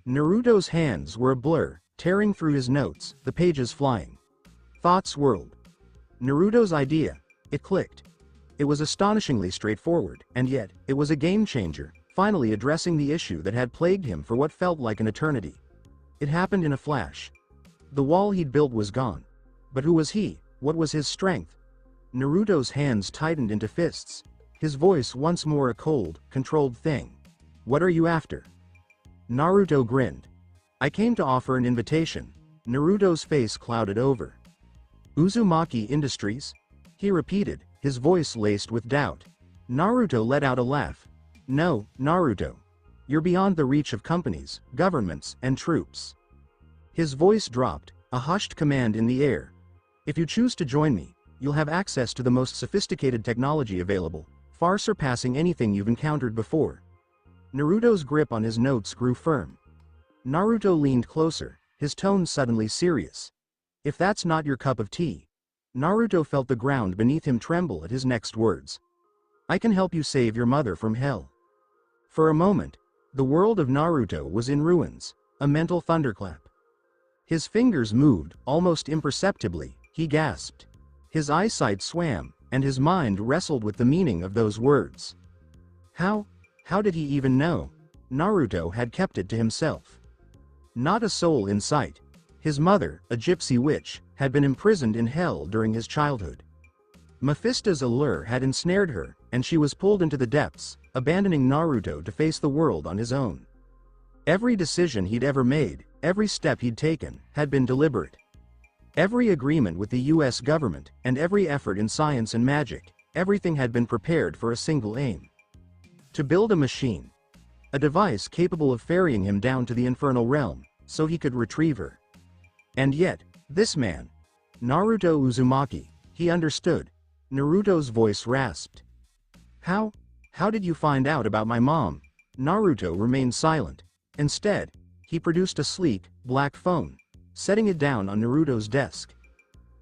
Naruto's hands were a blur, tearing through his notes, the pages flying. Thoughts whirled. Naruto's idea, it clicked. It was astonishingly straightforward, and yet, it was a game-changer, finally addressing the issue that had plagued him for what felt like an eternity. It happened in a flash. The wall he'd built was gone. But who was he? What was his strength? Naruto's hands tightened into fists. His voice once more a cold, controlled thing. What are you after? Naruto grinned. I came to offer an invitation. Naruto's face clouded over. Uzumaki Industries? He repeated, his voice laced with doubt. Naruto let out a laugh. No, Naruto. You're beyond the reach of companies, governments, and troops. His voice dropped, a hushed command in the air. If you choose to join me, you'll have access to the most sophisticated technology available, far surpassing anything you've encountered before. Naruto's grip on his notes grew firm. Naruto leaned closer, his tone suddenly serious. If that's not your cup of tea. Naruto felt the ground beneath him tremble at his next words. I can help you save your mother from hell. For a moment, the world of Naruto was in ruins, a mental thunderclap. His fingers moved, almost imperceptibly, he gasped. His eyesight swam, and his mind wrestled with the meaning of those words. How did he even know? Naruto had kept it to himself. Not a soul in sight. His mother, a gypsy witch, had been imprisoned in hell during his childhood. Mephisto's allure had ensnared her, and she was pulled into the depths, abandoning Naruto to face the world on his own. Every decision he'd ever made, every step he'd taken, had been deliberate. Every agreement with the US government, and every effort in science and magic, everything had been prepared for a single aim. To build a machine. A device capable of ferrying him down to the infernal realm, so he could retrieve her. And yet, this man, Naruto Uzumaki, he understood. Naruto's voice rasped. How did you find out about my mom? Naruto remained silent. Instead, he produced a sleek, black phone, setting it down on Naruto's desk.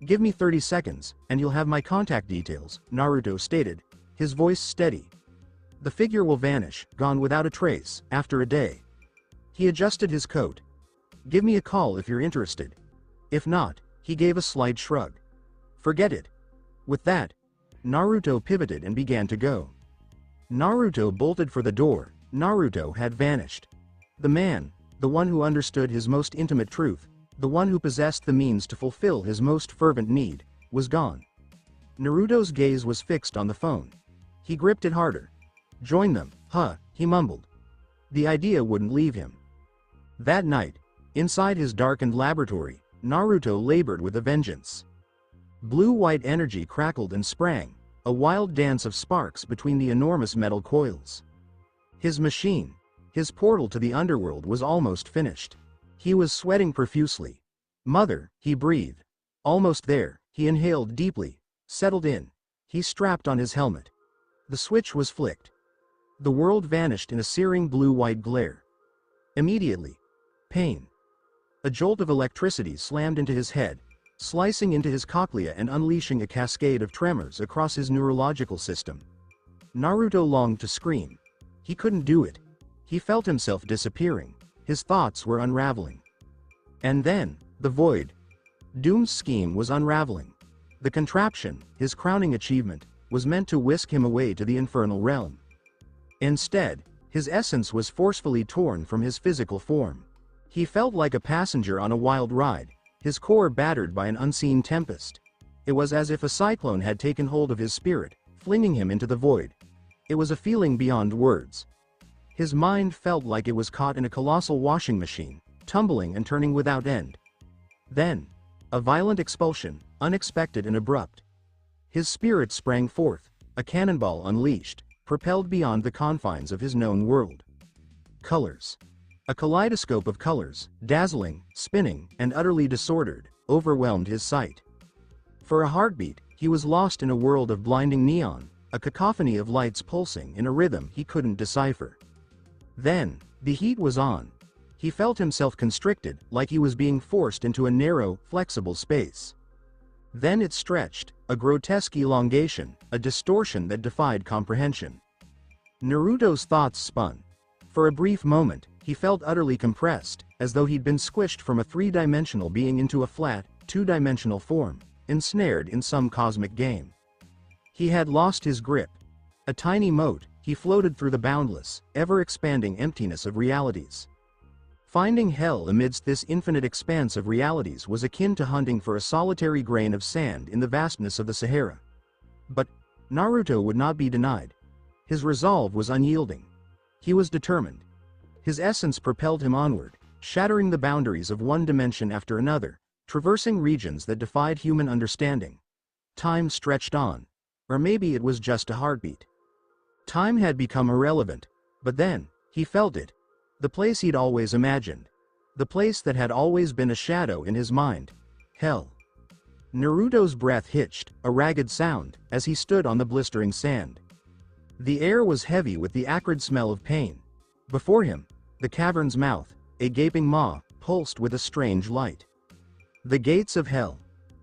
Give me 30 seconds, and you'll have my contact details, Naruto stated, his voice steady. The figure will vanish, gone without a trace, after a day. He adjusted his coat. Give me a call if you're interested. If not, he gave a slight shrug. Forget it. With that, Naruto pivoted and began to go. Naruto bolted for the door. Naruto had vanished. The man, the one who understood his most intimate truth, the one who possessed the means to fulfill his most fervent need, was gone. Naruto's gaze was fixed on the phone. He gripped it harder. Join them, he mumbled. The idea wouldn't leave him. That night, inside his darkened laboratory, Naruto labored with a vengeance. Blue-white energy crackled and sprang, a wild dance of sparks between the enormous metal coils. His machine, his portal to the underworld was almost finished. He was sweating profusely. Mother, he breathed. Almost there, he inhaled deeply, settled in. He strapped on his helmet. The switch was flicked. The world vanished in a searing blue-white glare. Immediately. Pain. A jolt of electricity slammed into his head, slicing into his cochlea and unleashing a cascade of tremors across his neurological system. Naruto longed to scream. He couldn't do it. He felt himself disappearing. His thoughts were unraveling. And then, the void. Doom's scheme was unraveling. The contraption, his crowning achievement, was meant to whisk him away to the infernal realm. Instead, his essence was forcefully torn from his physical form. He felt like a passenger on a wild ride, his core battered by an unseen tempest. It was as if a cyclone had taken hold of his spirit, flinging him into the void. It was a feeling beyond words. His mind felt like it was caught in a colossal washing machine, tumbling and turning without end. Then, a violent expulsion, unexpected and abrupt. His spirit sprang forth, a cannonball unleashed, propelled beyond the confines of his known world. Colors. A kaleidoscope of colors, dazzling, spinning, and utterly disordered, overwhelmed his sight. For a heartbeat, he was lost in a world of blinding neon, a cacophony of lights pulsing in a rhythm he couldn't decipher. Then, the heat was on. He felt himself constricted, like he was being forced into a narrow, flexible space. Then it stretched, a grotesque elongation, a distortion that defied comprehension. Naruto's thoughts spun. For a brief moment, he felt utterly compressed, as though he'd been squished from a three-dimensional being into a flat, two-dimensional form, ensnared in some cosmic game. He had lost his grip. A tiny mote, he floated through the boundless, ever-expanding emptiness of realities. Finding hell amidst this infinite expanse of realities was akin to hunting for a solitary grain of sand in the vastness of the Sahara. But Naruto would not be denied. His resolve was unyielding. He was determined. His essence propelled him onward, shattering the boundaries of one dimension after another, traversing regions that defied human understanding. Time stretched on. Or maybe it was just a heartbeat. Time had become irrelevant. But then, he felt it. The place he'd always imagined. The place that had always been a shadow in his mind. Hell. Naruto's breath hitched, a ragged sound, as he stood on the blistering sand. The air was heavy with the acrid smell of pain. Before him, the cavern's mouth, a gaping maw, pulsed with a strange light. The gates of hell.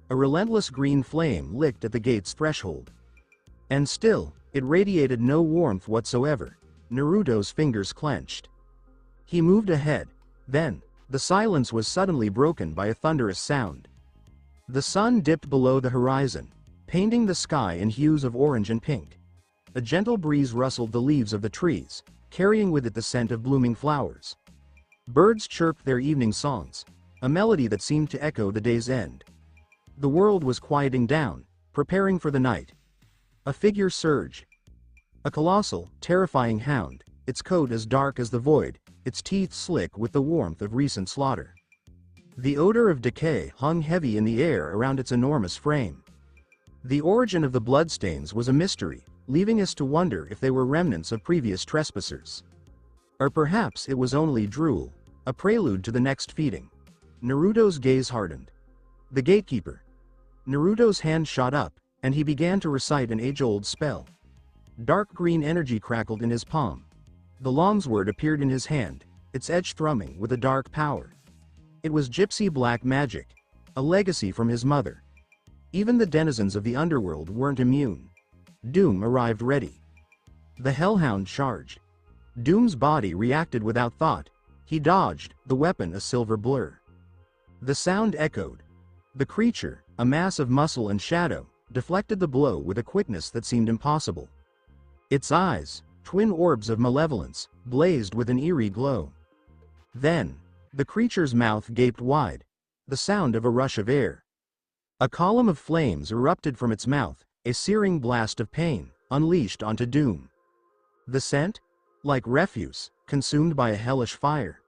A relentless green flame licked at the gate's threshold. And still, it radiated no warmth whatsoever. Naruto's fingers clenched. He moved ahead. Then, the silence was suddenly broken by a thunderous sound. The sun dipped below the horizon, painting the sky in hues of orange and pink. A gentle breeze rustled the leaves of the trees, carrying with it the scent of blooming flowers. Birds chirped their evening songs, a melody that seemed to echo the day's end. The world was quieting down, preparing for the night. A figure surged. A colossal, terrifying hound, its coat as dark as the void, its teeth slick with the warmth of recent slaughter. The odor of decay hung heavy in the air around its enormous frame. The origin of the bloodstains was a mystery, leaving us to wonder if they were remnants of previous trespassers. Or perhaps it was only drool, a prelude to the next feeding. Naruto's gaze hardened. The gatekeeper. Naruto's hand shot up, and he began to recite an age-old spell. Dark green energy crackled in his palm. The longsword appeared in his hand, its edge thrumming with a dark power. It was gypsy black magic, a legacy from his mother. Even the denizens of the underworld weren't immune. Doom arrived ready. The hellhound charged. Doom's body reacted without thought. He dodged, the weapon a silver blur. The sound echoed. The creature, a mass of muscle and shadow, deflected the blow with a quickness that seemed impossible. Its eyes, twin orbs of malevolence, blazed with an eerie glow. Then, the creature's mouth gaped wide, the sound of a rush of air. A column of flames erupted from its mouth, a searing blast of pain, unleashed onto Doom. The scent? Like refuse, consumed by a hellish fire.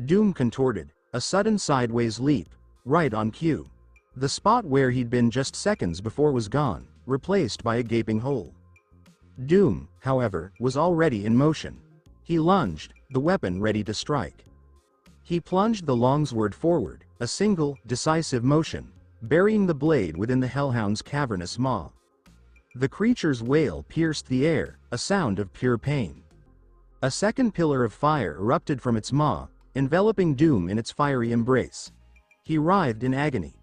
Doom contorted, a sudden sideways leap, right on cue. The spot where he'd been just seconds before was gone, replaced by a gaping hole. Doom, however, was already in motion. He lunged, the weapon ready to strike. He plunged the longsword forward, a single, decisive motion, burying the blade within the hellhound's cavernous maw. The creature's wail pierced the air, a sound of pure pain. A second pillar of fire erupted from its maw, enveloping Doom in its fiery embrace. He writhed in agony.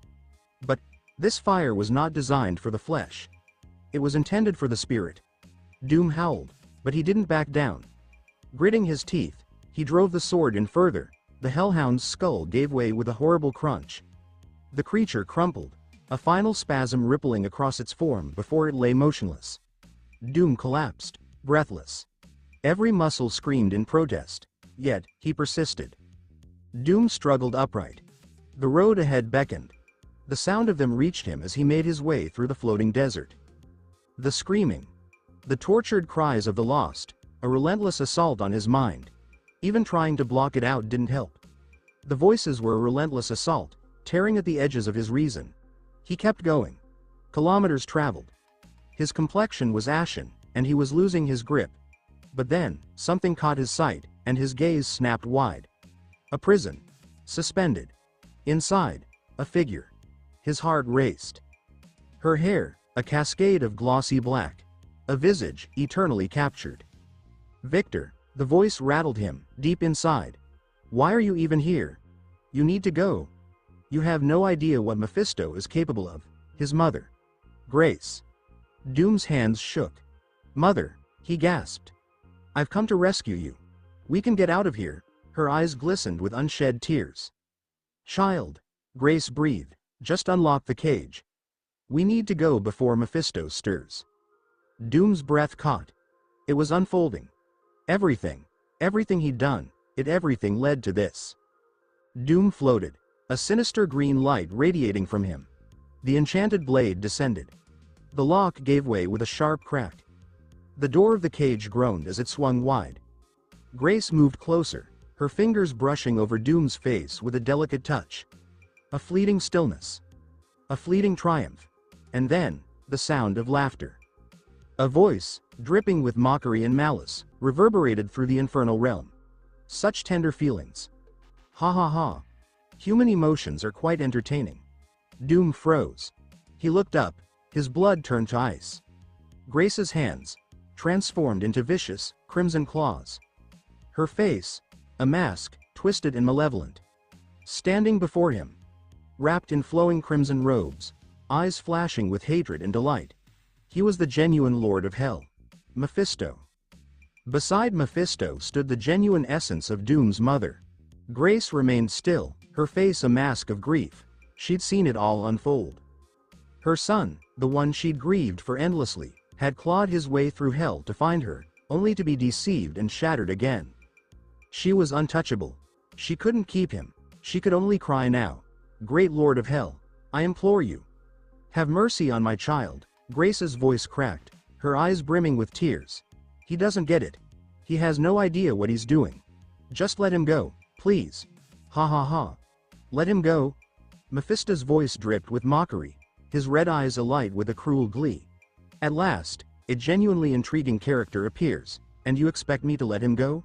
But this fire was not designed for the flesh. It was intended for the spirit. Doom howled, but he didn't back down. Gritting his teeth, he drove the sword in further. The hellhound's skull gave way with a horrible crunch. The creature crumpled, a final spasm rippling across its form before it lay motionless. Doom collapsed, breathless. Every muscle screamed in protest, yet he persisted. Doom struggled upright. The road ahead beckoned. The sound of them reached him as he made his way through the floating desert. The screaming. The tortured cries of the lost, a relentless assault on his mind. Even trying to block it out didn't help. The voices were a relentless assault, tearing at the edges of his reason. He kept going. Kilometers traveled. His complexion was ashen, and he was losing his grip. But then, something caught his sight, and his gaze snapped wide. A prison. Suspended. Inside, a figure. His heart raced. Her hair, a cascade of glossy black. A visage, eternally captured. Victor, the voice rattled him, deep inside. Why are you even here? You need to go. You have no idea what Mephisto is capable of. His mother. Grace. Doom's hands shook. Mother, he gasped. I've come to rescue you. We can get out of here. Her eyes glistened with unshed tears. Child. Grace breathed. Just unlock the cage. We need to go before Mephisto stirs. Doom's breath caught. It was unfolding. Everything he'd done, everything led to this. Doom floated, a sinister green light radiating from him. The enchanted blade descended. The lock gave way with a sharp crack. The door of the cage groaned as it swung wide. Grace moved closer, her fingers brushing over Doom's face with a delicate touch. A fleeting stillness. A fleeting triumph. And then, the sound of laughter. A voice, dripping with mockery and malice, reverberated through the infernal realm. Such tender feelings. Ha ha ha. Human emotions are quite entertaining. Doom froze. He looked up, his blood turned to ice. Grace's hands, transformed into vicious, crimson claws. Her face, a mask, twisted and malevolent. Standing before him, wrapped in flowing crimson robes, eyes flashing with hatred and delight. He was the genuine Lord of Hell, Mephisto. Beside Mephisto stood the genuine essence of Doom's mother. Grace remained still, her face a mask of grief. She'd seen it all unfold. Her son, the one she'd grieved for endlessly, had clawed his way through hell to find her, only to be deceived and shattered again. She was untouchable. She couldn't keep him. She could only cry now. Great Lord of Hell, I implore you. Have mercy on my child. Grace's voice cracked, her eyes brimming with tears. He doesn't get it. He has no idea what he's doing. Just let him go, please. Ha ha ha. Let him go. Mephisto's voice dripped with mockery, his red eyes alight with a cruel glee. At last, a genuinely intriguing character appears, and you expect me to let him go?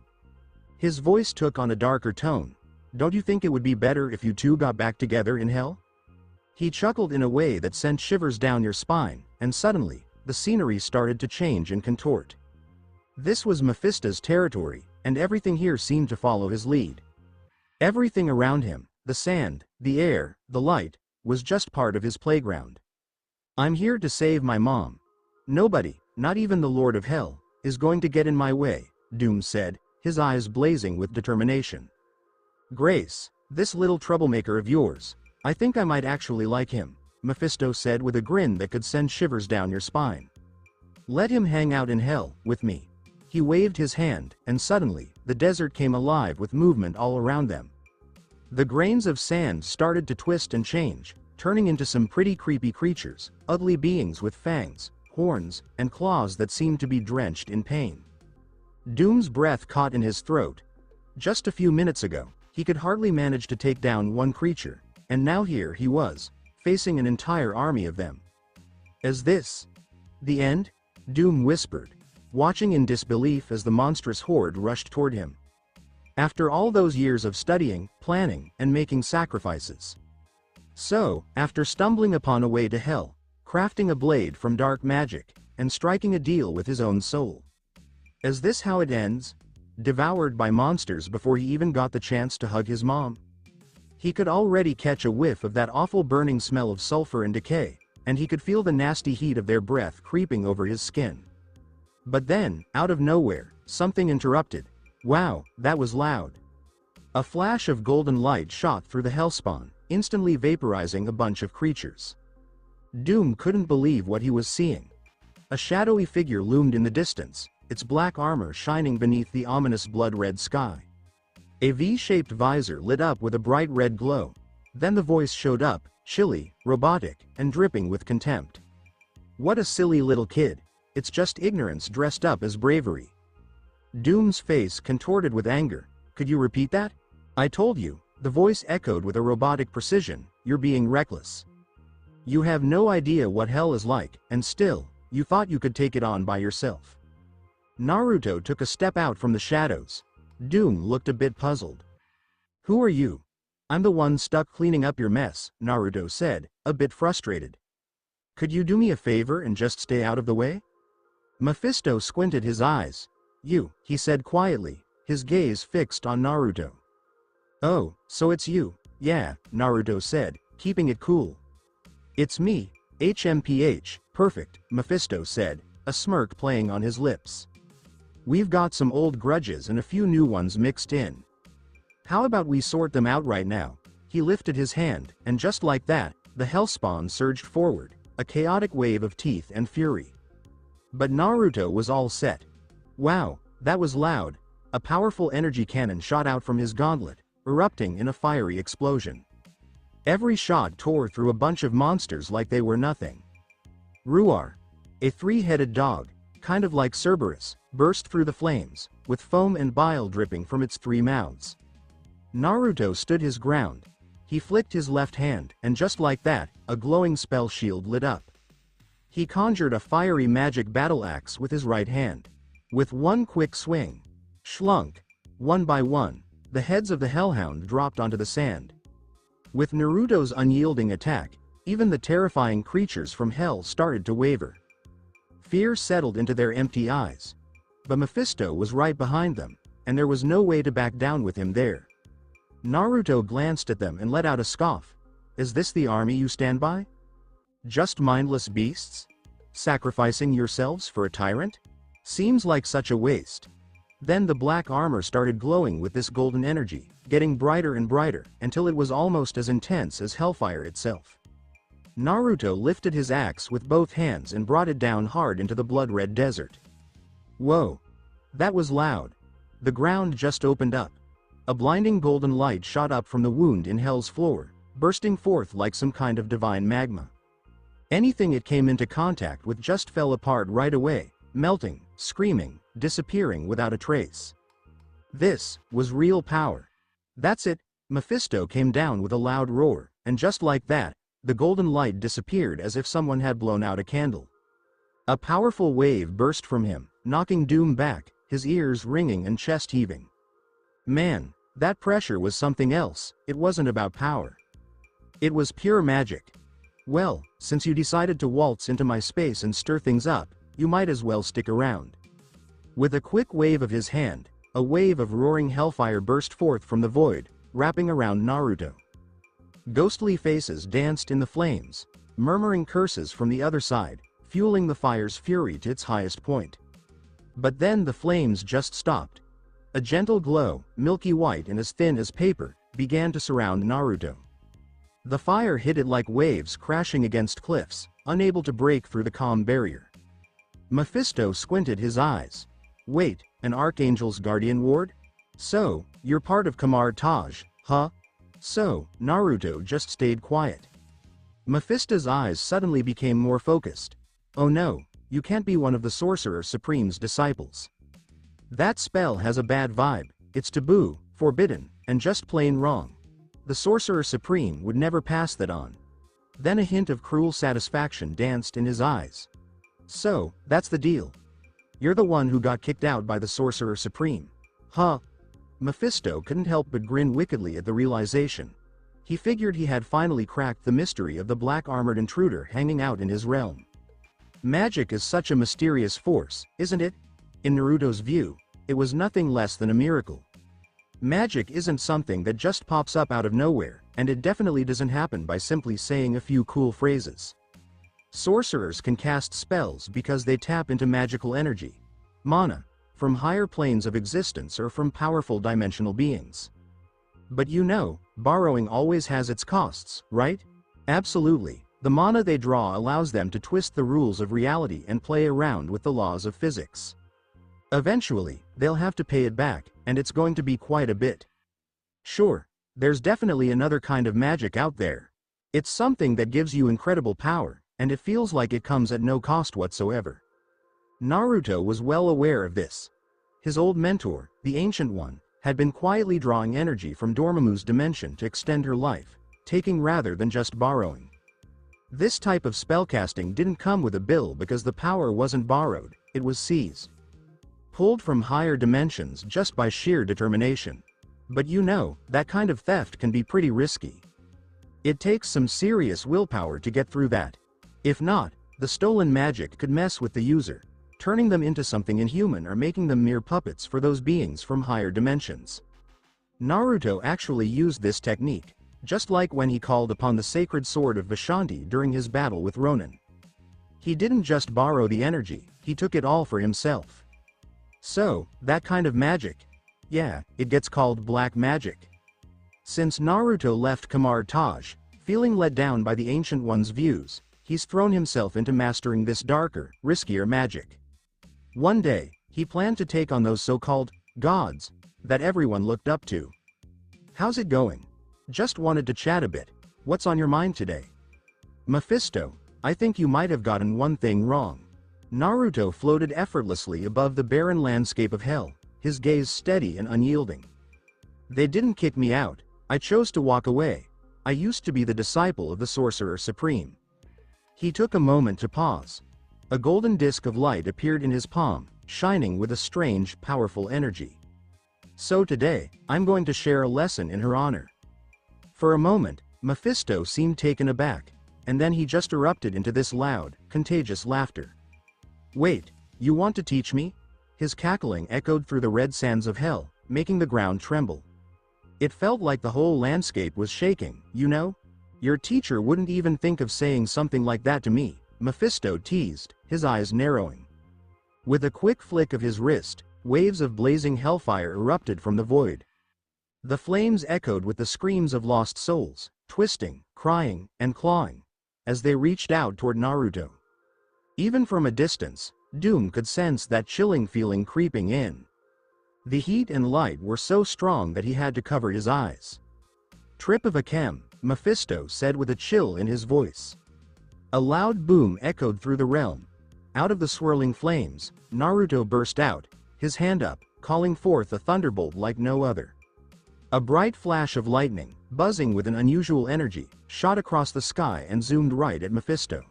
His voice took on a darker tone. Don't you think it would be better if you two got back together in hell? He chuckled in a way that sent shivers down your spine, and suddenly, the scenery started to change and contort. This was Mephisto's territory, and everything here seemed to follow his lead. Everything around him, the sand, the air, the light, was just part of his playground. I'm here to save my mom. Nobody, not even the Lord of Hell, is going to get in my way, Doom said, his eyes blazing with determination. Grace, this little troublemaker of yours, I think I might actually like him, Mephisto said with a grin that could send shivers down your spine. Let him hang out in hell, with me. He waved his hand, and suddenly, the desert came alive with movement all around them. The grains of sand started to twist and change, turning into some pretty creepy creatures, ugly beings with fangs, horns, and claws that seemed to be drenched in pain. Doom's breath caught in his throat. Just a few minutes ago, he could hardly manage to take down one creature, and now here he was, facing an entire army of them. Is this the end? Doom whispered, watching in disbelief as the monstrous horde rushed toward him. After all those years of studying, planning, and making sacrifices. So, after stumbling upon a way to hell, crafting a blade from dark magic, and striking a deal with his own soul. Is this how it ends? Devoured by monsters before he even got the chance to hug his mom? He could already catch a whiff of that awful burning smell of sulfur and decay, and he could feel the nasty heat of their breath creeping over his skin. But then, out of nowhere, something interrupted. Wow, that was loud. A flash of golden light shot through the hellspawn, instantly vaporizing a bunch of creatures. Doom couldn't believe what he was seeing. A shadowy figure loomed in the distance, its black armor shining beneath the ominous blood-red sky. A V-shaped visor lit up with a bright red glow. Then the voice showed up, chilly, robotic, and dripping with contempt. What a silly little kid. It's just ignorance dressed up as bravery. Doom's face contorted with anger. Could you repeat that? I told you, the voice echoed with a robotic precision, you're being reckless. You have no idea what hell is like, and still, you thought you could take it on by yourself. Naruto took a step out from the shadows. Doom looked a bit puzzled. Who are you? I'm the one stuck cleaning up your mess, Naruto said, a bit frustrated. Could you do me a favor and just stay out of the way? Mephisto squinted his eyes. You, he said quietly, his gaze fixed on Naruto. Oh, so it's you. Yeah, Naruto said, keeping it cool. It's me, HMPH, perfect, Mephisto said, a smirk playing on his lips. We've got some old grudges and a few new ones mixed in. How about we sort them out right now? He lifted his hand, and just like that, the hellspawn surged forward, a chaotic wave of teeth and fury. But Naruto was all set. Wow, that was loud. A powerful energy cannon shot out from his gauntlet, erupting in a fiery explosion. Every shot tore through a bunch of monsters like they were nothing. Ruar, a three-headed dog, kind of like Cerberus, burst through the flames, with foam and bile dripping from its three mouths. Naruto stood his ground. He flicked his left hand, and just like that, a glowing spell shield lit up. He conjured a fiery magic battle axe with his right hand. With one quick swing, shlunk, one by one, the heads of the hellhound dropped onto the sand. With Naruto's unyielding attack, even the terrifying creatures from hell started to waver. Fear settled into their empty eyes. But Mephisto was right behind them, and there was no way to back down with him there. Naruto glanced at them and let out a scoff. Is this the army you stand by? Just mindless beasts? Sacrificing yourselves for a tyrant? Seems like such a waste. Then the black armor started glowing with this golden energy, getting brighter and brighter, until it was almost as intense as hellfire itself. Naruto lifted his axe with both hands and brought it down hard into the blood-red desert. Whoa! That was loud. The ground just opened up. A blinding golden light shot up from the wound in Hell's floor, bursting forth like some kind of divine magma. Anything it came into contact with just fell apart right away, melting, screaming, disappearing without a trace. This was real power. That's it. Mephisto came down with a loud roar, and just like that, the golden light disappeared as if someone had blown out a candle. A powerful wave burst from him, knocking Doom back, his ears ringing and chest heaving. Man, that pressure was something else. It wasn't about power. It was pure magic. Well, since you decided to waltz into my space and stir things up, you might as well stick around. With a quick wave of his hand, a wave of roaring hellfire burst forth from the void, wrapping around Naruto. Ghostly faces danced in the flames, murmuring curses from the other side, fueling the fire's fury to its highest point. But then the flames just stopped. A gentle glow, milky white and as thin as paper, began to surround Naruto. The fire hit it like waves crashing against cliffs, unable to break through the calm barrier. Mephisto squinted his eyes. Wait, an Archangel's guardian ward? So, you're part of Kamar Taj, huh? So, Naruto just stayed quiet. Mephisto's eyes suddenly became more focused. Oh no, you can't be one of the Sorcerer Supreme's disciples. That spell has a bad vibe. It's taboo, forbidden, and just plain wrong. The Sorcerer Supreme would never pass that on. Then a hint of cruel satisfaction danced in his eyes. So, that's the deal. You're the one who got kicked out by the Sorcerer Supreme. Huh? Mephisto couldn't help but grin wickedly at the realization. He figured he had finally cracked the mystery of the black-armored intruder hanging out in his realm. Magic is such a mysterious force, isn't it? In Naruto's view, it was nothing less than a miracle. Magic isn't something that just pops up out of nowhere, and it definitely doesn't happen by simply saying a few cool phrases. Sorcerers can cast spells because they tap into magical energy, mana, from higher planes of existence or from powerful dimensional beings. But you know, borrowing always has its costs, right? Absolutely. The mana they draw allows them to twist the rules of reality and play around with the laws of physics. Eventually, they'll have to pay it back, and it's going to be quite a bit. Sure, there's definitely another kind of magic out there. It's something that gives you incredible power, and it feels like it comes at no cost whatsoever. Naruto was well aware of this. His old mentor, the Ancient One, had been quietly drawing energy from Dormammu's dimension to extend her life, taking rather than just borrowing. This type of spellcasting didn't come with a bill because the power wasn't borrowed, it was seized. Pulled from higher dimensions just by sheer determination. But you know, that kind of theft can be pretty risky. It takes some serious willpower to get through that. If not, the stolen magic could mess with the user, turning them into something inhuman or making them mere puppets for those beings from higher dimensions. Naruto actually used this technique, just like when he called upon the sacred sword of Vishanti during his battle with Ronin. He didn't just borrow the energy, he took it all for himself. So, that kind of magic, yeah, it gets called black magic. Since Naruto left Kamar Taj, feeling let down by the Ancient One's views, he's thrown himself into mastering this darker, riskier magic. One day, he planned to take on those so-called gods that everyone looked up to. How's it going? Just wanted to chat a bit. What's on your mind today? Mephisto, I think you might have gotten one thing wrong. Naruto floated effortlessly above the barren landscape of hell, his gaze steady and unyielding. They didn't kick me out, I chose to walk away. I used to be the disciple of the Sorcerer Supreme. He took a moment to pause. A golden disk of light appeared in his palm, shining with a strange, powerful energy. So today, I'm going to share a lesson in her honor. For a moment, Mephisto seemed taken aback, and then he just erupted into this loud, contagious laughter. Wait, you want to teach me? His cackling echoed through the red sands of hell, making the ground tremble. It felt like the whole landscape was shaking, you know? Your teacher wouldn't even think of saying something like that to me, Mephisto teased, his eyes narrowing. With a quick flick of his wrist, waves of blazing hellfire erupted from the void. The flames echoed with the screams of lost souls, twisting, crying, and clawing, as they reached out toward Naruto. Even from a distance, Doom could sense that chilling feeling creeping in. The heat and light were so strong that he had to cover his eyes. Trip of a chem, Mephisto said with a chill in his voice. A loud boom echoed through the realm. Out of the swirling flames, Naruto burst out, his hand up, calling forth a thunderbolt like no other. A bright flash of lightning, buzzing with an unusual energy, shot across the sky and zoomed right at Mephisto.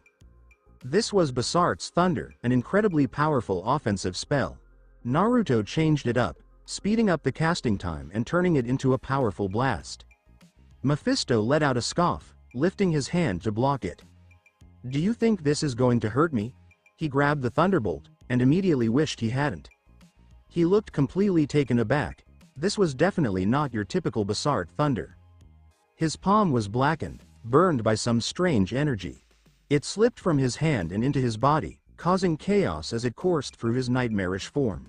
This was Basart's thunder, an incredibly powerful offensive spell. Naruto changed it up, speeding up the casting time and turning it into a powerful blast. Mephisto let out a scoff, lifting his hand to block it. Do you think this is going to hurt me? He grabbed the thunderbolt, and immediately wished he hadn't. He looked completely taken aback. This was definitely not your typical Basart thunder. His palm was blackened, burned by some strange energy. It slipped from his hand and into his body, causing chaos as it coursed through his nightmarish form.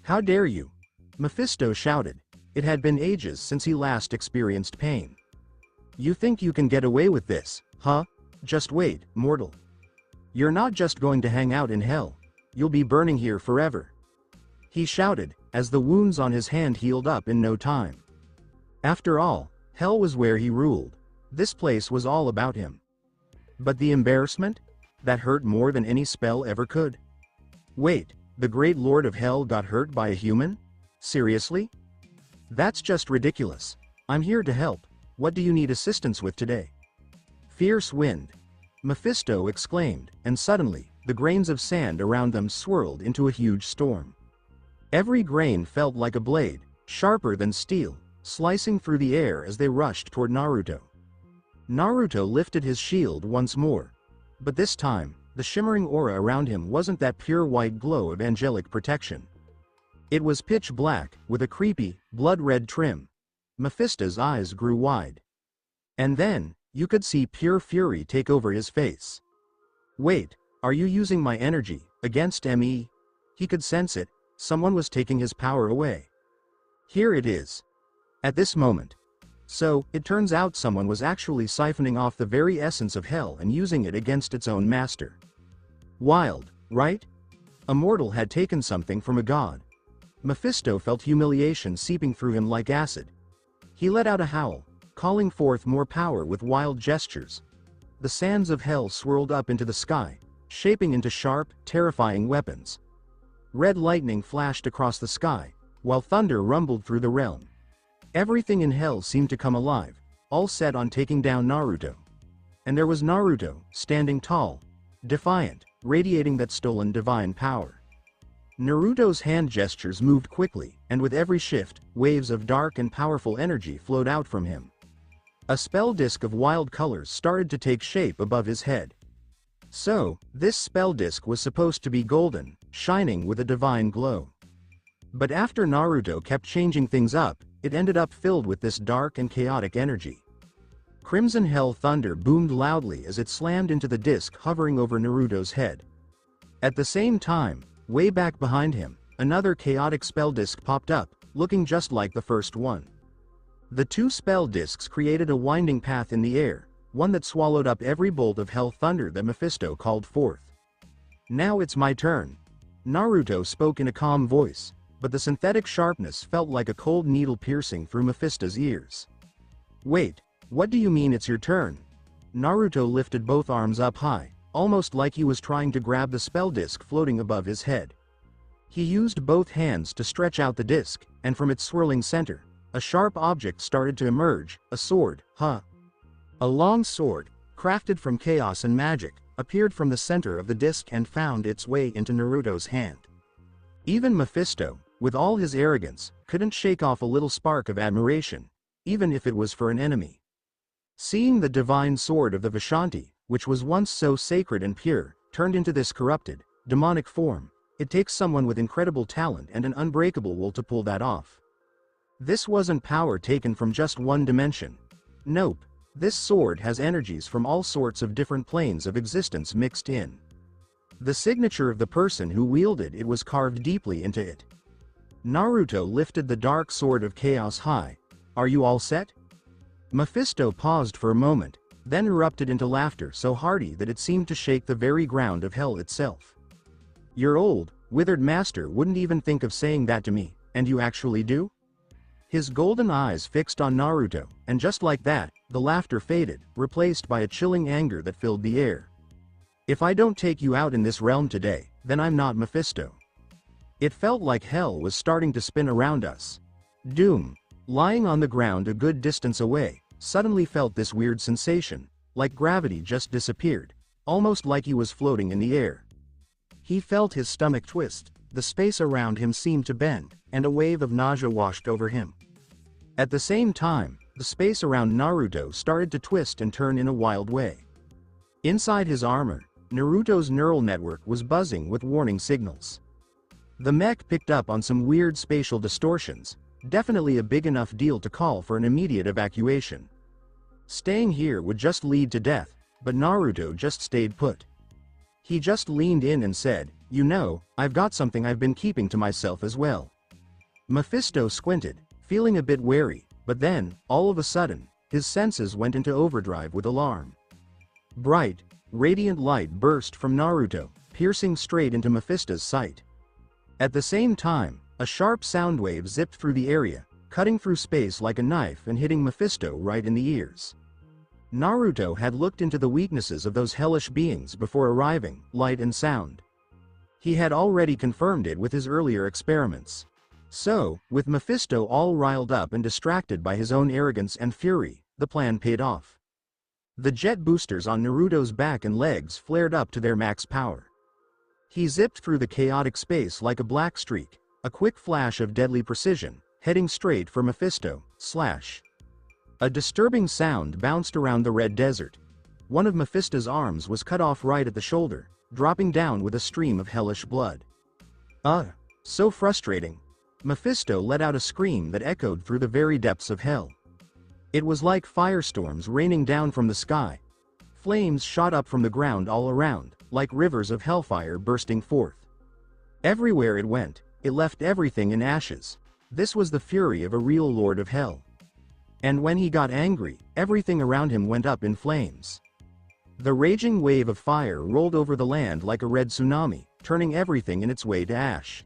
How dare you? Mephisto shouted. It had been ages since he last experienced pain. You think you can get away with this, huh? Just wait, mortal. You're not just going to hang out in hell. You'll be burning here forever. He shouted, as the wounds on his hand healed up in no time. After all, hell was where he ruled. This place was all about him. But the embarrassment? That hurt more than any spell ever could. Wait, the great lord of hell got hurt by a human? Seriously? That's just ridiculous. I'm here to help. What do you need assistance with today? Fierce wind. Mephisto exclaimed, and suddenly, the grains of sand around them swirled into a huge storm. Every grain felt like a blade, sharper than steel, slicing through the air as they rushed toward Naruto. Naruto lifted his shield once more. But this time, the shimmering aura around him wasn't that pure white glow of angelic protection. It was pitch black, with a creepy, blood-red trim. Mephisto's eyes grew wide. And then, you could see pure fury take over his face. Wait, are you using my energy against me? He could sense it. Someone was taking his power away. Here it is. At this moment. So, it turns out someone was actually siphoning off the very essence of hell and using it against its own master. Wild, right? A mortal had taken something from a god. Mephisto felt humiliation seeping through him like acid. He let out a howl, calling forth more power with wild gestures. The sands of hell swirled up into the sky, shaping into sharp, terrifying weapons. Red lightning flashed across the sky, while thunder rumbled through the realm. Everything in hell seemed to come alive, all set on taking down Naruto. And there was Naruto, standing tall, defiant, radiating that stolen divine power. Naruto's hand gestures moved quickly, and with every shift, waves of dark and powerful energy flowed out from him. A spell disc of wild colors started to take shape above his head. So, this spell disc was supposed to be golden, shining with a divine glow. But after Naruto kept changing things up, it ended up filled with this dark and chaotic energy. Crimson Hell thunder boomed loudly as it slammed into the disc hovering over Naruto's head. At the same time, way back behind him, another chaotic spell disc popped up, looking just like the first one. The two spell discs created a winding path in the air, one that swallowed up every bolt of hell thunder that Mephisto called forth. Now it's my turn. Naruto spoke in a calm voice, but the synthetic sharpness felt like a cold needle piercing through Mephisto's ears. Wait, what do you mean it's your turn? Naruto lifted both arms up high, almost like he was trying to grab the spell disc floating above his head. He used both hands to stretch out the disc, and from its swirling center, a sharp object started to emerge, a sword, A long sword, crafted from chaos and magic, appeared from the center of the disc and found its way into Naruto's hand. Even Mephisto, with all his arrogance, couldn't shake off a little spark of admiration, even if it was for an enemy. Seeing the divine sword of the Vishanti, which was once so sacred and pure, turned into this corrupted, demonic form. It takes someone with incredible talent and an unbreakable will to pull that off. This wasn't power taken from just one dimension. Nope. This sword has energies from all sorts of different planes of existence mixed in. The signature of the person who wielded it was carved deeply into it. Naruto lifted the dark sword of chaos high. Are you all set? Mephisto paused for a moment, then erupted into laughter so hearty that it seemed to shake the very ground of hell itself. Your old, withered master wouldn't even think of saying that to me, and you actually do? His golden eyes fixed on Naruto, and just like that, the laughter faded, replaced by a chilling anger that filled the air. If I don't take you out in this realm today, then I'm not Mephisto. It felt like hell was starting to spin around us. Doom, lying on the ground a good distance away, suddenly felt this weird sensation, like gravity just disappeared, almost like he was floating in the air. He felt his stomach twist, the space around him seemed to bend, and a wave of nausea washed over him. At the same time, the space around Naruto started to twist and turn in a wild way. Inside his armor, Naruto's neural network was buzzing with warning signals. The mech picked up on some weird spatial distortions, definitely a big enough deal to call for an immediate evacuation. Staying here would just lead to death, but Naruto just stayed put. He just leaned in and said, "You know, I've got something I've been keeping to myself as well." Mephisto squinted, feeling a bit wary, but then, all of a sudden, his senses went into overdrive with alarm. Bright, radiant light burst from Naruto, piercing straight into Mephisto's sight. At the same time, a sharp sound wave zipped through the area, cutting through space like a knife and hitting Mephisto right in the ears. Naruto had looked into the weaknesses of those hellish beings before arriving, light and sound. He had already confirmed it with his earlier experiments. So, with Mephisto all riled up and distracted by his own arrogance and fury, the plan paid off. The jet boosters on Naruto's back and legs flared up to their max power. He zipped through the chaotic space like a black streak, a quick flash of deadly precision, heading straight for Mephisto, slash. A disturbing sound bounced around the red desert. One of Mephisto's arms was cut off right at the shoulder, dropping down with a stream of hellish blood. So frustrating. Mephisto let out a scream that echoed through the very depths of hell. It was like firestorms raining down from the sky. Flames shot up from the ground all around, like rivers of hellfire bursting forth. Everywhere it went, it left everything in ashes. This was the fury of a real lord of hell. And when he got angry, everything around him went up in flames. The raging wave of fire rolled over the land like a red tsunami, turning everything in its way to ash.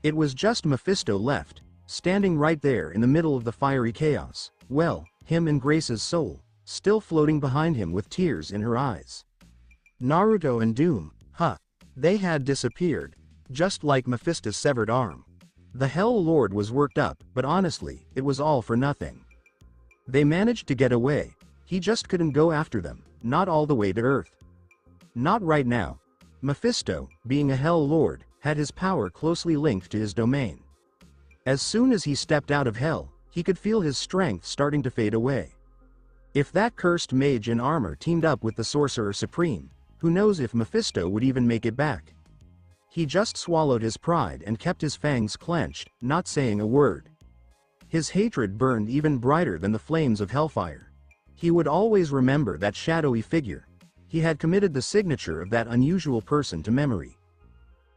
It was just Mephisto left, standing right there in the middle of the fiery chaos, well, him and Grace's soul, still floating behind him with tears in her eyes. Naruto and Doom, they had disappeared, just like Mephisto's severed arm. The Hell Lord was worked up, but honestly, it was all for nothing. They managed to get away, he just couldn't go after them, not all the way to Earth. Not right now. Mephisto, being a Hell Lord, had his power closely linked to his domain. As soon as he stepped out of hell, he could feel his strength starting to fade away. If that cursed mage in armor teamed up with the Sorcerer Supreme, who knows if Mephisto would even make it back. He just swallowed his pride and kept his fangs clenched, not saying a word. His hatred burned even brighter than the flames of hellfire. He would always remember that shadowy figure. He had committed the signature of that unusual person to memory.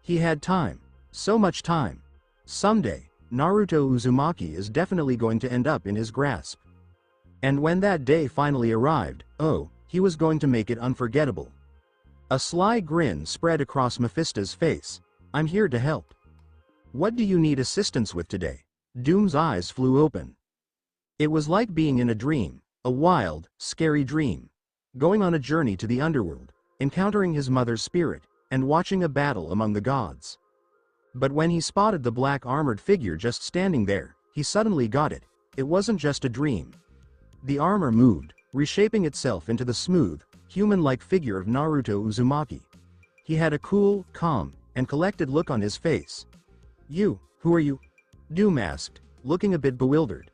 He had time. So much time. Someday, Naruto Uzumaki is definitely going to end up in his grasp. And when that day finally arrived, he was going to make it unforgettable. A sly grin spread across Mephisto's face. "I'm here to help. What do you need assistance with today?" Doom's eyes flew open. It was like being in a dream, a wild, scary dream. Going on a journey to the underworld, encountering his mother's spirit, and watching a battle among the gods. But when he spotted the black armored figure just standing there, he suddenly got it. It wasn't just a dream. The armor moved, reshaping itself into the smooth, human-like figure of Naruto Uzumaki. He had a cool, calm, and collected look on his face. Who are you?" Doom asked, looking a bit bewildered.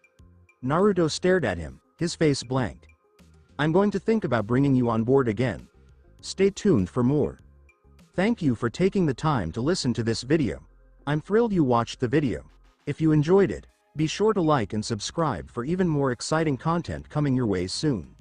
Naruto stared at him, his face blank. "I'm going to think about bringing you on board again. Stay tuned for more." Thank you for taking the time to listen to this video. I'm thrilled you watched the video. If you enjoyed it, be sure to like and subscribe for even more exciting content coming your way soon.